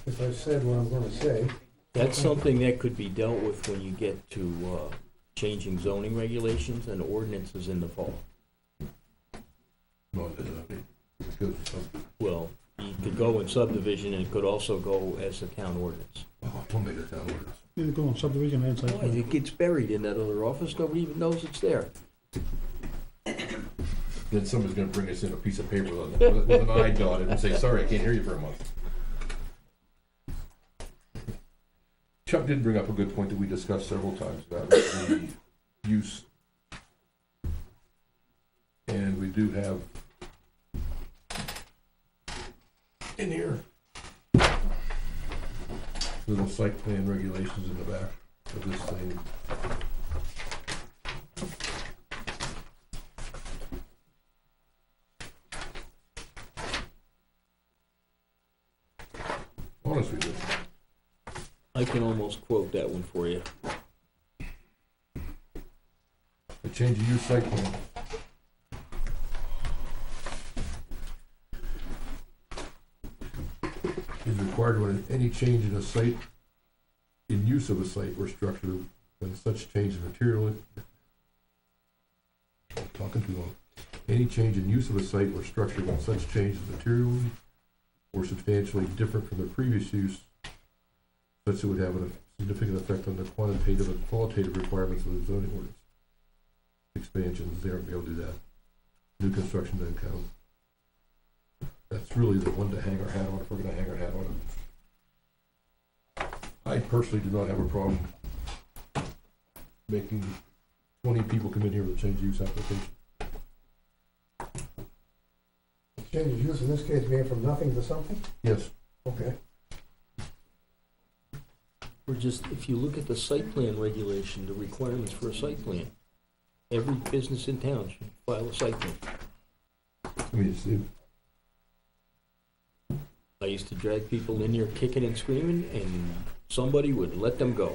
if I said what I'm gonna say, That's something that could be dealt with when you get to changing zoning regulations and ordinances in the fall. No, it goes to something. Well, you could go in subdivision, and it could also go as a town ordinance. We'll make it town ordinance. Either go on subdivision and site Why? plan. It gets buried in that other office, nobody even knows it's there. Then somebody's gonna bring us in a piece of paper with an eye dotted and say, sorry, I can't hear you for a month. Chuck did bring up a good point that we discussed several times about the use. And we do have in here little site plan regulations in the back of this thing. Honest with you. I can almost quote that one for you. A change of use site plan. Is required when any change in a site, in use of a site or structure, when such change is materially, talking too long. Any change in use of a site or structure when such change is materially or substantially different from the previous use, such that it would have a significant effect on the quantitative and qualitative requirements of the zoning ordinance. Expansions, they aren't gonna be able to do that. New construction doesn't count. That's really the one to hang our hat on if we're gonna hang our hat on it. I personally do not have a problem making 20 people come in here with a change of use application. change of use in this case being from nothing to something? Yes. Okay. Or just, if you look at the site plan regulation, the requirements for a site plan, every business in town should file a site plan. I mean, I used to drag people in here kicking and screaming, and somebody would let them go.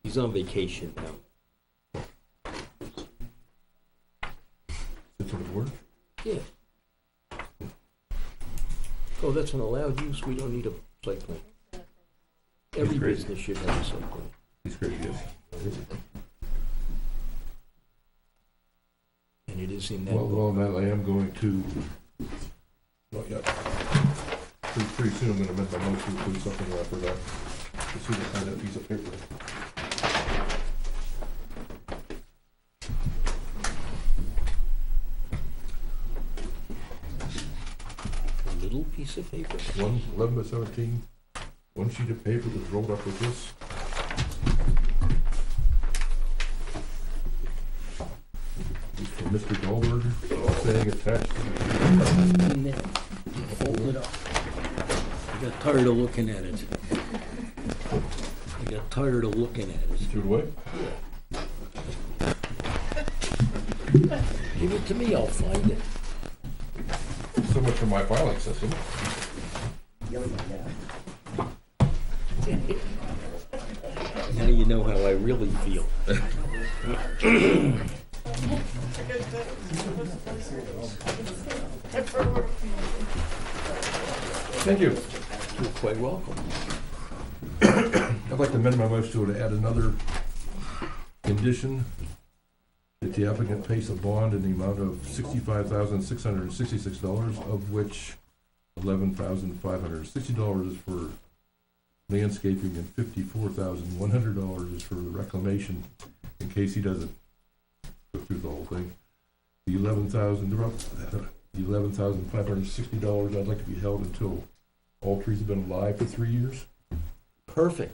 He's on vacation now. it's on the board? Yeah. Oh, that's an allowed use, we don't need a site plan. Every great. business should have a site plan. He's great, yes. And it is in that Well, book. well, I am going to, not yet. Pretty soon I'm gonna amend my motion to include something that I forgot. As soon as I find that piece of paper. A little piece of paper. 11 by 17, one sheet of paper that's rolled up with this. It's from Mr. Goldberg, saying attached to In there. Fold it up. I got tired of looking at it. I got tired of looking at it. threw it away. Give it to me, I'll find it. So much for my filing system. Now you know how I really feel. Thank you. You're quite welcome. I'd like to amend my motion to add another condition that the applicant pays a bond in the amount of $65,666, of which $11,560 is for landscaping and $54,100 is for the reclamation, in case he doesn't go through the whole thing. The $11,560 I'd like to be held until all trees have been alive for 3 years. Perfect.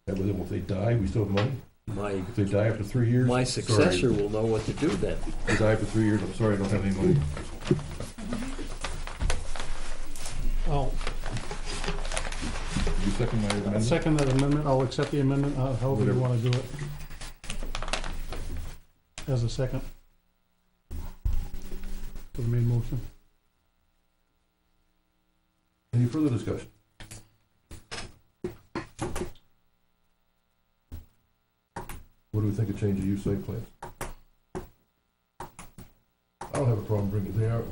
That way, if they die, we still have money. My, If they die after 3 years. my successor will know what to do then. If they die after 3 years, I'm sorry, I don't have any money. I'll You second my amendment? second that amendment, I'll accept the amendment, however you wanna do it. As a second. To the main motion. Any further discussion? What do we think of change of use site plans? I don't have a problem bringing it there.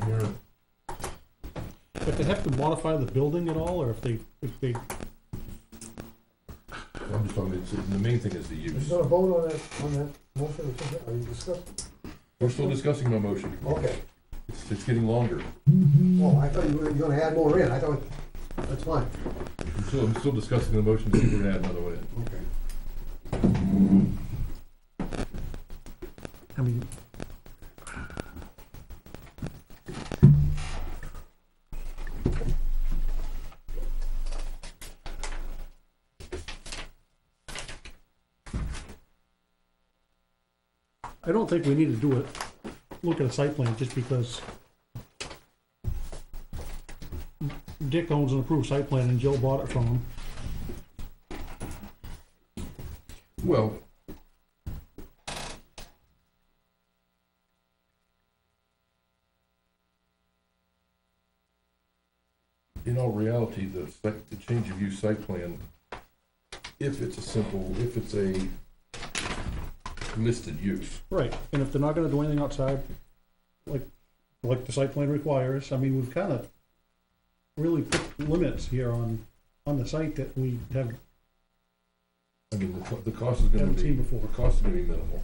If they have to modify the building at all, or if they, I'm just talking, the main thing is the Are you use. gonna vote on that motion, or something? Are you discussing? We're still discussing my motion. Okay. It's getting longer. Oh, I thought you were gonna add more in, I thought, that's fine. I'm still discussing the motion to see if we're gonna add another one in. Okay. I mean, I don't think we need to do it, look at a site plan just because Dick owns an approved site plan and Jill bought it from him. Well, in all reality, the change of use site plan, if it's a listed use. Right, and if they're not gonna do anything outside, like the site plan requires, I mean, we've kinda really put limits here on the site that we have, I mean, the cost is gonna Haven't be, seen before. the cost is gonna be minimal.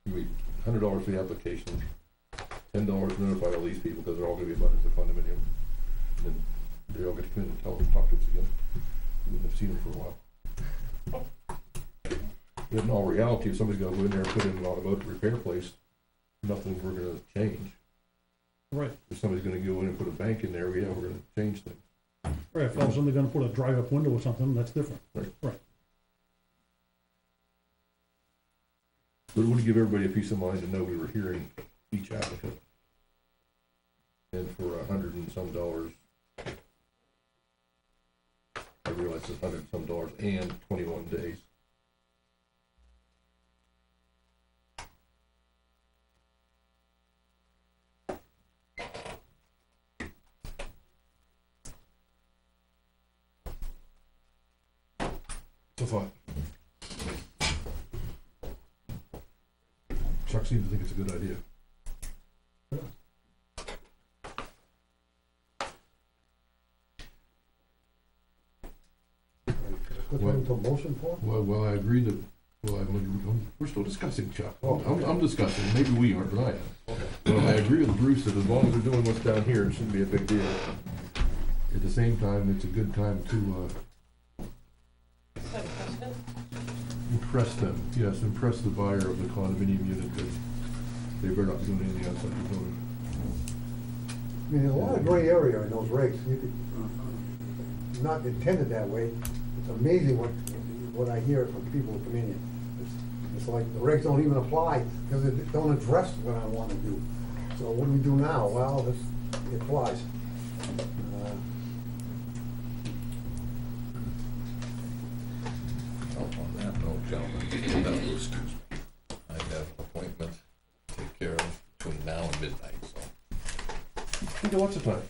It'll be $100 for the application, $10 to notify all these people, because they're all gonna be butters of condominium. And then they all get to come in and tell them, talk to us again. We wouldn't have seen them for a while. But in all reality, if somebody's gonna go in there and put in an automotive repair place, nothing we're gonna change. right, If somebody's gonna go in and put a bank in there, yeah, we're gonna change things. right, if all of a sudden they're gonna put a drive-up window or something, that's different. Right. Right. But it would give everybody a peace of mind to know we were hearing each applicant. And for $100 and some, realize it's $100 and some and 21 days. It's a thought. Chuck seems to think it's a good idea. Put that into a motion for? Well, I agree that, we're still discussing, Chuck. I'm discussing, maybe we aren't, but I am. Okay. Well, I agree with Bruce that as long as they're doing what's down here, it shouldn't be a big deal. At the same time, it's a good time to, impress them, yes, impress the buyer of the condominium unit that they better not be doing anything outside the building. I mean, there's a lot of gray area in those regs. You could, not intended that way. It's amazing what I hear from people who come in here. It's like the regs don't even apply because they don't address what I want to do. So what do we do now? Well, it applies. On that note, gentlemen, excuse me, I have an appointment to take care of between now and midnight, so, Okay, what's the time?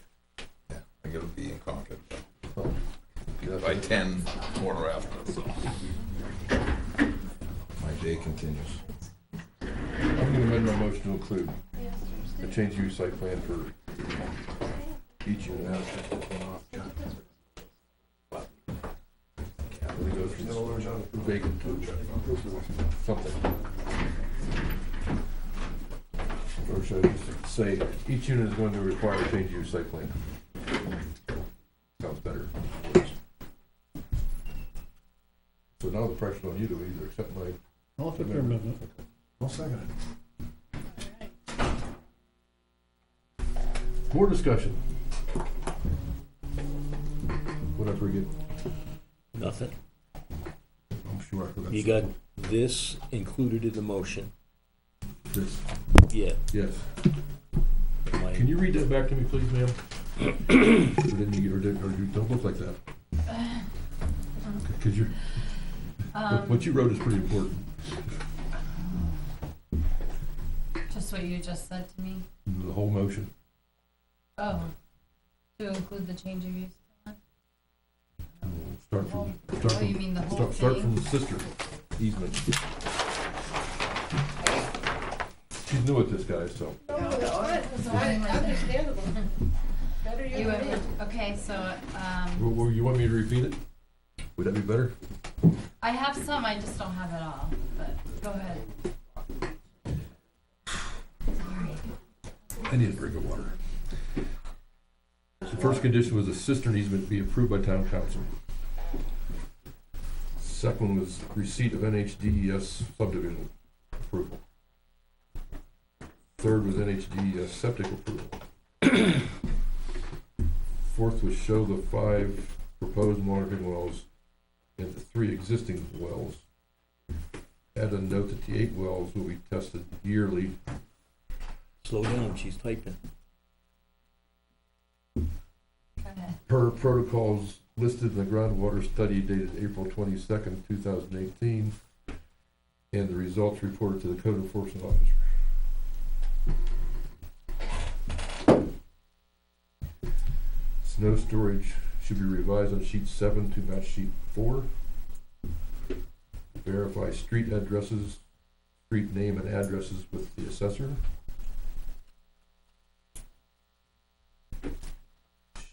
yeah, I gotta be in Concord. By 10, quarter after, so. My day continues. I'm gonna amend my motion to include a change of use site plan for each unit. It goes from vacant to something. Or should I just say, each unit is going to require a change of use site plan? Sounds better. So now the pressure's on you to either accept my. I'll take your amendment. I'll second it. More discussion. What I forget? Nothing. I'm sure I forgot. You got this included in the motion. This. Yeah. Yes. My- Can you read that back to me, please, ma'am? or don't look like that. Because you're, what you wrote is pretty important. Just what you just said to me? The whole motion. Oh, to include the change of use? Start from, Oh, you mean the whole start thing? from the sister easement. She's new at this, guys, so. Understandable. You have, okay, so, You want me to repeat it? Would that be better? I have some, I just don't have it all, but go ahead. Sorry. I need a drink of water. The first condition was a cistern easement be approved by town council. Second was receipt of NHDES subdivision approval. Third was NHDES septic approval. Fourth was show the 5 proposed monitoring wells and the 3 existing wells. Add a note that the 8 wells will be tested yearly. Slow down, she's typing. Go ahead. Per protocols listed in the groundwater study dated April 22nd, 2018, and the results reported to the code enforcement officer. Snow storage should be revised on sheet 7 to match sheet 4. Verify street addresses, street name and addresses with the assessor.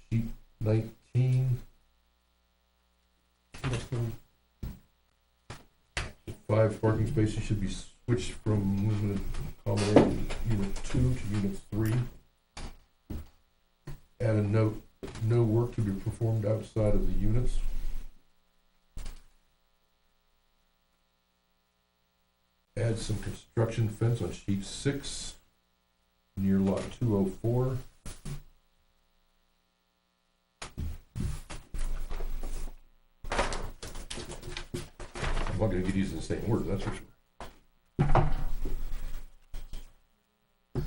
Sheet 19. 5 parking spaces should be switched from limited common unit 2 to unit 3. Add a note, no work to be performed outside of the units. Add some construction fence on sheet 6 near lot 204. I'm not gonna get using the same word, that's for sure.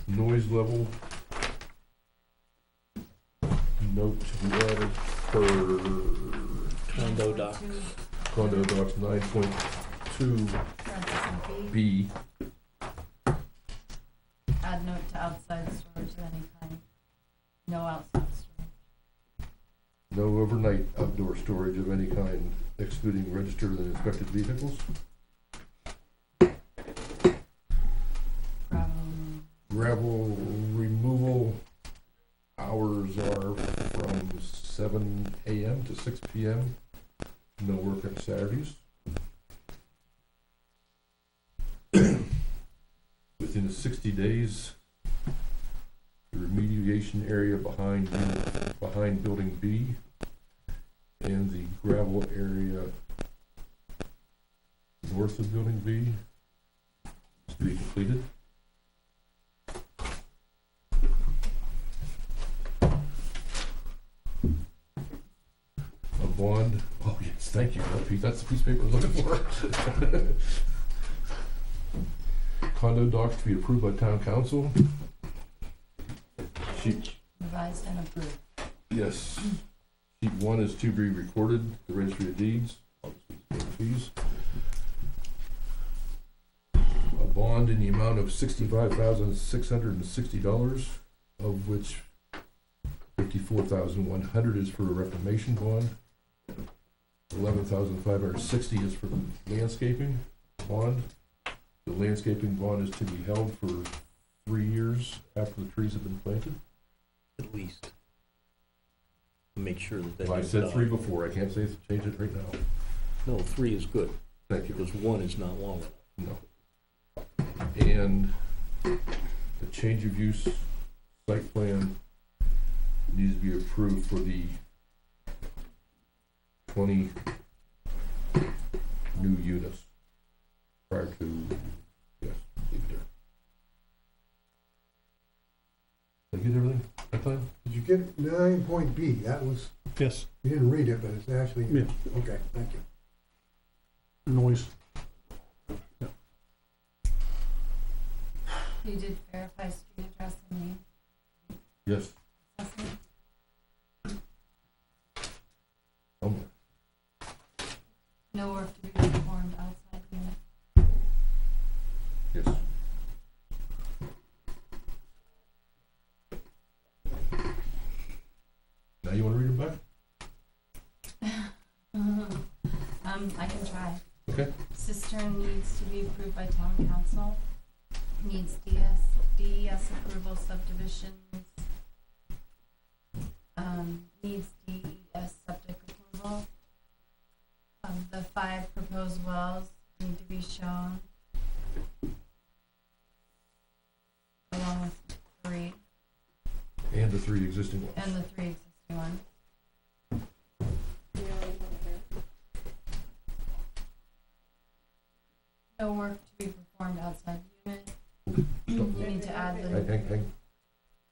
Noise level. Note to be added per Condo docs. Condo docs 9.2B. Add note to outside storage of any kind. No outside storage. No overnight outdoor storage of any kind, excluding registered and inspected vehicles. Gravel removal hours are from 7 a.m. to 6 p.m. No work on Saturdays. Within 60 days, the remediation area behind Building B and the gravel area north of Building B is to be completed. A bond, oh yes, thank you, that's the piece of paper I was looking for. Condo docs to be approved by town council. Sheet, Revised and approved. yes. Sheet 1 is to be recorded, the registry of deeds, obviously fees. A bond in the amount of $65,660, of which $54,100 is for a reclamation bond. $11,560 is for the landscaping bond. The landscaping bond is to be held for 3 years after the trees have been planted. At least. Make sure that they. I said 3 before, I can't say change it right now. No, 3 is good, Thank you. because 1 is not long enough. No. And the change of use site plan needs to be approved for the 20 new units prior to, yes, leave it there. Did I get everything that time? Did you get 9.B? That was, Yes, you didn't read it, but it's actually, yeah, okay, thank you. noise. You did verify street address and name. Yes. Assessment. No work to be performed outside unit. Yes. Now you wanna read them back? I can try. Okay. Cistern needs to be approved by town council. Needs DES approval subdivisions. Needs DES septic approval. The 5 proposed wells need to be shown. Along with 3, And the 3 existing ones. and the 3 existing ones. No work to be performed outside unit. You need to add the, Hang.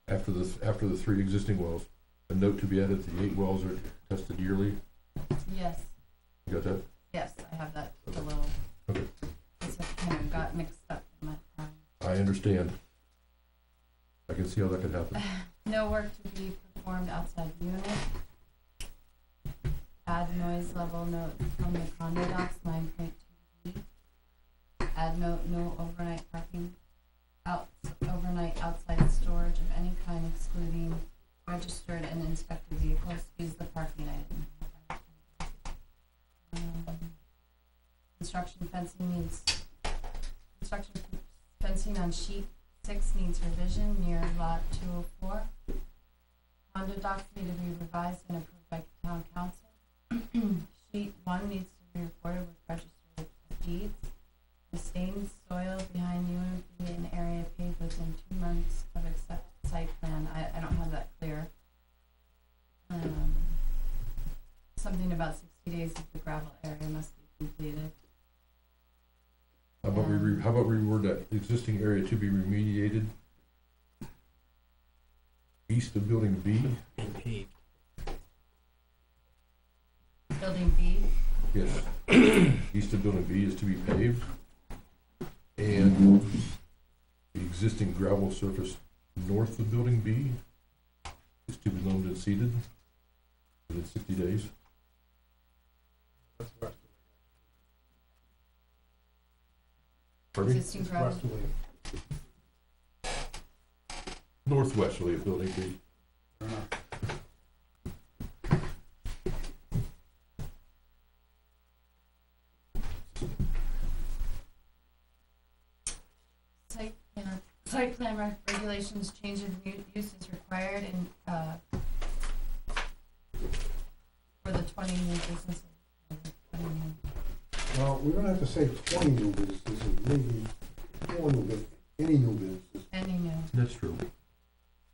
After the 3 existing wells, a note to be added, the 8 wells are tested yearly. yes, You got that? yes, I have that below. Okay. It's kind of got mixed up in my time. I understand. I can see how that could happen. No work to be performed outside unit. Add noise level note from the condo docs 9.2B. Add note, no overnight parking, overnight outside storage of any kind excluding registered and inspected vehicles. Use the parking item. Construction fencing on sheet 6 needs revision near lot 204. Condo docs need to be revised and approved by town council. Sheet 1 needs to be recorded with registered deeds. The stained soil behind unit be an area paved within 2 months of accepted site plan. I don't have that clear. Something about 60 days of the gravel area must be completed. How about we reword that? The existing area to be remediated east of Building B. And paved. Building B, Yes. East of Building B is to be paved. And the existing gravel surface north of Building B is to be loamed and seeded within 60 days. Pardon me? Existing gravel. Northwesterly of Building B. Site plan regulations, change of use is required and, for the 20 new businesses. Well, we don't have to say 20 new businesses, maybe 4 new businesses, any new businesses. Any new, That's true.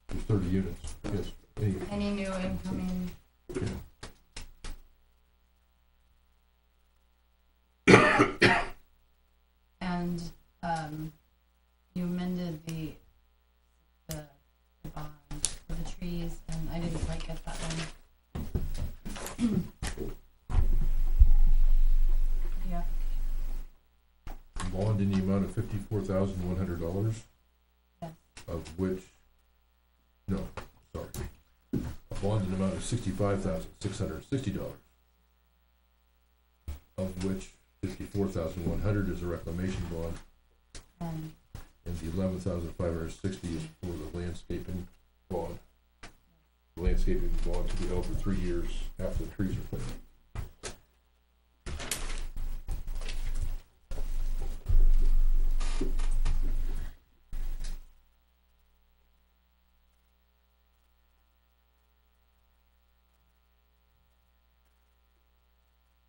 There's 30 units, yes. any new incoming, and, you amended the bond for the trees, and I didn't quite get that one. Yeah, Bond in the amount of $54,100, yes, of which, no, sorry. A bond in the amount of $65,660, of which $54,100 is a reclamation bond, and and the $11,560 is for the landscaping bond. The landscaping bond to be held for 3 years after the trees are planted.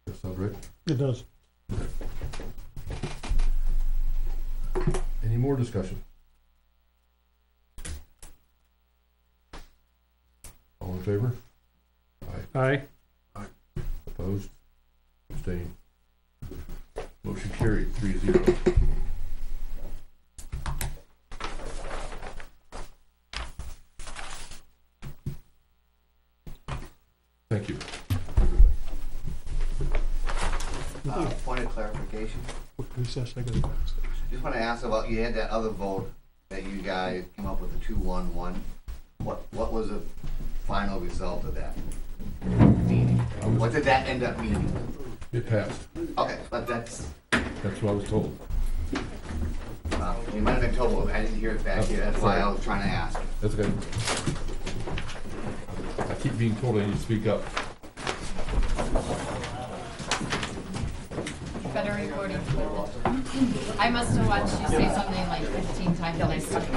That sound right? It does. Any more discussion? All in favor? Aye. Opposed? Abstained? Motion carried, 3-0. Thank you. Point of clarification. Quick recess, I gotta go downstairs. Just want to ask about, you had that other vote that you guys came up with the 2-1-1. What was the final result of that meeting? What did that end up meaning? It passed. Okay, but that's, That's what I was told. you might have been told, I didn't hear it back here, that's why I was trying to ask. That's okay. I keep being told I need to speak up. better recording equipment. I must have watched you say something like 15 times and I stuck it.